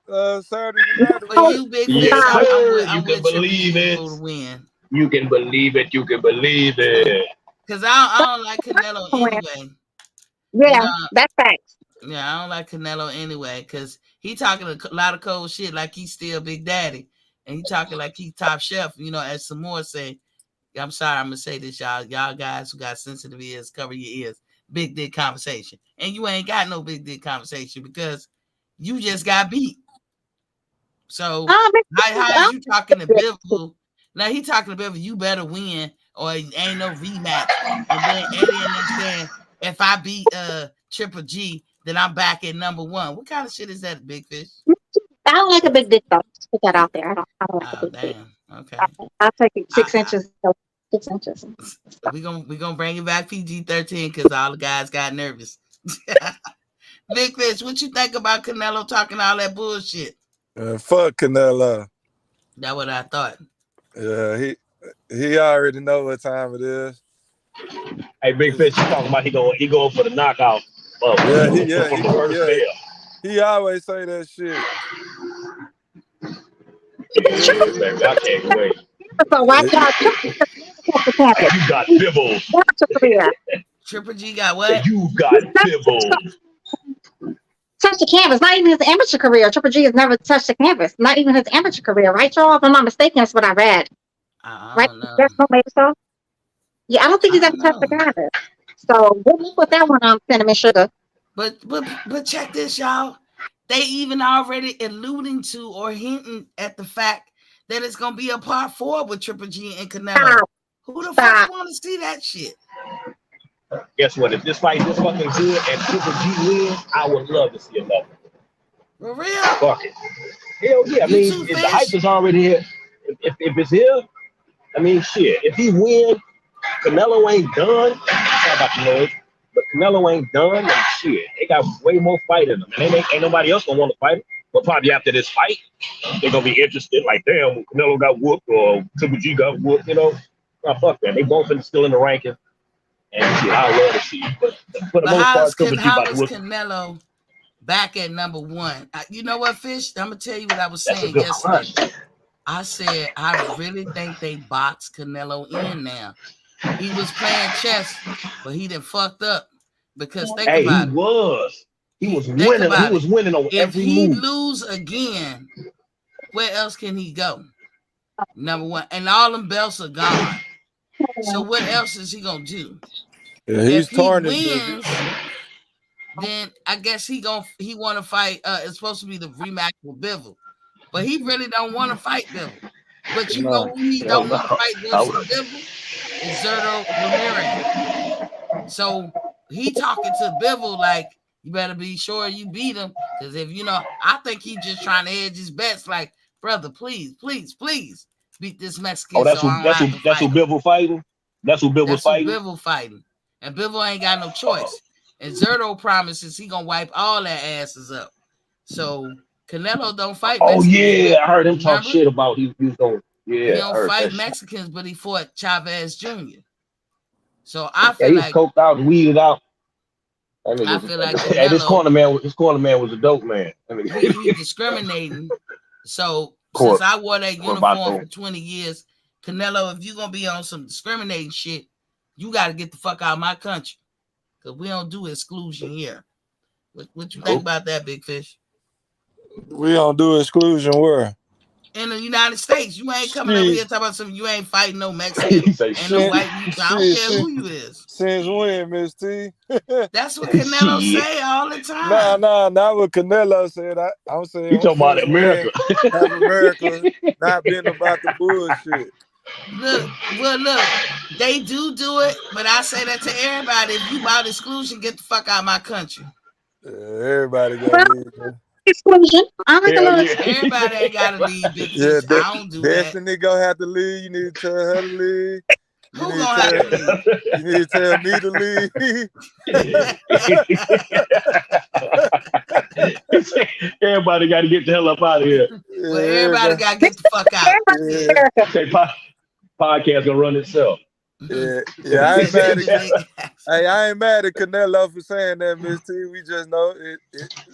Speaker 5: Saturday night.
Speaker 1: For you, Big Fish,
Speaker 4: you can believe it.
Speaker 1: Win.
Speaker 4: You can believe it. You can believe it.
Speaker 1: Because I don't like Canelo anyway.
Speaker 3: Yeah, that's facts.
Speaker 1: Yeah, I don't like Canelo anyway because he talking a lot of cold shit like he's still Big Daddy. And he talking like he top chef, as some more say. I'm sorry, I'm going to say this, y'all. Y'all guys who got sensitive ears, cover your ears. Big dick conversation. And you ain't got no big dick conversation because you just got beat. So how you talking to Bivol? Now he talking to Bivol, you better win or it ain't no rematch. And then saying, if I beat Triple G, then I'm back at number one. What kind of shit is that, Big Fish?
Speaker 3: I don't like a big dick though. Just put that out there. I don't like a big dick.
Speaker 1: Okay.
Speaker 3: I'll take it 6 inches. 6 inches.
Speaker 1: We gonna bring it back PG-13 because all the guys got nervous. Big Fish, what you think about Canelo talking all that bullshit?
Speaker 5: Fuck Canelo.
Speaker 1: That's what I thought.
Speaker 5: Yeah, he already know what time it is.
Speaker 4: Hey, Big Fish, you talking about he going for the knockout?
Speaker 5: He always say that shit.
Speaker 4: Baby, I can't wait.
Speaker 3: So why got
Speaker 4: you got Bivol.
Speaker 1: Triple G got what?
Speaker 4: You got Bivol.
Speaker 3: Touch the canvas, not even his amateur career. Triple G has never touched the canvas, not even his amateur career, right, y'all? If I'm not mistaken, that's what I read.
Speaker 1: Right?
Speaker 3: That's no maybe so. Yeah, I don't think he's ever touched the canvas. So we'll look with that one on Cinnamon Sugar.
Speaker 1: But check this, y'all. They even already alluding to or hinting at the fact that it's gonna be a part 4 with Triple G and Canelo. Who the fuck want to see that shit?
Speaker 4: Guess what? If this fight is fucking good and Triple G wins, I would love to see another.
Speaker 1: For real?
Speaker 4: Fuck it. Hell yeah. I
Speaker 1: You
Speaker 4: mean,
Speaker 1: too,
Speaker 4: if the hype
Speaker 1: Fish.
Speaker 4: is already here, if it's here, I mean, shit. If he win, Canelo ain't done. Sorry about the noise, but Canelo ain't done. And shit, they got way more fight in them, and ain't nobody else gonna want to fight him. But probably after this fight, they're gonna be interested. Like, damn, Canelo got whooped or Triple G got whooped. You know, nah, fuck that. They both still in the ranking, and shit, I love to see. But for the
Speaker 1: But
Speaker 4: most part, Triple G
Speaker 1: how
Speaker 4: about to
Speaker 1: is
Speaker 4: whoop.
Speaker 1: Canelo back at number one? You know what, Fish? I'm gonna tell you what I was
Speaker 4: That's a
Speaker 1: saying
Speaker 4: good
Speaker 1: yesterday.
Speaker 4: question.
Speaker 1: I said I really think they boxed Canelo in now. He was playing chess, but he done fucked up. Because think
Speaker 4: Hey,
Speaker 1: about it.
Speaker 4: he was
Speaker 1: Think
Speaker 4: winning. He
Speaker 1: about it.
Speaker 4: was winning on
Speaker 1: If
Speaker 4: every
Speaker 1: he
Speaker 4: move.
Speaker 1: lose again, where else can he go? Number one. And all them belts are gone. So what else is he gonna do?
Speaker 5: Yeah,
Speaker 1: If
Speaker 5: he's
Speaker 1: he
Speaker 5: tarnished.
Speaker 1: wins, then I guess he want to fight. It's supposed to be the rematch with Bivol, but he really don't want to fight Bivol. But you know
Speaker 5: No.
Speaker 1: who he
Speaker 4: Hell
Speaker 1: don't want to
Speaker 4: no.
Speaker 1: fight versus Bivol? Is Zerto Ramirez. So he talking to Bivol like, you better be sure you beat him, because if you know, I think he just trying to hedge his bets. Like, brother, please beat this Mexican, so I don't have to
Speaker 4: That's who
Speaker 1: fight him.
Speaker 4: Bivol fighting. That's who Bivol
Speaker 1: That's who
Speaker 4: fighting.
Speaker 1: Bivol fighting, and Bivol ain't got no choice. And Zerto promises he gonna wipe all their asses up. So Canelo don't fight
Speaker 4: Oh
Speaker 1: Mexicans.
Speaker 4: yeah, I heard him talk
Speaker 1: Remember?
Speaker 4: shit about he was going.
Speaker 1: He
Speaker 4: Yeah, I
Speaker 1: don't
Speaker 4: heard
Speaker 1: fight
Speaker 4: that shit.
Speaker 1: Mexicans, but he fought Chavez Jr. So I
Speaker 4: Yeah,
Speaker 1: feel
Speaker 4: he was
Speaker 1: like
Speaker 4: coked out, weeded out. That
Speaker 1: I
Speaker 4: nigga,
Speaker 1: feel like
Speaker 4: hey, this
Speaker 1: Canelo,
Speaker 4: corner man was a dope man. I mean,
Speaker 1: he discriminating. So since
Speaker 4: court,
Speaker 1: I wore that uniform
Speaker 4: Corbato.
Speaker 1: for 20 years, Canelo, if you gonna be on some discriminating shit, you got to get the fuck out of my country, because we don't do exclusion here. What you think
Speaker 4: Nope.
Speaker 1: about that, Big Fish?
Speaker 5: We don't do exclusion where?
Speaker 1: In the United States, you ain't coming over
Speaker 5: Shit.
Speaker 1: here talking about something. You ain't fighting no Mexican
Speaker 4: He say
Speaker 1: and no
Speaker 4: shit.
Speaker 1: white. I don't care who you is.
Speaker 5: Since when, Miss T?
Speaker 1: That's what Canelo
Speaker 4: Shit.
Speaker 1: say all the time.
Speaker 5: Not what Canelo said. I'm saying
Speaker 4: You talking about
Speaker 5: since
Speaker 4: America?
Speaker 5: when have America not been about the bullshit?
Speaker 1: Look, they do it, but I say that to everybody. If you about exclusion, get the fuck out of my country.
Speaker 5: Everybody got
Speaker 3: Well,
Speaker 5: leave.
Speaker 3: exclusion. I like a
Speaker 4: Hell
Speaker 3: little
Speaker 4: yeah.
Speaker 1: Everybody ain't gotta leave, Big
Speaker 5: Yeah,
Speaker 1: Fish. I don't do that.
Speaker 5: Destiny gonna have to leave. You need to tell her to leave. You
Speaker 1: Who
Speaker 5: need
Speaker 1: gonna have to leave?
Speaker 5: you need to tell me to leave.
Speaker 4: Everybody got to get the hell up out of here.
Speaker 1: Well, everybody gotta get the fuck out.
Speaker 3: everybody in America.
Speaker 4: Say podcast gonna run itself.
Speaker 5: Yeah.
Speaker 1: He
Speaker 5: I ain't
Speaker 1: said,
Speaker 5: mad
Speaker 1: Jimmy
Speaker 5: at
Speaker 1: Big.
Speaker 5: Hey, I ain't mad at Canelo for saying that, Miss T. We just know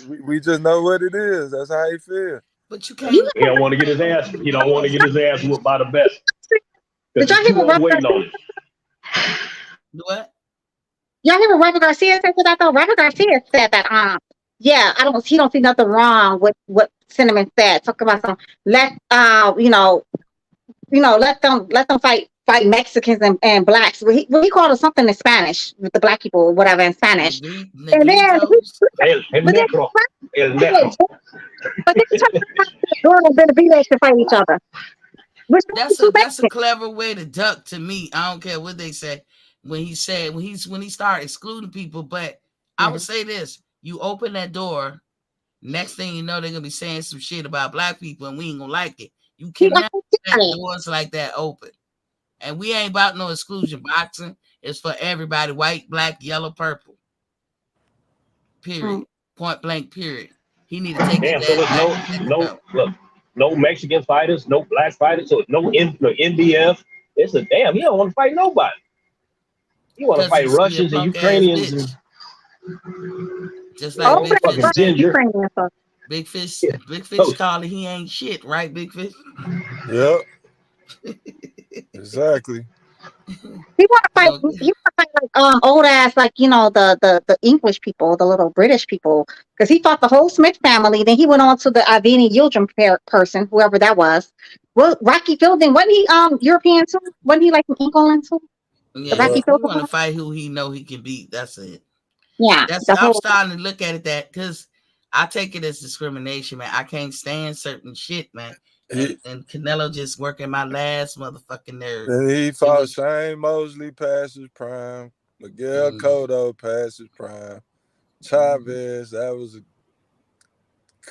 Speaker 5: we just know what it is. That's how he feel.
Speaker 1: But you
Speaker 3: You
Speaker 1: can't.
Speaker 4: He don't want to get his ass. He don't want to get his ass whooped by the best because
Speaker 3: Did y'all
Speaker 4: there's
Speaker 3: hear
Speaker 4: two
Speaker 3: what
Speaker 4: of them
Speaker 3: Robert
Speaker 4: waiting on him.
Speaker 1: What?
Speaker 3: Y'all hear what Robert Garcia said to that though? Robert Garcia said that yeah, he don't see nothing wrong with what Cinnamon said. Talk about some let let them fight Mexicans and blacks. He called it something in Spanish with the black people or whatever in Spanish. And then
Speaker 1: Negritos.
Speaker 4: El
Speaker 3: but then
Speaker 4: Necro. El Necro.
Speaker 3: but then he turned around and Benavidez to fight each other. Which
Speaker 1: That's
Speaker 3: two
Speaker 1: a
Speaker 3: Mexicans.
Speaker 1: clever way to duck to me. I don't care what they say when he started excluding people. But I would say this: you open that door, next thing you know, they're gonna be saying some shit about black people, and we ain't gonna like it. You cannot let doors like that open. And we ain't about no exclusion. Boxing is for everybody: white, black, yellow, purple. Period. Point blank. Period. He need to take
Speaker 4: Damn,
Speaker 1: his
Speaker 4: so
Speaker 1: ass
Speaker 4: there's
Speaker 1: back to Mexico.
Speaker 4: no Mexican fighters, no black fighters, so no NBF. It's a damn. He don't want to fight nobody. He want to
Speaker 1: Because
Speaker 4: fight
Speaker 1: he a
Speaker 4: Russians and
Speaker 1: punk ass
Speaker 4: Ukrainians
Speaker 1: bitch.
Speaker 4: and
Speaker 1: Just like Big Fish
Speaker 4: fucking
Speaker 1: said.
Speaker 4: ginger.
Speaker 1: Big Fish
Speaker 4: Oh,
Speaker 1: called it he ain't shit, right, Big Fish?
Speaker 5: Yep. Exactly.
Speaker 3: He want to fight. He want to fight like old ass like the English people, the little British people, because he fought the whole Smith family. Then he went on to the Ivani Yildirim person, whoever that was. Well, Rocky Fielding wasn't he European too? Wasn't he like from England too?
Speaker 1: Yeah,
Speaker 3: Rocky
Speaker 1: he
Speaker 3: Fielding.
Speaker 1: want to fight who he know he can beat. That's it.
Speaker 3: Yeah, the
Speaker 1: I'm
Speaker 3: whole.
Speaker 1: starting to look at it that because I take it as discrimination, man. I can't stand certain shit, man. And Canelo just working my last motherfucking nerve.
Speaker 5: And he fought Shane Mosley past his prime. Miguel Cotto past his prime. Chavez, that was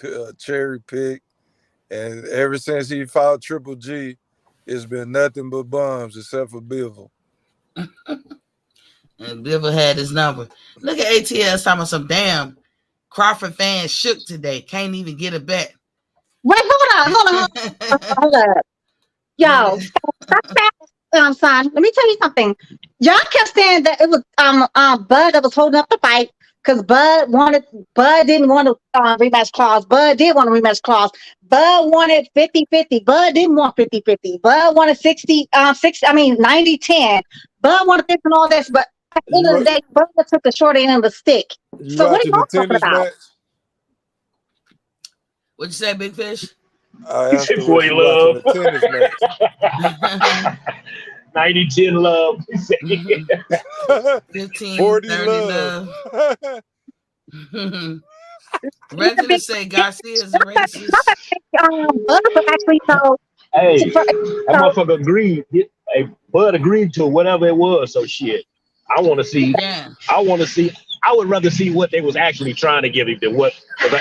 Speaker 5: a cherry pick. And ever since he fought Triple G, it's been nothing but bums except for Bivol.
Speaker 1: And Bivol had his number. Look at ATS talking about some damn Crawford fans shook today. Can't even get a bet.
Speaker 3: Wait, hold on. Yo, son, let me tell you something. Y'all kept saying that it was Bud that was holding up the fight because Bud didn't want a rematch clause. Bud did want a rematch clause. Bud wanted 50-50. Bud didn't want 50-50. Bud wanted 90-10. Bud wanted this and all this, but at the end of the day, Bud took the short end of the stick. So what are y'all talking about?
Speaker 5: Match?
Speaker 1: What'd you say, Big Fish?
Speaker 5: I asked her what you watching the tennis match.
Speaker 4: 90-10 love.
Speaker 1: 15-30 love. Regular say Garcia is a racist.
Speaker 3: Bud was actually so.
Speaker 4: Hey, that motherfucker agreed. Hey, Bud agreed to whatever it was. So shit. I want to see.
Speaker 1: Yeah.
Speaker 4: I would rather see what they was actually trying to give him than what.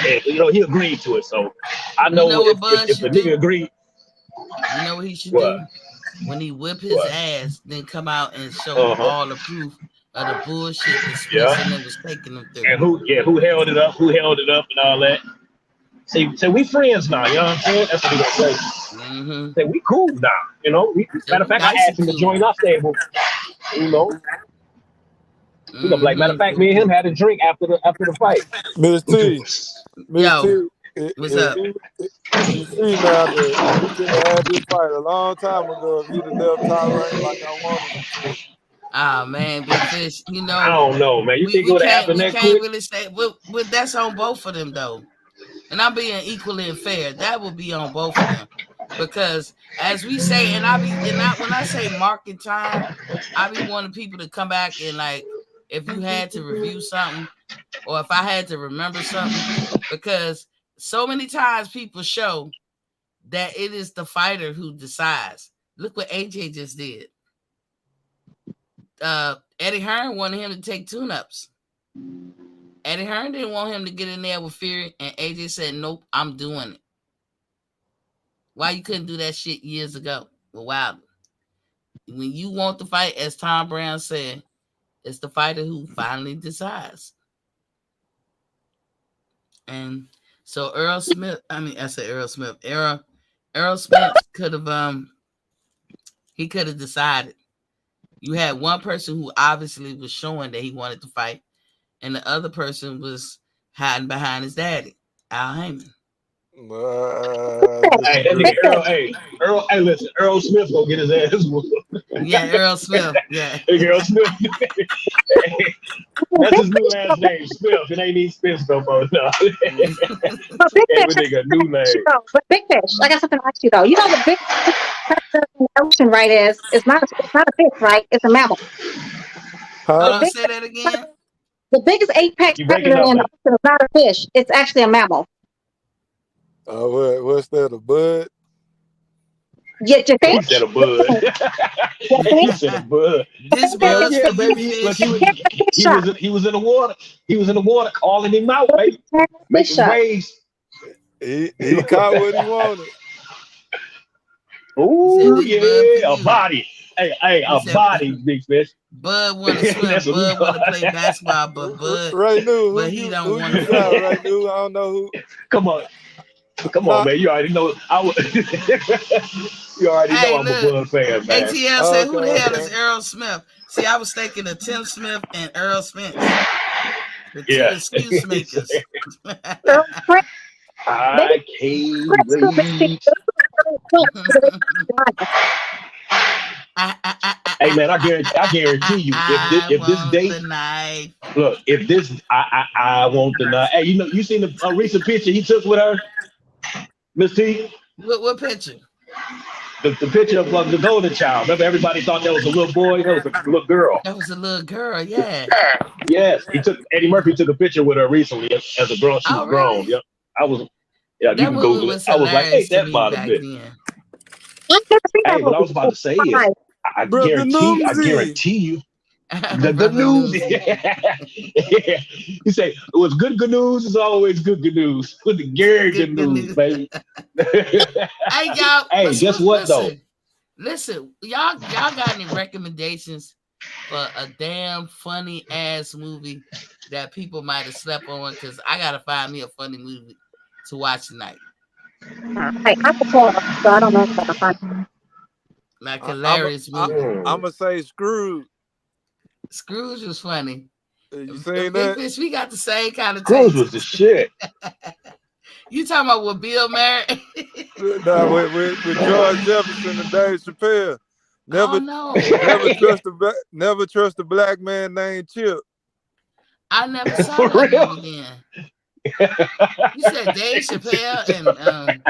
Speaker 4: He agreed to it. So I know, if the nigga agreed.
Speaker 1: You know what he should do? When he whip his ass, then come out and show all the proof of the bullshit that Smith was taking him through.
Speaker 4: And who held it up and all that. See, we friends now, you know what I'm saying? That's what we gonna say.
Speaker 1: Mm-hmm.
Speaker 4: Say we cool now, matter of fact, I asked him to join our stable, matter of fact, me and him had a drink after the fight.
Speaker 5: Miss T,
Speaker 1: what's up?
Speaker 5: You see now that we could have had this fight a long time ago if he'd have left Tyrone like I wanted him to.
Speaker 1: Ah, man, Big Fish,
Speaker 4: I don't know, man. You think it would happen that quick?
Speaker 1: We can't really say, but that's on both of them, though. And I'm being equally fair. That would be on both of them. Because as we say, when I say market time, I be wanting people to come back and if you had to review something or if I had to remember something, because so many times people show that it is the fighter who decides. Look what AJ just did. Eddie Hearn wanted him to take tune-ups. Eddie Hearn didn't want him to get in there with Fury, and AJ said, nope, I'm doing it. Why you couldn't do that shit years ago with Wilder? When you want the fight, as Tom Brown said, it's the fighter who finally decides. And so Errol Smith could have he could have decided. You had one person who obviously was showing that he wanted to fight, and the other person was hiding behind his daddy, Al Heyman.
Speaker 4: Listen, Earl Smith gonna get his ass whooped.
Speaker 1: Yeah, Earl Smith. Yeah.
Speaker 4: Earl Smith. That's his new last name, Smith. It ain't even Smith no more. No.
Speaker 3: But Big Fish,
Speaker 4: new name.
Speaker 3: But Big Fish, I got something to ask you though. You know the big predator in the ocean, right? It's not a fish, right? It's a mammal.
Speaker 1: Say that again.
Speaker 3: The biggest apex predator in the ocean is not a fish. It's actually a mammal.
Speaker 5: What's that? A bud?
Speaker 3: Yeah, you think?
Speaker 4: He said a bud. He said a bud.
Speaker 1: This bud,
Speaker 4: yeah, baby. Look, he was in the water. He was in the water calling him out, baby. Making waves.
Speaker 5: He caught what he wanted.
Speaker 4: Ooh, yeah, a body. Hey, a body, Big Fish.
Speaker 1: Bud want to swim. Bud want to play basketball, but Bud, but he don't want to.
Speaker 5: Right, dude. I don't know who.
Speaker 4: Come on, man. You already know. You already know I'm a Bud fan, man.
Speaker 1: ATL said, "Who the hell is Earl Smith?" See, I was thinking of Tim Smith and Earl Smith, the two excuse makers.
Speaker 4: I can't wait. Hey man, I guarantee you, if this date, look, if this, I want the night. Hey, you seen the recent picture he took with her, Miss T?
Speaker 1: What picture?
Speaker 4: The picture of the golden child. Remember, everybody thought that was a little boy. That was a little girl.
Speaker 1: That was a little girl. Yeah.
Speaker 4: Yes, Eddie Murphy took a picture with her recently as a girl. She was grown. Yep. Yeah, you can Google it. I was like, hey, that bottom bit. Hey, what I was about to say is, I guarantee you. The
Speaker 1: Brother
Speaker 4: news.
Speaker 1: news.
Speaker 4: Yeah. You say it was good news. It's always good news. With the good
Speaker 1: Good
Speaker 4: news,
Speaker 1: news.
Speaker 4: baby.
Speaker 1: Hey y'all,
Speaker 4: Hey, guess what though?
Speaker 1: listen, y'all got any recommendations for a damn funny ass movie that people might have slept on? Because I gotta find me a funny movie to watch tonight.
Speaker 3: Like I support, so I don't know if that's fun.
Speaker 1: Like
Speaker 5: I'm
Speaker 1: hilarious movie.
Speaker 5: gonna say Scrooge.
Speaker 1: Scrooge was funny.
Speaker 5: You seen
Speaker 1: Big
Speaker 5: that?
Speaker 1: Fish, we got the same kind of
Speaker 4: Scrooge
Speaker 1: taste.
Speaker 4: was the shit.
Speaker 1: You talking about with Bill Murray?
Speaker 5: Nah, with George Jefferson and Dave Chappelle.
Speaker 1: Oh
Speaker 5: Never,
Speaker 1: no,
Speaker 5: never trust a black man named Chip.
Speaker 1: I never saw
Speaker 4: For
Speaker 1: that
Speaker 4: real.
Speaker 1: movie then. You said Dave Chappelle and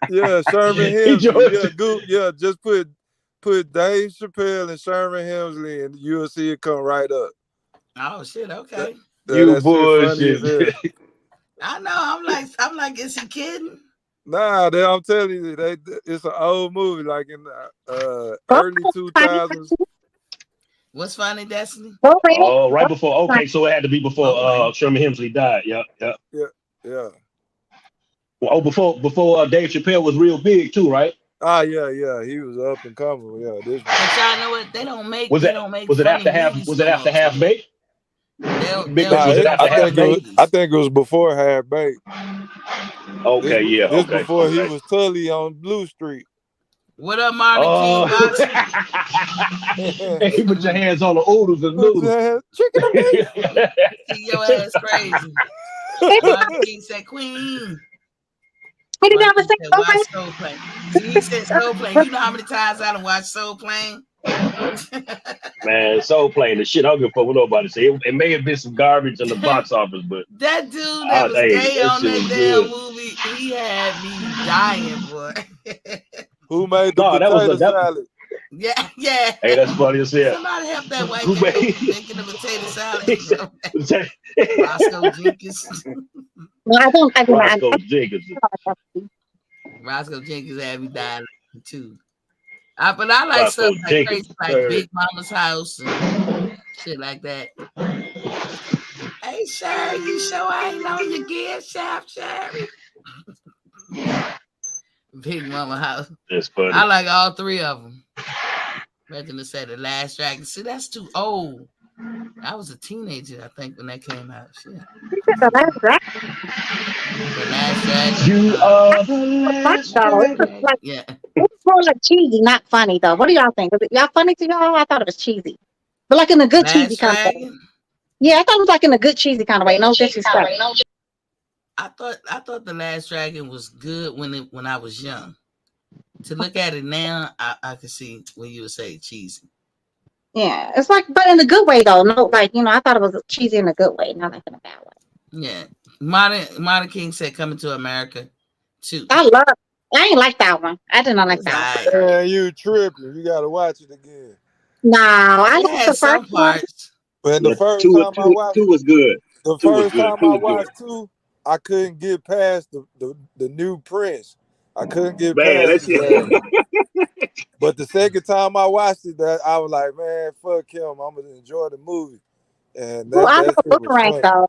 Speaker 5: Yeah, Sherman
Speaker 4: He
Speaker 5: Hemsley.
Speaker 4: George.
Speaker 5: Just put Dave Chappelle and Sherman Hemsley, and you'll see it come right up.
Speaker 1: oh shit, okay.
Speaker 4: You
Speaker 5: That shit funny as
Speaker 4: bullshit.
Speaker 5: hell.
Speaker 1: I know. I'm like, is he kidding?
Speaker 5: Nah, I'm telling you, it's an old movie, like in the
Speaker 3: Go
Speaker 5: early
Speaker 3: funny.
Speaker 5: 2000s.
Speaker 1: What's funny, Destiny?
Speaker 3: Go read it.
Speaker 4: Oh, right
Speaker 3: Go
Speaker 4: before. Okay, so it had to be before
Speaker 1: Okay.
Speaker 4: Sherman Hemsley died. Yep.
Speaker 5: Yeah.
Speaker 4: Oh, before Dave Chappelle was real big too, right?
Speaker 5: Yeah. He was up and coming. Yeah, this one.
Speaker 1: But y'all know what? They don't make
Speaker 4: Was it
Speaker 1: funny
Speaker 4: after half?
Speaker 1: movies
Speaker 4: Was it
Speaker 1: no
Speaker 4: after
Speaker 1: more.
Speaker 4: half baked?
Speaker 1: They
Speaker 4: Big
Speaker 1: don't
Speaker 4: Fish,
Speaker 5: Nah,
Speaker 4: was
Speaker 1: make
Speaker 4: it
Speaker 1: no
Speaker 4: after half
Speaker 1: funny
Speaker 4: baked?
Speaker 5: I
Speaker 1: movies.
Speaker 5: think it was before Half Baked.
Speaker 4: Okay, yeah,
Speaker 5: This
Speaker 4: okay.
Speaker 5: before he was Tully on Blue Street.
Speaker 1: What up, Martin
Speaker 4: Oh,
Speaker 1: King boxing?
Speaker 4: hey, put your hands on the oodles and noodles.
Speaker 5: Chicken and
Speaker 1: Your ass crazy.
Speaker 3: read it.
Speaker 1: Martin King said Queen.
Speaker 3: Did you
Speaker 1: Martin
Speaker 3: ever
Speaker 1: King
Speaker 3: say
Speaker 1: said
Speaker 3: go
Speaker 1: watch Soul Plane. See, he said Soul Plane. You know how many times I done watched Soul Plane?
Speaker 4: Man, Soul Plane, the shit I don't give a fuck what nobody say. It may have been some garbage in the box office, but
Speaker 1: That dude that was
Speaker 4: hey,
Speaker 1: gay
Speaker 4: that
Speaker 1: on
Speaker 4: shit
Speaker 1: that
Speaker 4: was
Speaker 1: damn
Speaker 4: good.
Speaker 1: movie, he had me dying, boy.
Speaker 5: Who made the
Speaker 4: No, that was
Speaker 5: potato
Speaker 4: that.
Speaker 5: salad?
Speaker 1: Yeah.
Speaker 4: Hey, that's funny as hell.
Speaker 1: Somebody help that white
Speaker 4: Who
Speaker 1: guy
Speaker 4: made?
Speaker 1: making the potato salad.
Speaker 4: He said,
Speaker 1: Roscoe Jenkins.
Speaker 3: No, I do not.
Speaker 4: Roscoe Jenkins.
Speaker 1: Roscoe Jenkins had me dying too. But I like stuff
Speaker 4: Roscoe
Speaker 1: like
Speaker 4: Jenkins.
Speaker 1: crazy, like Big Mama's House and shit like that. Hey, Sherry, you sure I ain't on your gift shop, Sherry? Big Mama House.
Speaker 4: That's funny.
Speaker 1: I like all three of them. Reginald said The Last Dragon. See, that's too old. I was a teenager, I think, when that came out. Shit.
Speaker 3: The Last Dragon.
Speaker 1: The Last Dragon.
Speaker 4: You are the
Speaker 3: Last
Speaker 4: last
Speaker 3: Dragon. It was
Speaker 4: dragon.
Speaker 3: like
Speaker 1: Yeah.
Speaker 3: it was more like cheesy, not funny though. What do y'all think? Was it y'all funny to y'all? I thought it was cheesy, but like in a good cheesy
Speaker 1: Last
Speaker 3: kind of way.
Speaker 1: Dragon.
Speaker 3: Yeah, I thought it was like in a good cheesy kind of way. No disrespect.
Speaker 1: I thought The Last Dragon was good when I was young. To look at it now, I can see when you would say cheesy.
Speaker 3: Yeah, it's like, but in a good way though. No, like I thought it was cheesy in a good way, not like in a bad way.
Speaker 1: Yeah. Martin King said Coming to America too.
Speaker 3: I ain't like that one. I did not like that one.
Speaker 5: Man, you tripping. You gotta watch it again.
Speaker 3: No, I
Speaker 1: It
Speaker 3: liked
Speaker 1: had
Speaker 3: the
Speaker 1: some
Speaker 3: first one.
Speaker 1: parts.
Speaker 5: But the
Speaker 8: Yeah,
Speaker 5: first
Speaker 8: two,
Speaker 5: time I
Speaker 8: two,
Speaker 5: watched
Speaker 8: two was good.
Speaker 5: the
Speaker 8: Two was
Speaker 5: first
Speaker 8: good.
Speaker 5: time
Speaker 8: Two
Speaker 5: I
Speaker 8: was good.
Speaker 5: watched two, I couldn't get past the new Prince. I couldn't get
Speaker 8: Man,
Speaker 5: past
Speaker 8: that
Speaker 5: his
Speaker 8: shit.
Speaker 5: But the second time I watched it, that I was like, man, fuck him. I'm gonna enjoy the movie. And
Speaker 3: Well, I
Speaker 5: that
Speaker 3: love
Speaker 5: shit was
Speaker 3: Boomerang
Speaker 5: funny.
Speaker 3: though.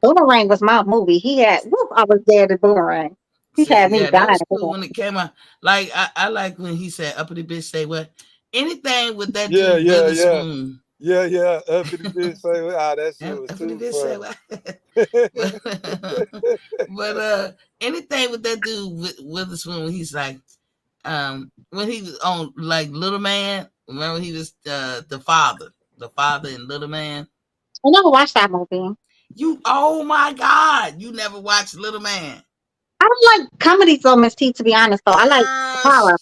Speaker 3: Boomerang was my movie. He had, I was dead at Boomerang. He
Speaker 1: See,
Speaker 3: had me
Speaker 1: yeah, that
Speaker 3: dying.
Speaker 1: was cool when it came out. Like I like when he said uppity bitch say what? Anything with that
Speaker 5: Yeah.
Speaker 1: dude Witherspoon.
Speaker 5: Yeah. Up in the bitch say, that shit was
Speaker 1: Uppity
Speaker 5: too
Speaker 1: bitch say
Speaker 5: funny.
Speaker 1: what? but anything with that dude Witherspoon when he's like when he was on like Little Man. Remember he was the father in Little Man.
Speaker 3: I never watched that movie.
Speaker 1: Oh my God, you never watched Little Man.
Speaker 3: I don't like comedy so Miss T, to be honest though. I like horror.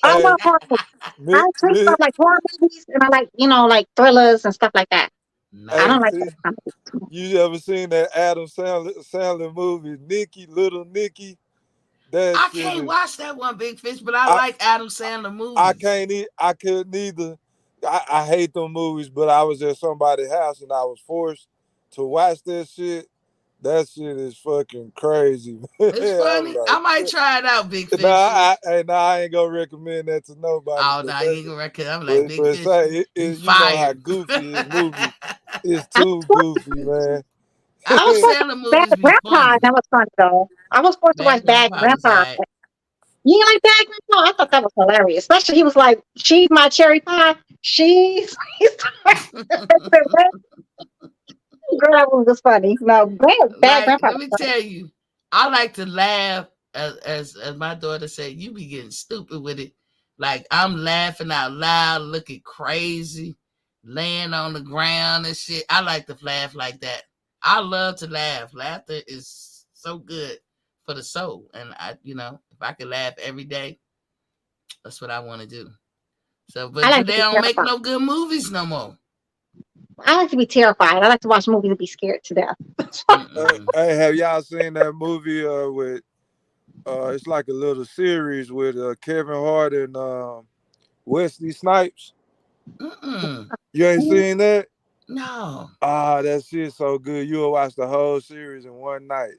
Speaker 3: I
Speaker 5: Hey,
Speaker 3: love horror. I treat stuff like horror movies and I like, like thrillers and stuff like that. I
Speaker 5: hey,
Speaker 3: don't like
Speaker 5: see,
Speaker 3: comedy.
Speaker 5: you ever seen that Adam Sandler movie, Little Nicky? That
Speaker 1: I
Speaker 5: shit
Speaker 1: can't
Speaker 5: is.
Speaker 1: watch that one, Big Fish, but I like Adam Sandler movies.
Speaker 5: I couldn't either. I hate them movies, but I was at somebody's house and I was forced to watch that shit. That shit is fucking crazy.
Speaker 1: It's
Speaker 5: I'm
Speaker 1: funny. I might
Speaker 5: like,
Speaker 1: try it out, Big Fish.
Speaker 5: I ain't gonna recommend that to nobody.
Speaker 1: Oh, no, you ain't gonna recommend. I'm like, Big Fish,
Speaker 5: say
Speaker 1: you
Speaker 5: you know how
Speaker 1: fired.
Speaker 5: goofy his movie. It's
Speaker 3: I
Speaker 5: too goofy, man.
Speaker 3: was
Speaker 1: Adam
Speaker 3: supposed to
Speaker 1: Sandler
Speaker 3: watch
Speaker 1: movies
Speaker 3: Bad
Speaker 1: be
Speaker 3: Grandpa.
Speaker 1: funny.
Speaker 3: That was funny though. I was supposed to
Speaker 1: Bad
Speaker 3: watch Bad
Speaker 1: Grandpa was
Speaker 3: Grandpa.
Speaker 1: alright.
Speaker 3: You ain't like Bad Grandpa? I thought that was hilarious. Especially he was like, "She's my cherry pie." She's. Girl, that one was funny. No, Bad
Speaker 1: Like,
Speaker 3: Grandpa
Speaker 1: let
Speaker 3: was
Speaker 1: me
Speaker 3: funny.
Speaker 1: tell you, I like to laugh as my daughter said, you be getting stupid with it. Like I'm laughing out loud, looking crazy, laying on the ground and shit. I like to laugh like that. I love to laugh. Laughter is so good for the soul. And if I could laugh every day, that's what I want to do. So,
Speaker 3: I
Speaker 1: but
Speaker 3: like to
Speaker 1: they
Speaker 3: be
Speaker 1: don't make
Speaker 3: terrified.
Speaker 1: no good movies no more.
Speaker 3: I like to be terrified. I like to watch movies and be scared to death.
Speaker 5: Hey, have y'all seen that movie with it's like a little series with Kevin Hart and Wesley Snipes?
Speaker 1: Mm-mm.
Speaker 5: You ain't seen that?
Speaker 1: No.
Speaker 5: That shit's so good. You'll watch the whole series in one night.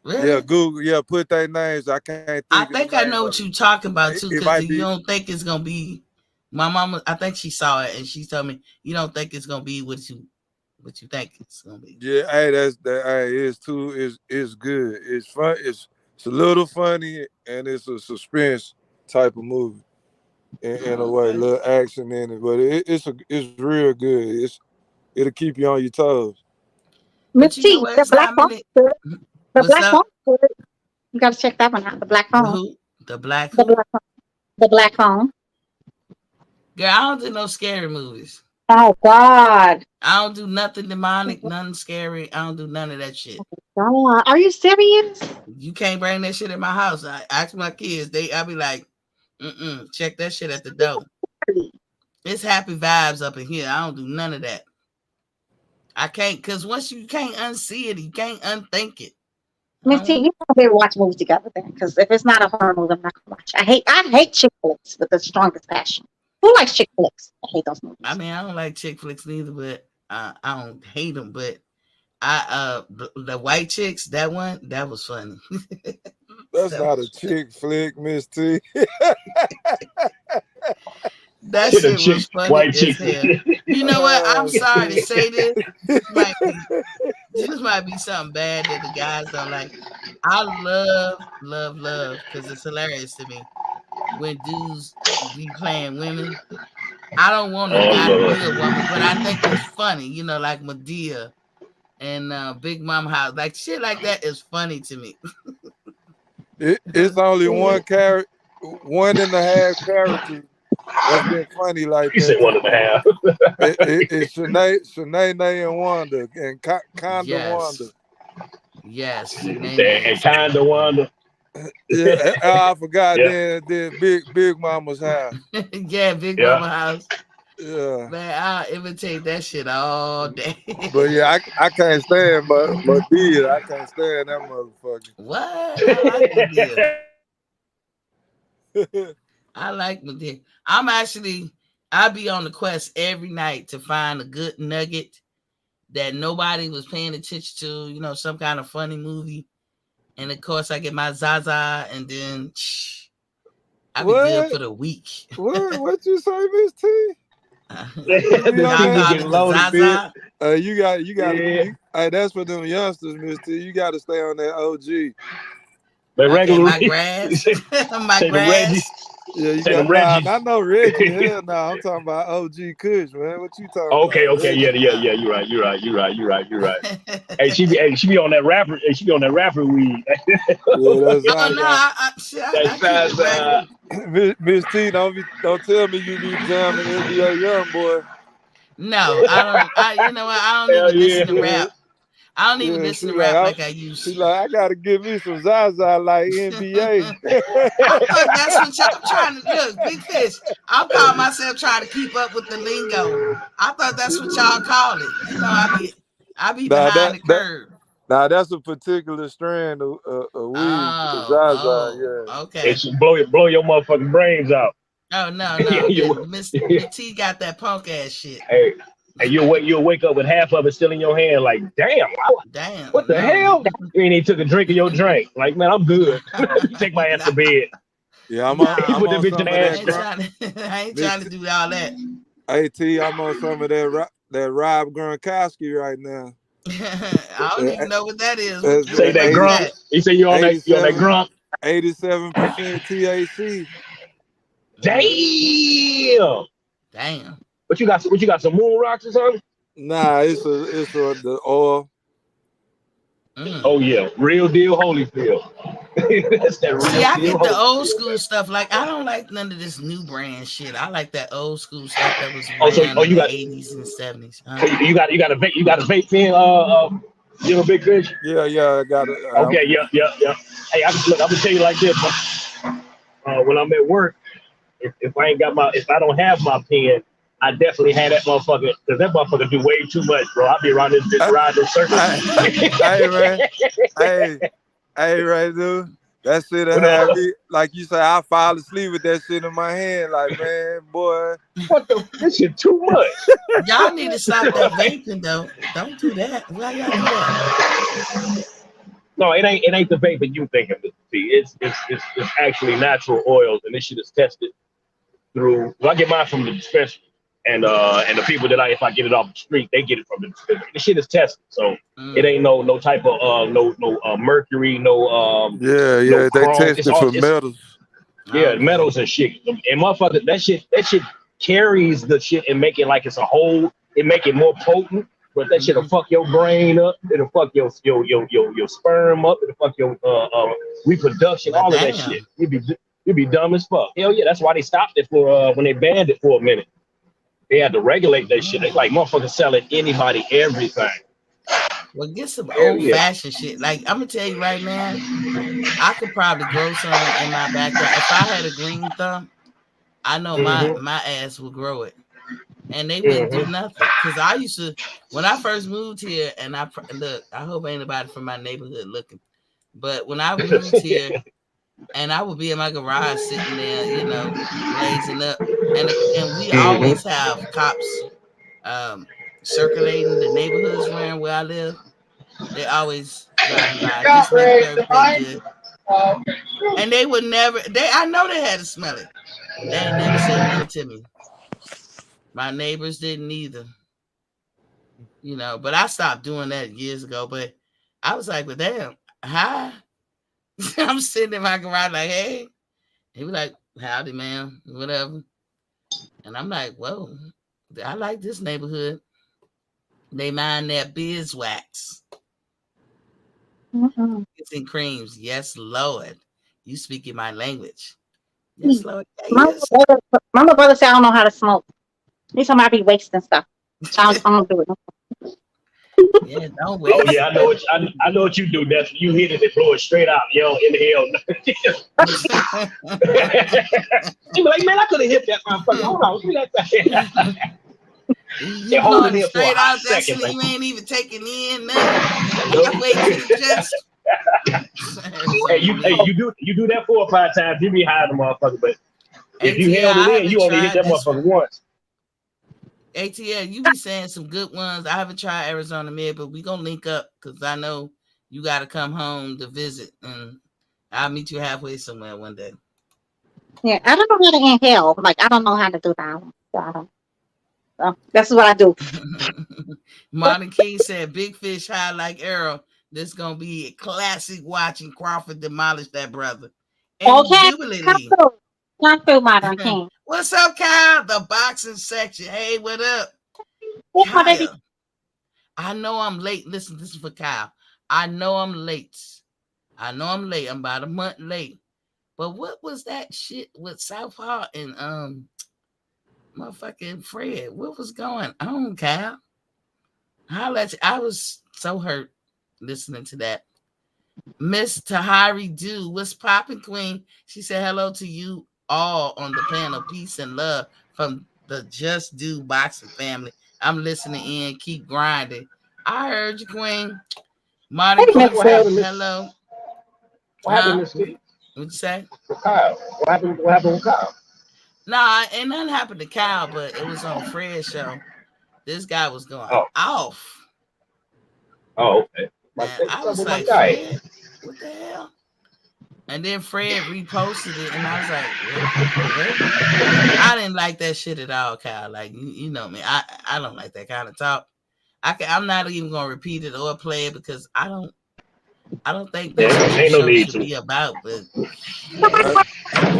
Speaker 5: Yeah,
Speaker 1: Really?
Speaker 5: Google. Yeah, put their names. I can't
Speaker 1: I
Speaker 5: think of the
Speaker 1: think I
Speaker 5: name
Speaker 1: know
Speaker 5: of
Speaker 1: what
Speaker 5: it.
Speaker 1: you're talking about too,
Speaker 5: It
Speaker 1: because
Speaker 5: might
Speaker 1: you
Speaker 5: be.
Speaker 1: don't think it's gonna be. My mama, I think she saw it and she told me you don't think it's gonna be what you think it's gonna be.
Speaker 5: Yeah, hey, that's that. Hey, it's good. It's fun. It's a little funny and it's a suspense type of movie in a
Speaker 1: Oh,
Speaker 5: way,
Speaker 1: okay.
Speaker 5: little action in it, but it's real good. It'll keep you on your toes.
Speaker 3: Miss
Speaker 1: But you know
Speaker 3: T,
Speaker 1: what?
Speaker 3: the
Speaker 1: It's
Speaker 3: black
Speaker 1: not
Speaker 3: phone.
Speaker 1: many.
Speaker 3: Good. The
Speaker 1: What's
Speaker 3: black phone.
Speaker 1: up?
Speaker 3: Good. You got to check that one out. The black
Speaker 1: The
Speaker 3: phone.
Speaker 1: who? The black
Speaker 3: The
Speaker 1: who?
Speaker 3: black phone. The black phone.
Speaker 1: Girl, I don't do no scary movies.
Speaker 3: Oh God.
Speaker 1: I don't do nothing demonic, nothing scary. I don't do none of that shit.
Speaker 3: God. Are you serious?
Speaker 1: You can't bring that shit in my house. I ask my kids. I'll be like, check that shit at the door. It's happy vibes up in here. I don't do none of that. I can't, because once you can't unsee it, you can't unthink it.
Speaker 3: Miss T, you probably watch movies together then, because if it's not a horror movie, I'm not gonna watch. I hate chick flicks with the strongest passion. Who likes chick flicks? I hate those movies.
Speaker 1: I mean, I don't like chick flicks neither, but I don't hate them. But the white chicks, that one, that was funny.
Speaker 5: That's not a chick flick, Miss T.
Speaker 1: That
Speaker 4: Shit,
Speaker 1: shit was funny
Speaker 4: white
Speaker 1: as
Speaker 4: chicks.
Speaker 1: hell. You know what? I'm sorry to
Speaker 5: Shit.
Speaker 1: say this. This might be something bad that the guys don't like. I love because it's hilarious to me when dudes be playing women. I don't want a guy to be a woman, but I think it's funny, like Medea and Big Mom House. Like shit like that is funny to me.
Speaker 5: It's only one character, 1.5 characters that's been funny like
Speaker 4: You said
Speaker 5: that to
Speaker 4: one and a
Speaker 5: me.
Speaker 4: half.
Speaker 5: It's Shanae and Wanda and Conda Wanda.
Speaker 1: Yes,
Speaker 4: And
Speaker 1: Shanae.
Speaker 4: kind of wonder.
Speaker 5: Yeah, I forgot.
Speaker 4: Yeah.
Speaker 5: Then Big Mama's house.
Speaker 1: Yeah, Big
Speaker 4: Yeah.
Speaker 1: Mama House.
Speaker 5: Yeah,
Speaker 1: Man, I'll imitate that shit all day.
Speaker 5: but yeah, I can't stand Medea. I can't stand that motherfucker.
Speaker 1: What? I like Medea. I like Medea. I'll be on the quest every night to find a good nugget that nobody was paying attention to, some kind of funny movie. And of course, I get my Zaza, and then I'll be good
Speaker 5: What?
Speaker 1: for the week.
Speaker 5: What you say, Miss T? Put me
Speaker 4: This
Speaker 5: on
Speaker 1: Y'all
Speaker 4: TV
Speaker 1: call
Speaker 5: that.
Speaker 1: it
Speaker 4: getting
Speaker 1: the
Speaker 4: loaded, bitch.
Speaker 1: Zaza.
Speaker 5: You got
Speaker 4: Yeah.
Speaker 5: hey, that's for them youngsters, Miss T. You got to stay on that OG.
Speaker 4: The
Speaker 1: Okay,
Speaker 4: regular
Speaker 1: my grass. My
Speaker 4: say the Reggie.
Speaker 1: grass.
Speaker 5: Yeah, you
Speaker 4: Say the
Speaker 5: got
Speaker 4: Reggies.
Speaker 5: I know Reggie. Hell no, I'm talking about OG Kush, man. What you talking
Speaker 4: Okay,
Speaker 5: about?
Speaker 4: yeah.
Speaker 5: Reggie.
Speaker 4: You're right. Hey, she be on that rapper. She be on that rapper weed.
Speaker 5: Yeah, that's
Speaker 1: Oh no,
Speaker 5: Zaza.
Speaker 1: I keep it regular.
Speaker 5: Miss T, don't tell me you be jamming NBA Young Boy.
Speaker 1: No, I don't. You know what? I don't
Speaker 4: Hell
Speaker 1: even
Speaker 4: yeah.
Speaker 1: listen to rap. I don't even
Speaker 5: Yeah,
Speaker 1: listen to rap like I used to.
Speaker 5: I gotta give me some Zaza like NBA.
Speaker 1: I thought that's what y'all. I'm trying to look, Big Fish. I'm calling myself trying to keep up with the lingo. I thought that's what y'all call it. I be
Speaker 5: Nah,
Speaker 1: behind the curve.
Speaker 5: that's a particular strand of weed, Zaza.
Speaker 1: Oh,
Speaker 5: Yeah.
Speaker 1: okay.
Speaker 4: It should blow your motherfucking brains out.
Speaker 1: Oh no,
Speaker 4: Your-
Speaker 1: Miss T got that punk ass shit.
Speaker 4: hey, And you'll wake up with half of it still in your hand, like, damn,
Speaker 1: Damn.
Speaker 4: what the hell? You ain't even took a drink of your drink. Like, man, I'm good. You take my ass to bed.
Speaker 5: Yeah, I'm
Speaker 4: Put the
Speaker 5: on
Speaker 4: bitch in
Speaker 5: some
Speaker 4: the
Speaker 5: of that.
Speaker 1: I ain't trying to do all that.
Speaker 5: Hey T, I'm on some of that Rob Gronkowski right now.
Speaker 1: I don't even know what that is.
Speaker 4: Say that Gronk. You say you on that Gronk.
Speaker 5: 87% THC.
Speaker 4: Damn. What you got some moon rocks or something?
Speaker 5: Nah, it's the oil.
Speaker 4: Oh yeah, real deal Holyfield. That's that real
Speaker 1: See, I
Speaker 4: deal
Speaker 1: get the
Speaker 4: Holyfield,
Speaker 1: old school stuff. Like, I don't like none of this new brand shit. I like that old school stuff that was around in the 80s and 70s.
Speaker 4: You got a vape pen, you know, Big Fish?
Speaker 5: Yeah, I got it.
Speaker 4: Okay, yeah. Hey, I'm gonna tell you like this. When I'm at work, if I don't have my pen, I definitely had that motherfucker, because that motherfucker do way too much, bro. I'll be around this bitch riding in circles.
Speaker 5: Hey, man. Hey, right, dude. That shit have me, like you say, I fall asleep with that shit in my hand. Like, man, boy.
Speaker 4: This shit too much.
Speaker 1: Y'all need to stop that vaping, though. Don't do that. Why y'all do that?
Speaker 4: No, it ain't the vaping you thinking. It's actually natural oils, and this shit is tested through. Well, I get mine from the dispensary, and the people that if I get it off the street, they get it from the dispensary. This shit is tested, so it ain't no type of mercury, no
Speaker 5: they test it for metals.
Speaker 4: Yeah, metals and shit. And motherfucker, that shit carries the shit and make it like it's a whole. It make it more potent. But that shit'll fuck your brain up. It'll fuck your sperm up. It'll fuck your reproduction. All of that shit. You'd be dumb as fuck. Hell yeah, that's why they stopped it for when they banned it for a minute. They had to regulate that shit. They like motherfuckers selling anybody everything.
Speaker 1: Well, get some old-fashioned shit. Like, I'm gonna tell you right now, I could probably grow some in my backyard. If I had a green thumb, I know my ass would grow it. And they wouldn't do nothing, because I used to, when I first moved here, and I hope ain't nobody from my neighborhood looking, but when I moved here, and I would be in my garage sitting there, you know, blazing up, and we always have cops circulating the neighborhoods around where I live. They always driving by, just make sure everything good, and they would never. I know they had to smell it. They ain't never said nothing to me. My neighbors didn't either, you know, but I stopped doing that years ago. But I was like, well, damn, hi. I'm sitting in my garage like, hey. He was like, howdy, man, whatever. And I'm like, whoa, I like this neighborhood. They mind their beeswax. It's in creams. Yes, Lord. You speaking my language. Yes, Lord. Yes.
Speaker 3: My brother said I don't know how to smoke. He's talking about I be wasting stuff. I don't do it.
Speaker 1: Yeah, don't waste.
Speaker 4: Oh yeah, I know what you do. That's you hit it and blow it straight out. Yo, inhale. You be like, man, I could have hit that motherfucker. Hold on, give me that back.
Speaker 1: You blowing it straight out. That shit you ain't even taking in nothing. You wait to the chest.
Speaker 4: Hey, you do that 4 or 5 times, you be high the motherfucker. But if you held it in, you only hit that motherfucker once.
Speaker 1: ATL, you be saying some good ones. I haven't tried Arizona Med, but we gonna link up because I know you got to come home to visit, and I'll meet you halfway somewhere one day.
Speaker 3: Yeah, I don't know how to inhale. Like, I don't know how to do that. So that's what I do.
Speaker 1: Martin King said, "Big fish high like arrow." This gonna be a classic watching Crawford demolish that brother.
Speaker 3: Okay, not through Modern King.
Speaker 1: What's up, Kyle? The boxing section. Hey, what up, Kyle? I know I'm late. Listen, this is for Kyle. I know I'm late. I'm about a month late. But what was that shit with Southpaw and motherfucking Fred? What was going on, Kyle? I was so hurt listening to that. Miss Tahari Do, what's popping, Queen? She said hello to you all on the panel. Peace and love from the Just Do boxing family. I'm listening in. Keep grinding. I heard you, Queen. Martin King said hello.
Speaker 4: What happened with Steve?
Speaker 1: What'd you say?
Speaker 4: With Kyle. What happened with Kyle?
Speaker 1: Nah, ain't nothing happened to Kyle, but it was on Fred's show. This guy was going off.
Speaker 4: Oh, okay.
Speaker 1: And I was like, Fred, what the hell? And then Fred reposted it, and I was like, what? I didn't like that shit at all, Kyle. Like, you know me. I don't like that kind of talk. I'm not even gonna repeat it or play it because I don't think that's what the show should be about. But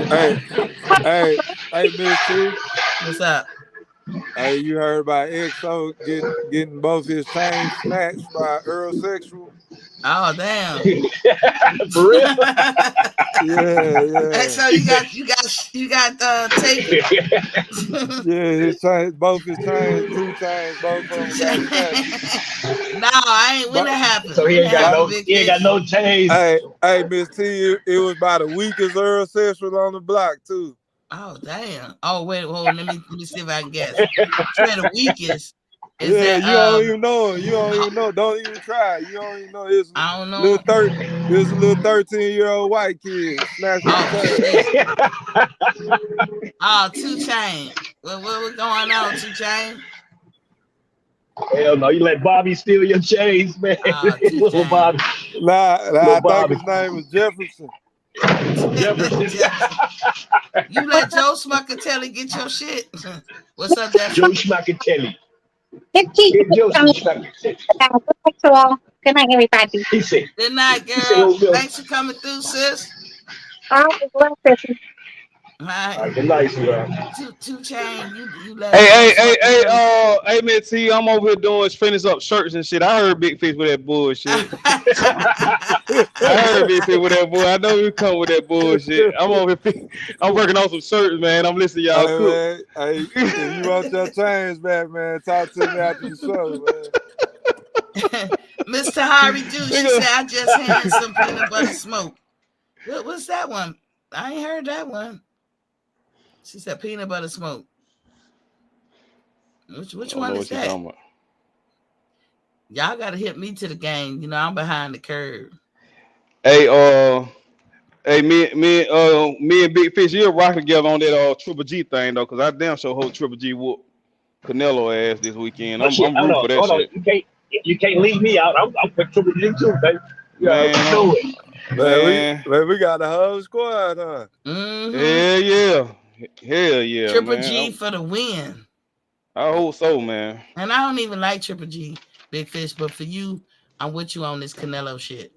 Speaker 5: hey, Miss T.
Speaker 1: What's up?
Speaker 5: Hey, you heard about EXO getting both his chains snatched by Earl Sexual?
Speaker 1: Oh damn!
Speaker 4: For real?
Speaker 5: Yeah.
Speaker 1: Hey, so you got tape.
Speaker 5: Yeah, his chains, both his chains, 2 chains, both of them got snatched.
Speaker 1: No, I ain't. When that happened?
Speaker 4: So he ain't got no chains.
Speaker 5: Hey, Miss T, it was about the weakest Earl Sexual on the block too.
Speaker 1: Oh damn! Oh wait, hold on. Let me see if I can guess. The weakest. Is that,
Speaker 5: you don't even know. You don't even know. Don't even try. You don't even know.
Speaker 1: I don't know.
Speaker 5: It's a little 13-year-old white kid.
Speaker 1: Oh, 2 Chainz. What was going on, 2 Chainz?
Speaker 4: Hell no, you let Bobby steal your chains, man. Little Bobby.
Speaker 5: I think his name was Jefferson.
Speaker 1: You let Joe Schmuckatelli get your shit. What's up, there?
Speaker 4: Joe Schmuckatelli.
Speaker 3: Good night, everybody.
Speaker 1: Good night, girl. Thanks for coming through, sis.
Speaker 3: All right.
Speaker 1: Good
Speaker 4: night, sweetheart.
Speaker 1: 2 Chainz, you let.
Speaker 2: Hey, man, T, I'm over here doing finish up shirts and shit. I heard Big Fish with that bullshit. I heard Big Fish with that bull. I know you come with that bullshit. I'm over here. I'm working on some shirts, man. I'm listening to y'all.
Speaker 5: Hey, if you want your chains back, man, talk to me after the show, man.
Speaker 1: Mr. Harry Dude, she said I just had some peanut butter smoke. What's that one? I ain't heard that one. She said peanut butter smoke. Which one is that? Y'all gotta hit me to the game. You know, I'm behind the curve.
Speaker 2: Hey, me and Big Fish, you're rocking together on that Triple G thing though, because I damn sure hope Triple G whoop Canelo ass this weekend. I'm rooting for that shit.
Speaker 4: You can't leave me out. I'm with Triple G too, baby.
Speaker 5: Man, we got the whole squad, huh?
Speaker 1: Mm-hmm.
Speaker 2: Hell yeah.
Speaker 1: Triple G for the win.
Speaker 2: I hope so, man.
Speaker 1: And I don't even like Triple G, Big Fish, but for you, I'm with you on this Canelo shit.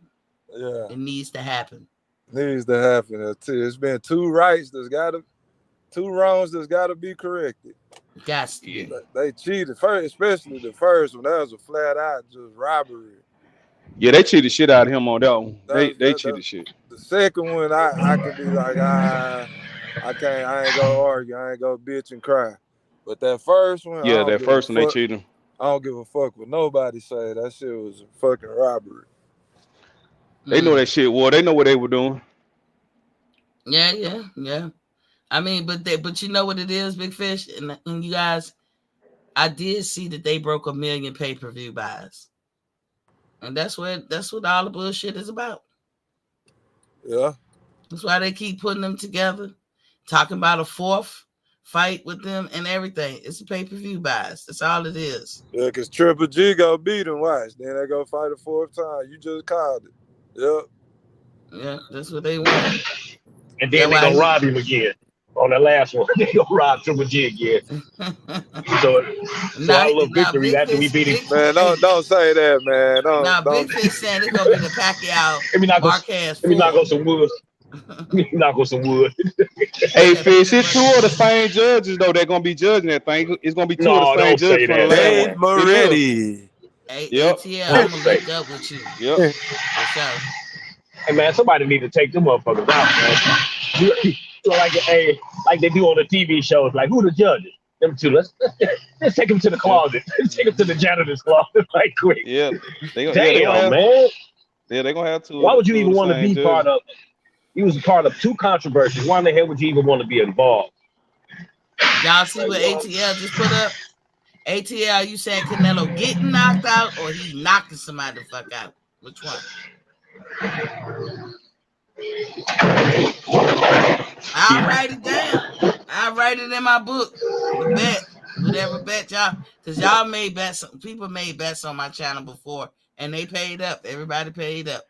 Speaker 5: Yeah.
Speaker 1: It needs to happen.
Speaker 5: It's been 2 rights 2 wrongs that's gotta be corrected. They cheated first, especially the first one. That was a flat out just robbery.
Speaker 2: Yeah, they cheated shit out of him on that one. They cheated shit.
Speaker 5: The second one, I could be like, I ain't gonna argue, I ain't gonna bitch and cry. But that first one,
Speaker 2: they cheated.
Speaker 5: I don't give a fuck what nobody say. That shit was a fucking robbery.
Speaker 2: They know that shit. Well, they know what they were doing.
Speaker 1: Yeah. I mean, but you know what it is, Big Fish, and you guys, I did see that they broke 1 million pay-per-view buys, and that's what all the bullshit is about.
Speaker 5: Yeah,
Speaker 1: that's why they keep putting them together, talking about a 4th fight with them and everything. It's a pay-per-view buys. That's all it is.
Speaker 5: Yeah, because Triple G go beat him. Watch, then they go fight a 4th time. You just called it. Yep.
Speaker 1: Yeah, that's what they want.
Speaker 4: And then they gonna rob him again. On the last one, they gonna rob Triple G again. So our little victory after we beat him.
Speaker 5: Man, don't say that, man. Don't.
Speaker 1: Big Fish saying it's gonna be the Pacquiao.
Speaker 4: Let me knock on some wood.
Speaker 2: Hey, Fish, it's 2 of the same judges though. They're gonna be judging that thing. It's gonna be 2 of the same judges for the last one.
Speaker 5: Moretti.
Speaker 1: Hey, ATL, I'm gonna link up with you.
Speaker 2: Yep.
Speaker 4: Hey man, somebody need to take them motherfuckers out, man. So like they do on the TV shows, like who the judges? Them 2. Let's take them to the closet. Let's take them to the janitor's closet, like quick.
Speaker 2: Yeah.
Speaker 4: Damn, man.
Speaker 2: Yeah, they're gonna have to.
Speaker 4: Why would you even want to be part of? You was a part of 2 controversies. Why in the hell would you even want to be involved?
Speaker 1: Y'all see what ATL just put up? ATL, you saying Canelo getting knocked out or he knocking somebody the fuck out? Which one? I'll write it down. I'll write it in my book. The bet. Whatever bet y'all, because y'all made bets. People made bets on my channel before, and they paid up. Everybody paid up.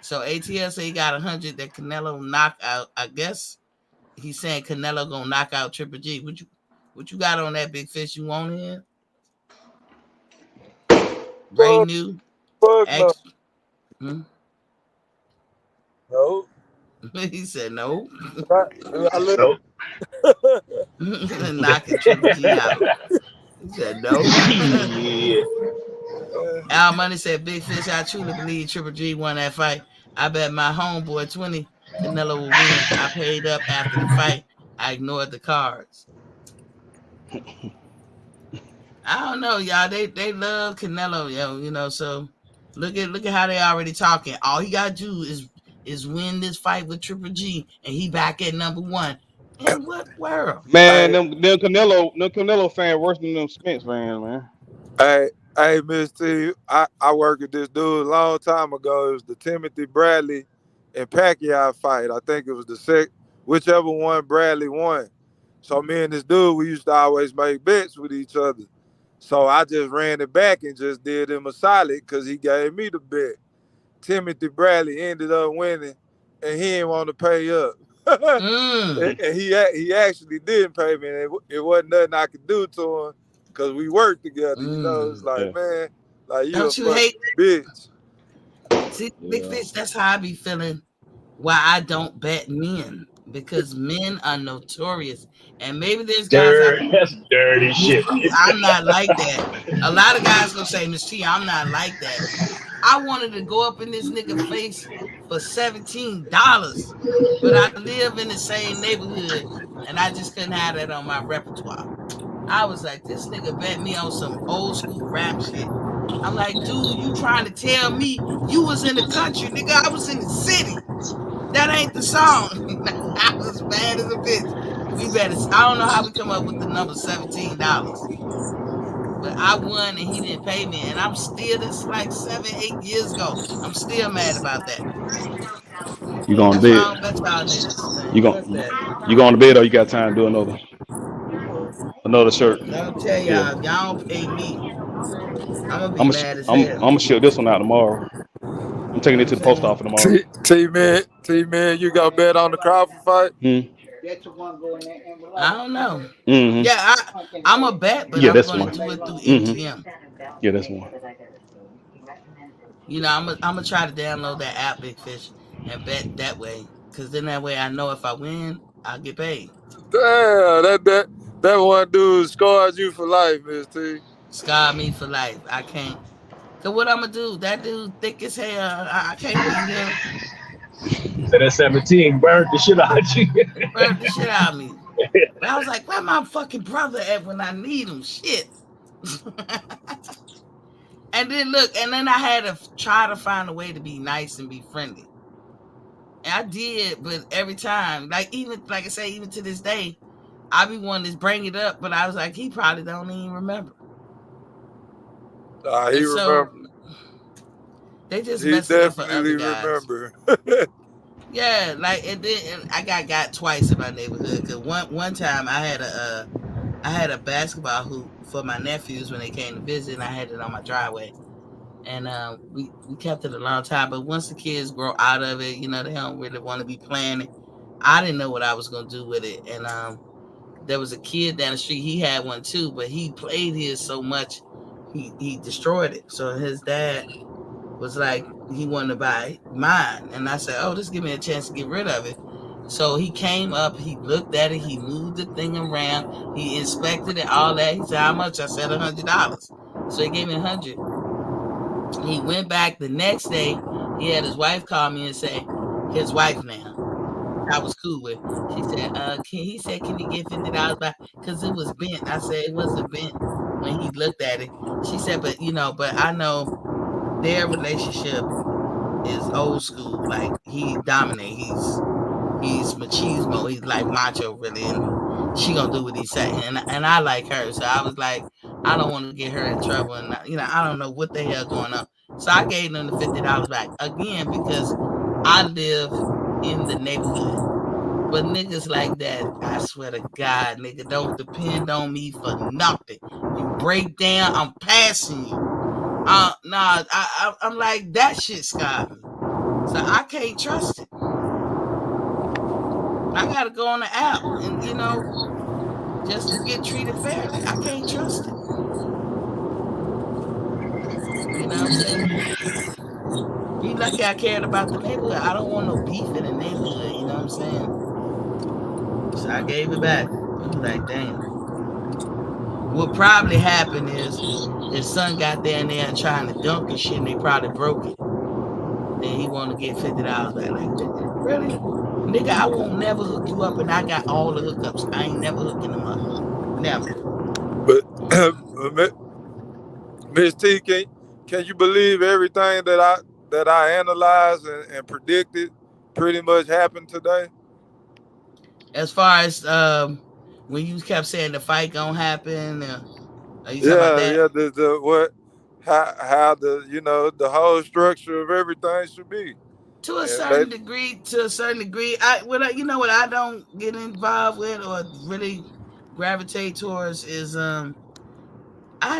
Speaker 1: So ATL said he got 100 that Canelo knock out. I guess he's saying Canelo gonna knock out Triple G. What you got on that, Big Fish? You want in? Ray New.
Speaker 5: Fuck no.
Speaker 1: Hmm?
Speaker 5: No.
Speaker 1: He said no.
Speaker 4: Nope.
Speaker 1: Knocking Triple G out. He said no.
Speaker 4: Yeah.
Speaker 1: Al Money said, Big Fish, I truly believe Triple G won that fight. I bet my homeboy 20 Canelo will win. I paid up after the fight. I ignored the cards. I don't know, y'all. They love Canelo, yo. You know, so look at how they already talking. All he gotta do is win this fight with Triple G, and he back at number one. In what world?
Speaker 8: Man, them Canelo fan worse than them Spence fans, man.
Speaker 5: Hey, Miss T, I worked with this dude a long time ago. It was the Timothy Bradley and Pacquiao fight. I think it was whichever one Bradley won. So me and this dude, we used to always make bets with each other. So I just ran it back and just did him a solid because he gave me the bet. Timothy Bradley ended up winning, and he didn't want to pay up. And he actually didn't pay me, and it wasn't nothing I could do to him because we worked together. You know, it's like, man, like
Speaker 1: don't you hate
Speaker 5: bitch.
Speaker 1: See, Big Fish, that's how I be feeling. Why I don't bet men, because men are notorious, and maybe there's guys
Speaker 4: that's dirty shit.
Speaker 1: I'm not like that. A lot of guys gonna say, Miss T, I'm not like that. I wanted to go up in this nigga face for $17, but I live in the same neighborhood, and I just couldn't have that on my repertoire. I was like, this nigga bet me on some old school rap shit. I'm like, dude, you trying to tell me you was in the country, nigga? I was in the city. That ain't the song. I was mad as a bitch. I don't know how we come up with the number $17. But I won and he didn't pay me. And I'm still, this like 7-8 years ago. I'm still mad about that.
Speaker 8: You going to bed?
Speaker 1: That's y'all niggas, man.
Speaker 8: You going to bed or you got time to do another shirt?
Speaker 1: I'll tell y'all, if y'all don't pay me, I'm gonna be mad as hell.
Speaker 8: I'm gonna ship this one out tomorrow. I'm taking it to the post office tomorrow.
Speaker 5: T-Man, you got bet on the Crawford fight?
Speaker 1: I don't know. Mm-hmm. Yeah, I'm a bet, but I'm gonna do it through MGM.
Speaker 8: Yeah, that's one.
Speaker 1: You know, I'm gonna try to download that app, Big Fish, and bet that way. Cause then that way I know if I win, I'll get paid.
Speaker 5: Damn, that one dude scarred you for life, Miss T.
Speaker 1: Scarred me for life. I can't. Cause what I'm gonna do? That dude thick as hell. I can't beat him.
Speaker 4: So that 17 burned the shit out of you.
Speaker 1: Burned the shit out of me. But I was like, where my fucking brother at when I need him? Shit. And then I had to try to find a way to be nice and be friendly. And I did, but every time, like I say, even to this day, I be wanting to bring it up, but I was like, he probably don't even remember.
Speaker 5: He remember.
Speaker 1: They just messed it up for other guys.
Speaker 5: Remember.
Speaker 1: Yeah, like and I got twice in my neighborhood. Cause one time I had a basketball hoop for my nephews when they came to visit, and I had it on my driveway. And we kept it a long time. But once the kids grow out of it, you know, they don't really want to be playing it. I didn't know what I was gonna do with it. And there was a kid down the street. He had one too, but he played his so much, he destroyed it. So his dad was like, he wanted to buy mine. And I said, oh, just give me a chance to get rid of it. So he came up, he looked at it, he moved the thing around, he inspected it, all that. He said, how much? I said $100. So he gave me $100. He went back the next day. He had his wife call me and say, his wife now, I was cool with. She said, can you get $50 back? Because it was bent. I said, it wasn't bent when he looked at it. She said, but I know their relationship is old school. Like, he dominate. He's machismo. He's like macho, really. And she gonna do what he say. And I like her. So I was like, I don't want to get her in trouble. And, I don't know what the hell going on. So I gave them the $50 back. Again, because I live in the neighborhood. But niggas like that, I swear to God, nigga, don't depend on me for nothing. You break down, I'm passing you. Nah, I'm like, that shit scarred me. So I can't trust it. I gotta go on the app and, just to get treated fairly. I can't trust it. You know what I'm saying? You lucky I cared about the neighborhood. I don't want no beef in the neighborhood. You know what I'm saying? So I gave it back. I was like, damn. What probably happened is his son got down there and trying to dunk and shit, and they probably broke it. Then he want to get $50 back. Like, really? Nigga, I won't never hook you up, and I got all the hookups. I ain't never hooking them up. Never.
Speaker 5: But Miss T, can you believe everything that I analyzed and predicted pretty much happened today?
Speaker 1: As far as when you kept saying the fight gonna happen, are you talking about that?
Speaker 5: Yeah. The what? How the the whole structure of everything should be.
Speaker 1: To a certain degree, you know what I don't get involved with or really gravitate towards is I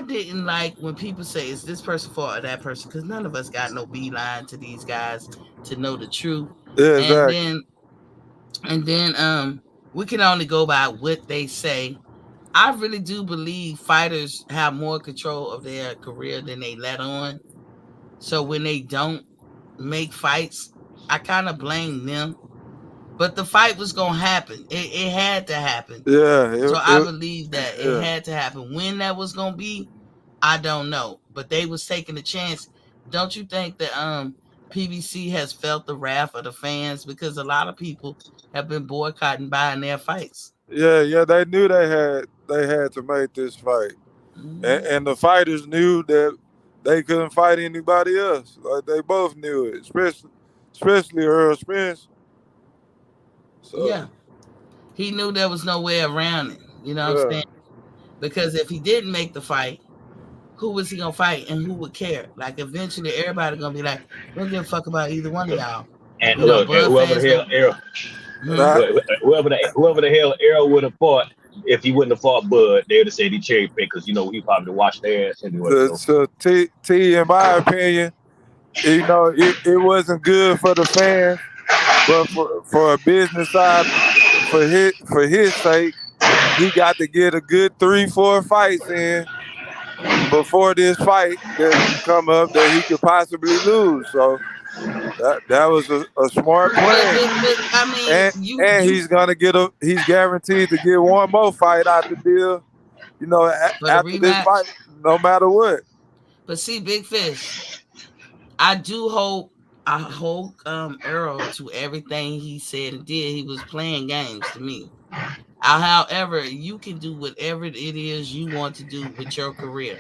Speaker 1: didn't like when people say, is this person for or that person? Because none of us got no beeline to these guys to know the truth.
Speaker 5: Yeah, exactly.
Speaker 1: And then we can only go by what they say. I really do believe fighters have more control of their career than they let on. So when they don't make fights, I kind of blame them. But the fight was going to happen. It had to happen.
Speaker 5: Yeah.
Speaker 1: So I believe that it had to happen. When that was going to be, I don't know. But they was taking a chance. Don't you think that PBC has felt the wrath of the fans? Because a lot of people have been boycotting buying their fights.
Speaker 5: Yeah, they knew they had to make this fight. Mm-hmm. And the fighters knew that they couldn't fight anybody else. Like, they both knew it, especially Earl Spence. So,
Speaker 1: yeah. He knew there was no way around it. You know what I'm saying? Because if he didn't make the fight, who was he going to fight and who would care? Like, eventually everybody going to be like, we don't give a fuck about either one of y'all.
Speaker 4: And look, whoever the hell Errol, whoever the hell Errol would have fought, if he wouldn't have fought Bud, they would have said he cherry picked because he probably watched their ass anyway.
Speaker 5: So T, in my opinion, it wasn't good for the fans, but for a business side, for his sake, he got to get a good 3-4 fights in before this fight that come up that he could possibly lose. So that was a smart plan.
Speaker 1: I mean,
Speaker 5: he's guaranteed to get one more fight out the deal, after this fight, no matter what.
Speaker 1: But see, Big Fish, I hope Earl, to everything he said and did, he was playing games to me. However, you can do whatever it is you want to do with your career.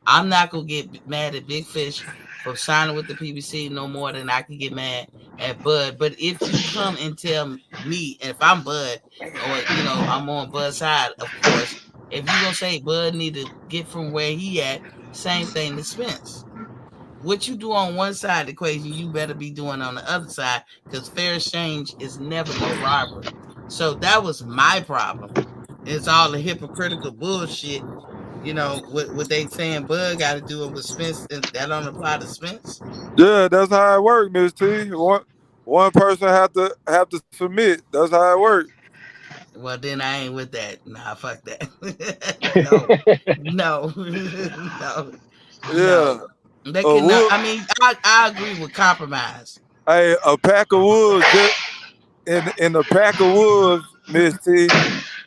Speaker 1: I'm not going to get mad at Big Fish for signing with the PBC no more than I can get mad at Bud. But if you come and tell me, and if I'm Bud, or, I'm on Bud's side, of course, if you're going to say Bud need to get from where he at, same thing to Spence. What you do on one side of the equation, you better be doing on the other side, because fair exchange is never no robbery. So that was my problem. It's all the hypocritical bullshit. What they saying Bud got to do it with Spence, and that don't apply to Spence.
Speaker 5: Yeah, that's how it works, Miss T. One person have to submit. That's how it works.
Speaker 1: Well, then I ain't with that. Nah, fuck that. No.
Speaker 5: Yeah.
Speaker 1: They cannot. I mean, I agree with compromise.
Speaker 5: Hey, a pack of wolves in the pack of wolves, Miss T,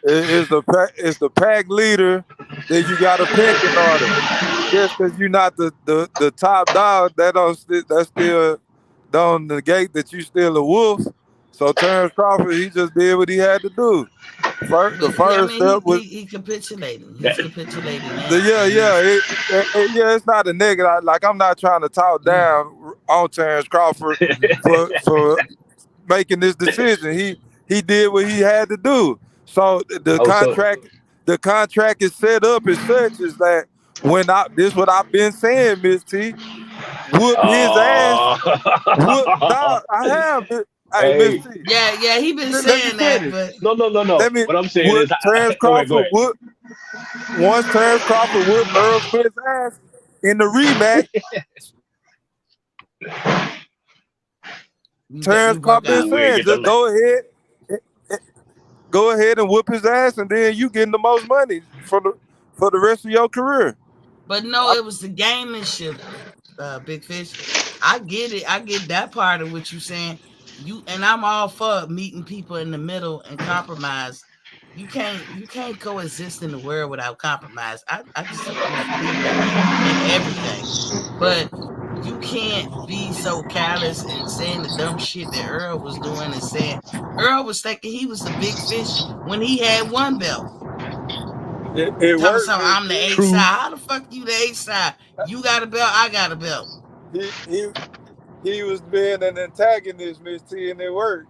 Speaker 5: is the pack leader that you got to pick in order. Just because you're not the top dog, that still don't negate that you still a wolf. So Terrence Crawford, he just did what he had to do. The first step was
Speaker 1: he capitulated. He's capitulating.
Speaker 5: It's not a negative. Like, I'm not trying to talk down on Terrence Crawford for making this decision. He did what he had to do. So the contract is set up as such is that this is what I've been saying, Miss T. Whoop his ass. I have. Hey, Miss T.
Speaker 1: Yeah, he been
Speaker 5: Let me
Speaker 1: saying that,
Speaker 5: finish.
Speaker 1: but
Speaker 4: No.
Speaker 5: Let me.
Speaker 4: What I'm saying is,
Speaker 5: Terrence
Speaker 4: go ahead.
Speaker 5: Crawford once Terrence Crawford whooped Earl Spence ass in the rematch. Terrence
Speaker 1: you broke
Speaker 5: Crawford been
Speaker 1: out.
Speaker 4: Ooh,
Speaker 5: saying,
Speaker 4: get the
Speaker 5: just go ahead and whoop his ass, and then you getting the most money for the rest of your career.
Speaker 1: But no, it was the gaming-ship, Big Fish. I get it. I get that part of what you saying. And I'm all for meeting people in the middle and compromise. You can't coexist in the world without compromise. I just don't believe that in everything. But you can't be so callous and saying the dumb shit that Earl was doing and saying Earl was thinking he was the big fish when he had one belt.
Speaker 5: It
Speaker 1: Talking
Speaker 5: worked,
Speaker 1: something,
Speaker 5: Miss
Speaker 1: I'm the A
Speaker 5: T.
Speaker 1: side. How the fuck you the A side? You got a belt, I got a belt.
Speaker 5: He was being an antagonist, Miss T, and it worked.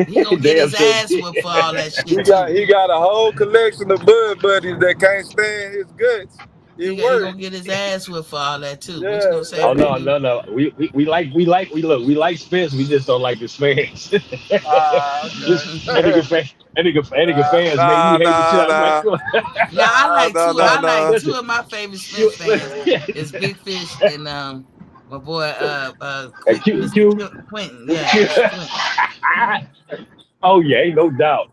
Speaker 1: He gonna get
Speaker 4: damn
Speaker 1: his
Speaker 4: sure
Speaker 1: ass
Speaker 4: did.
Speaker 1: whooped for all that
Speaker 5: He
Speaker 1: shit
Speaker 5: got
Speaker 1: too.
Speaker 5: he got a whole collection of bud buddies that can't stand his guts. It
Speaker 1: He
Speaker 5: worked.
Speaker 1: gonna get his ass whooped for all that too. What you
Speaker 5: Yeah,
Speaker 1: gonna say,
Speaker 4: Oh
Speaker 5: man.
Speaker 1: Brittany?
Speaker 4: no. We like Spence. We just don't like his fans.
Speaker 5: Okay.
Speaker 4: That nigga fans make me hate the shit. I'm like,
Speaker 5: Nah.
Speaker 1: Now I like two
Speaker 4: listen,
Speaker 1: of my favorite
Speaker 4: you,
Speaker 1: Spence fans is Big Fish and my boy
Speaker 4: Q.
Speaker 1: Quentin. Yeah, Mr. Quentin.
Speaker 4: Oh yeah, ain't no doubt.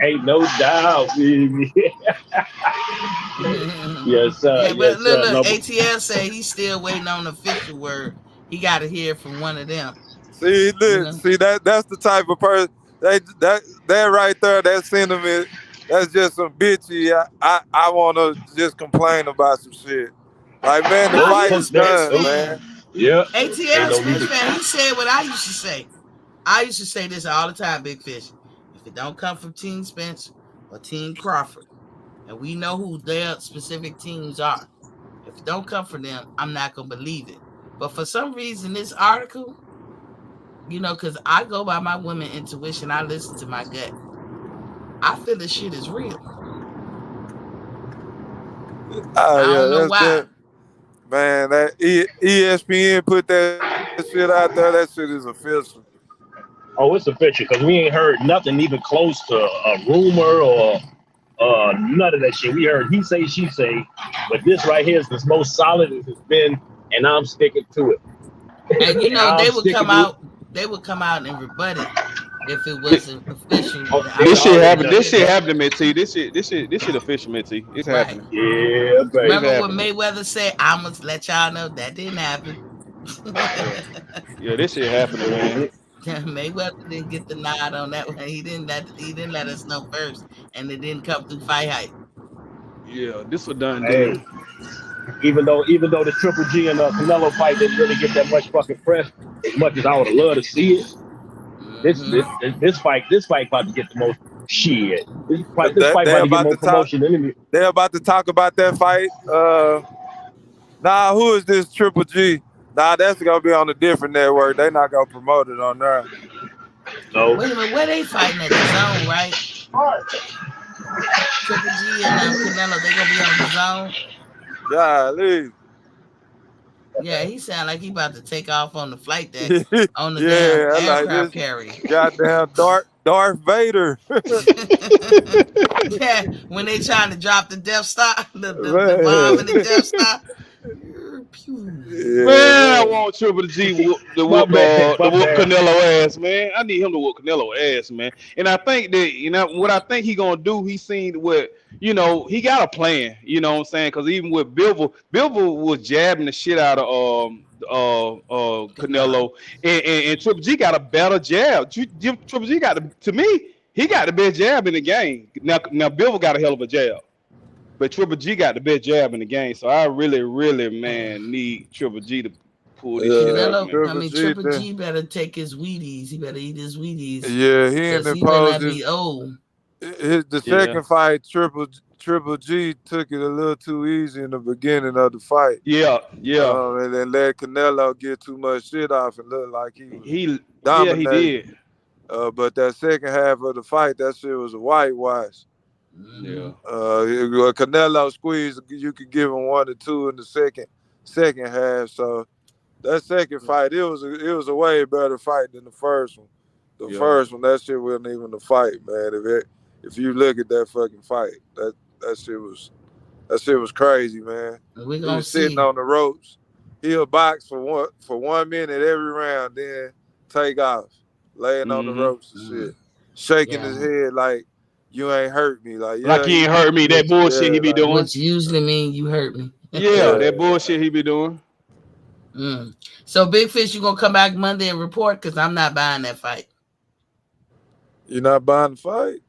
Speaker 4: Ain't no doubt, baby. Yes, sir.
Speaker 1: Yeah, but
Speaker 4: Yes, sir.
Speaker 1: look,
Speaker 4: No,
Speaker 1: ATL say he's still waiting on the official word. He gotta hear from one of them.
Speaker 5: See,
Speaker 1: You
Speaker 5: look,
Speaker 1: know?
Speaker 5: see that's the type of person that right there, that sentiment, that's just some bitchy. I wanna just complain about some shit. Like, man, the
Speaker 1: No,
Speaker 5: fight
Speaker 1: he a
Speaker 5: is
Speaker 1: Spence
Speaker 5: done,
Speaker 4: nope.
Speaker 5: man.
Speaker 1: fan.
Speaker 4: Yeah. Ain't
Speaker 1: ATL
Speaker 4: no need
Speaker 1: Spence
Speaker 4: to.
Speaker 1: fan. He said what I used to say. I used to say this all the time, Big Fish. If it don't come from Team Spence or Team Crawford, and we know who their specific teams are, if it don't come from them, I'm not gonna believe it. But for some reason, this article, because I go by my woman intuition, I listen to my gut. I feel this shit is real.
Speaker 5: Oh
Speaker 1: I
Speaker 5: yeah,
Speaker 1: don't know
Speaker 5: that's
Speaker 1: why.
Speaker 5: that, man. That ESPN put that shit out there. That shit is official.
Speaker 4: Oh, it's official because we ain't heard nothing even close to a rumor or none of that shit. We heard he say, she say, but this right here is the most solid it has been, and I'm sticking to it.
Speaker 1: And
Speaker 4: I'm
Speaker 1: they would
Speaker 4: sticking
Speaker 1: come
Speaker 4: to it.
Speaker 1: out, and rebut it if it
Speaker 8: Th-
Speaker 1: wasn't official.
Speaker 4: Oh,
Speaker 1: I
Speaker 4: it's
Speaker 8: This
Speaker 1: mean,
Speaker 8: shit
Speaker 1: if it
Speaker 4: already
Speaker 8: happened.
Speaker 1: wasn't
Speaker 4: done.
Speaker 8: This shit
Speaker 1: official.
Speaker 4: Yep.
Speaker 8: happened, man. T. This shit official, man. T. It's
Speaker 1: Right.
Speaker 8: happening.
Speaker 4: Yeah,
Speaker 8: It's
Speaker 4: baby.
Speaker 1: Remember when
Speaker 8: happening.
Speaker 1: Mayweather said, I'm gonna let y'all know that didn't happen.
Speaker 8: Yeah, yeah. This shit happening, man.
Speaker 4: Mhm.
Speaker 1: Mayweather didn't get the nod on that one. He didn't let us know first, and it didn't come through fight hype.
Speaker 8: Yeah, this was done
Speaker 4: Hey,
Speaker 8: deal.
Speaker 4: even though the Triple G and Canelo fight didn't really get that much fucking press, as much as I would have loved to see it, this
Speaker 1: Mm-hmm.
Speaker 4: this this fight about to get the most shit. This fight
Speaker 5: They
Speaker 4: about to get
Speaker 5: about
Speaker 4: more
Speaker 5: to talk.
Speaker 4: promotion than any.
Speaker 5: They about to talk about that fight. Nah, who is this Triple G? Nah, that's gonna be on a different network. They not gonna promote it on there.
Speaker 4: So
Speaker 1: Wait a minute, where they fighting at the zone, right? Triple G and Canelo, they gonna be on the zone.
Speaker 5: Golly.
Speaker 1: Yeah, he sound like he about to take off on the flight deck on the damn
Speaker 5: Yeah, I like
Speaker 1: aircraft
Speaker 5: this
Speaker 1: carrier.
Speaker 5: goddamn Darth Vader.
Speaker 1: Yeah, when they trying to drop the Death Star, the bomb in
Speaker 5: Man.
Speaker 1: the Death Star.
Speaker 5: Yeah,
Speaker 8: Man, I
Speaker 5: man.
Speaker 8: want Triple G to
Speaker 4: my bad,
Speaker 8: to
Speaker 4: my
Speaker 8: whoop
Speaker 4: bad.
Speaker 8: Canelo ass, man. I need him to whoop Canelo ass, man. And I think that what I think he gonna do. He seen what he got a plan. You know what I'm saying? Because even with Bivol was jabbing the shit out of
Speaker 1: Canelo.
Speaker 8: Canelo, and Triple G got a better jab. Triple G got to me, he got the best jab in the game. Now Bivol got a hell of a jab. But Triple G got the best jab in the game, so I really, really, man, need Triple G to pull this shit out, man.
Speaker 1: Triple G better take his Wheaties. He better eat his Wheaties
Speaker 5: Yeah, he ain't
Speaker 1: because he better not
Speaker 5: imposed
Speaker 1: be old.
Speaker 5: the
Speaker 8: Yeah,
Speaker 5: second fight. Triple G took it a little too easy in the beginning of the fight.
Speaker 8: yeah.
Speaker 5: And then let Canelo get too much shit off and look like he was
Speaker 8: He
Speaker 5: dominating.
Speaker 8: did.
Speaker 5: But that second half of the fight, that shit was a whitewash.
Speaker 8: Yeah.
Speaker 5: Canelo squeezed. You could give him 1 or 2 in the second half. So That second fight, it was a way better fight than the first one. The first one, that shit wasn't even a fight, man. If you look at that fucking fight, that shit was crazy, man.
Speaker 1: We
Speaker 5: He
Speaker 1: gonna
Speaker 5: was sitting
Speaker 1: see.
Speaker 5: on the ropes. He'll box for 1 minute every round, then take off, laying on the ropes and shit, shaking his head like you ain't hurt me, like
Speaker 8: he ain't hurt me. That bullshit he be doing,
Speaker 1: which usually mean you hurt me.
Speaker 8: That bullshit he be doing.
Speaker 1: So Big Fish, you gonna come back Monday and report? Because I'm not buying that fight.
Speaker 5: You're not buying the fight?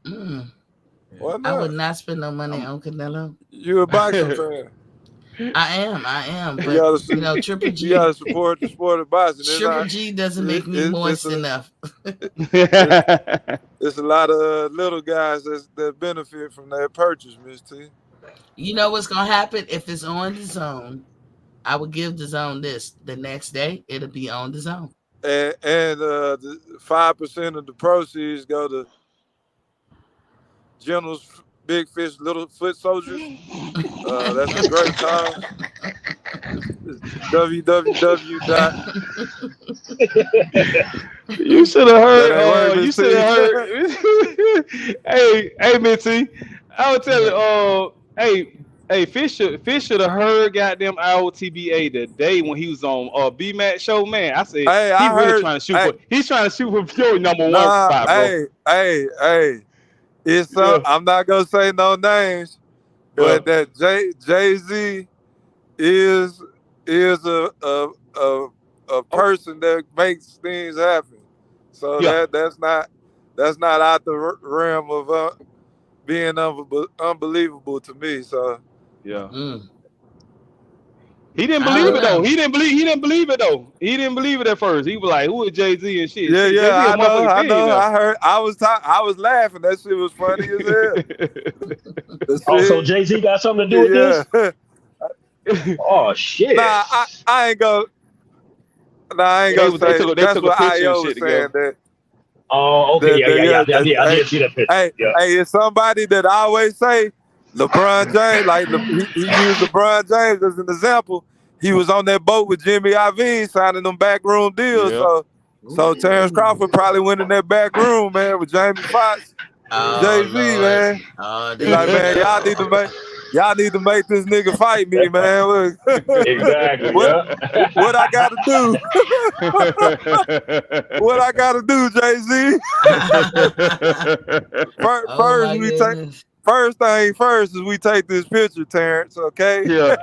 Speaker 5: Why not?
Speaker 1: I would not spend no money on Canelo.
Speaker 5: You a boxing fan?
Speaker 1: I am. But Triple G.
Speaker 5: You gotta support the sport of boxing.
Speaker 1: Triple G doesn't make me moist enough.
Speaker 5: It's a lot of little guys that benefit from that purchase, Miss T.
Speaker 1: You know what's gonna happen if it's on the zone? I would give the zone this. The next day, it'll be on the zone.
Speaker 5: And 5% of the proceeds go to General's Big Fish Little Foot Soldiers. That's a great cause. www.
Speaker 8: You should have heard. You should have heard. Hey, Minty. I was telling hey, Fish should have heard goddamn IOTBA the day when he was on B-Mac show, man. I said trying to shoot he's trying to shoot for your number one spot, bro.
Speaker 5: Hey. It's I'm not gonna say no names, but that Jay-Z is a person that makes things happen. So that's not out the realm of being unbelievable to me. So
Speaker 8: he didn't believe it though. He didn't believe it though. He didn't believe it at first. He was like, "Who is Jay-Z and shit?"
Speaker 5: Yeah, I know. I heard. I was laughing. That shit was funny as hell.
Speaker 4: Also, Jay-Z got something to do with this. Oh shit!
Speaker 5: Nah, I ain't gonna say. That's what IO was saying. That.
Speaker 4: Oh, okay, I did see that picture.
Speaker 5: Hey, it's somebody that I always say. LeBron James, he used LeBron James as an example. He was on that boat with Jimmy Iovine signing them backroom deals. So Terrence Crawford probably went in that back room, man, with Jamie Foxx, Jay-Z, man. He's like, man, y'all need to make this nigga fight me, man. Look.
Speaker 4: Exactly.
Speaker 5: What I gotta do? What I gotta do, Jay-Z? First thing first is we take this picture, Terrence, okay?
Speaker 8: Yeah.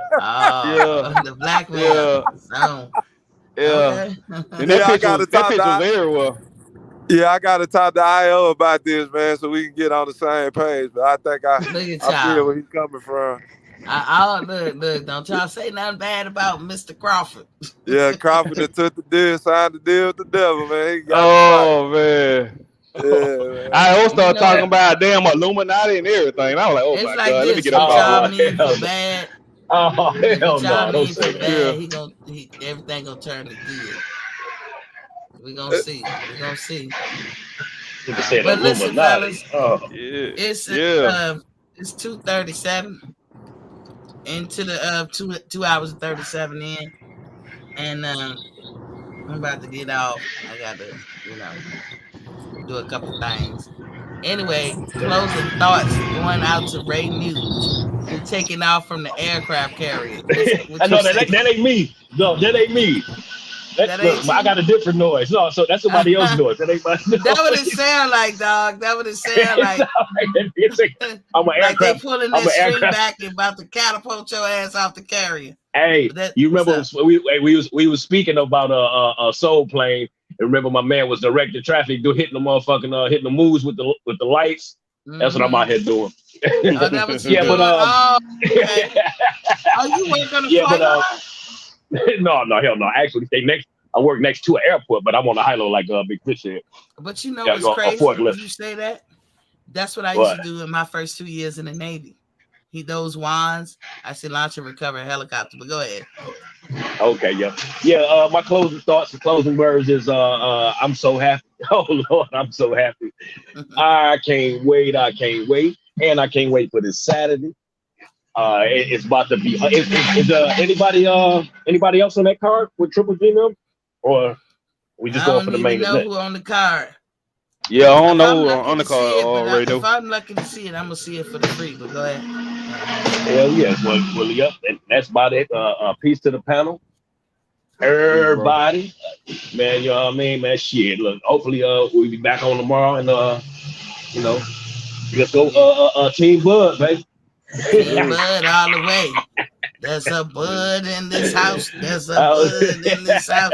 Speaker 1: The black man.
Speaker 8: Okay. And that picture was very well.
Speaker 5: Yeah, I got to talk to IO about this, man, so we can get on the same page. But I think I feel where he's coming from.
Speaker 1: Look, don't y'all say nothing bad about Mr. Crawford.
Speaker 5: Yeah, Crawford that took the deal, signed the deal with the devil, man.
Speaker 8: Man. Yeah, I also started talking about damn Illuminati and everything. And I was like, oh my God, let me get up
Speaker 1: out of bad.
Speaker 4: Oh hell no! Don't say
Speaker 1: that. Everything gonna turn to good. We gonna see. But listen, fellas, it's 2:37 into the 2 hours and 37 in, and I'm about to get off. I got to, do a couple things. Anyway, closing thoughts going out to Ray Muse and taking off from the aircraft carrier.
Speaker 4: I know that ain't me. No, that ain't me. I got a different noise. No, so that's somebody else's noise. That ain't my noise.
Speaker 1: That what it sound like, dog. That what it sound like.
Speaker 4: I'm an aircraft.
Speaker 1: Like they pulling that string back and about to catapult your ass off the carrier.
Speaker 4: Hey, you remember we was speaking about a soul plane. And remember, my man was directing traffic, hitting the motherfucking hitting the moves with the lights. That's what I'm out here doing.
Speaker 1: That was you doing? Okay. You work on the flight line?
Speaker 4: No, hell no. Actually, I work next to an airport, but I'm on a high low like Big Fish said.
Speaker 1: But you know what's crazy? When you say that? That's what I used to do in my first 2 years in the Navy. Those wands, I should launch and recover a helicopter. But go ahead.
Speaker 4: Okay, yeah. My closing thoughts and closing words is I'm so happy. Oh Lord, I'm so happy. I can't wait, and I can't wait for this Saturday. It's about to be. Is anybody else on that card with Triple G them, or we just
Speaker 1: I
Speaker 4: going for
Speaker 1: don't
Speaker 4: the
Speaker 1: even
Speaker 4: main
Speaker 1: know
Speaker 4: event?
Speaker 1: who on the card.
Speaker 8: Yeah, I don't
Speaker 1: If I'm
Speaker 8: know
Speaker 1: lucky
Speaker 8: on the
Speaker 1: to see
Speaker 8: card
Speaker 1: it, but
Speaker 8: already
Speaker 1: if
Speaker 8: though.
Speaker 1: I'm lucky to see it, I'm gonna see it for the free. But go ahead.
Speaker 4: Hell yeah. Well, yep. That's about it. Peace to the panel. Everybody, man, you know what I mean, man. Shit, look. Hopefully, we'll be back on tomorrow, and you know, let's go.
Speaker 1: Yeah.
Speaker 4: Team Bud, baby.
Speaker 1: Team Bud all the way. There's a bud in this house. There's a bud in this house.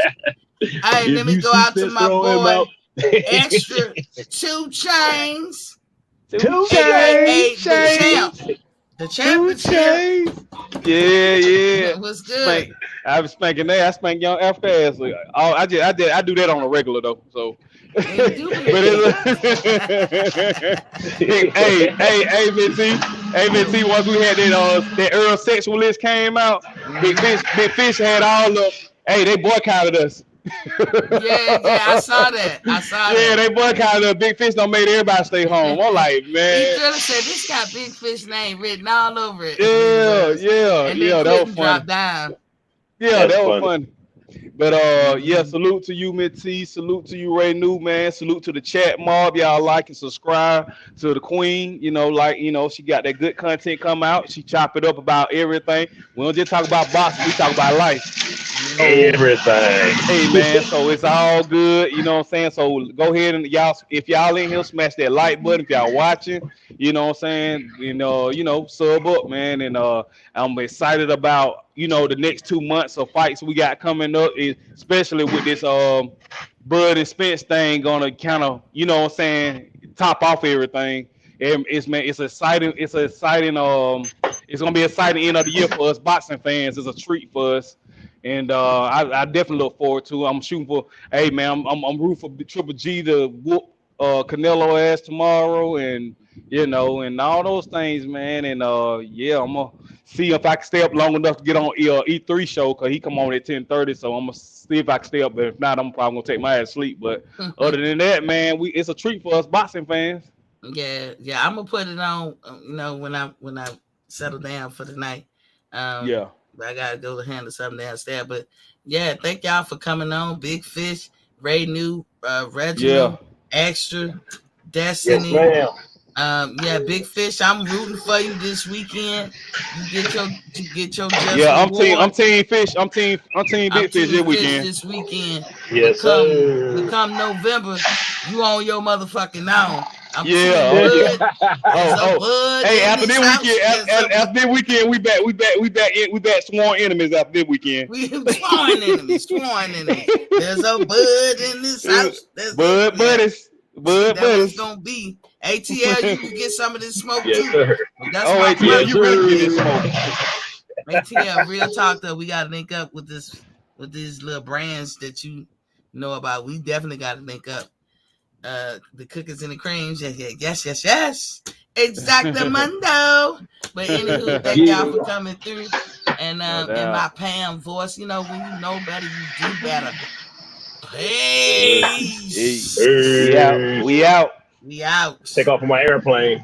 Speaker 1: Hey, let me go out to my boy, Extra 2 Chains, aka the champ, the championship.
Speaker 8: Yeah.
Speaker 1: What's good?
Speaker 8: I was spanking that. I spank young Africa ass. I do that on a regular though. So, but
Speaker 1: And you do be
Speaker 8: hey, BT. Once we had that Earl sexualist came out, Big Fish had all the. Hey, they boycotted us.
Speaker 1: Yeah, I saw that.
Speaker 8: Yeah, they boycotted us. Big Fish done made everybody stay home. I'm like, man.
Speaker 1: He could have said this got Big Fish name written all over it.
Speaker 8: Yeah,
Speaker 1: that was drop down.
Speaker 8: Yeah, that was funny. But yeah, salute to you, Mitt T. Salute to you, Ray New, man. Salute to the chat mob. Y'all like and subscribe to the Queen. She got that good content come out. She chop it up about everything. We don't just talk about boxing, we talk about life.
Speaker 4: Everything.
Speaker 8: Hey man, so it's all good, you know what I'm saying? So go ahead and if y'all in here, smash that like button if y'all watching, you know what I'm saying? Sub up, man. And I'm excited about the next 2 months of fights we got coming up, especially with this Bud and Spence thing gonna kind of, you know what I'm saying, top off everything. And it's exciting. It's gonna be an exciting end of the year for us boxing fans. It's a treat for us. And I definitely look forward to it. I'm shooting for, hey man, I'm rooting for Triple G to whoop Canelo ass tomorrow, and and all those things, man. And yeah, I'm gonna see if I can stay up long enough to get on E3 show, because he come on at 10:30. So I'm gonna see if I can stay up. But if not, I'm probably gonna take my ass to sleep. But other than that, man, it's a treat for us boxing fans.
Speaker 1: Yeah, I'm gonna put it on. When I settle down for the night.
Speaker 8: Yeah.
Speaker 1: I gotta go handle something downstairs. But yeah, thank y'all for coming on. Big Fish, Ray New, Reginald, Extra, Destiny.
Speaker 4: Yes, ma'am.
Speaker 1: Yeah, Big Fish, I'm rooting for you this weekend. You get your just
Speaker 8: I'm
Speaker 1: reward.
Speaker 8: team Fish. I'm team Big Fish
Speaker 1: this weekend.
Speaker 4: Yes, sir.
Speaker 1: Come November, you on your motherfucking own. I'm
Speaker 8: Hey,
Speaker 1: after
Speaker 8: this weekend, we back sworn enemies after this weekend.
Speaker 1: We sworn enemies. There's a bud in this house.
Speaker 8: Bud buddies.
Speaker 1: That's what it's gonna be. ATL, you can get some of this smoke too.
Speaker 4: Sir.
Speaker 1: That's
Speaker 8: ATL, you really get this smoke.
Speaker 1: ATL, real talk though, we gotta link up with these little brands that you know about. We definitely gotta link up. The cookies and the creams, yes. Exactamundo. But anywho, thank y'all for coming through. And in my Pam voice, when you know better, you do better. Peace.
Speaker 4: We out.
Speaker 1: We out.
Speaker 4: Take off on my airplane.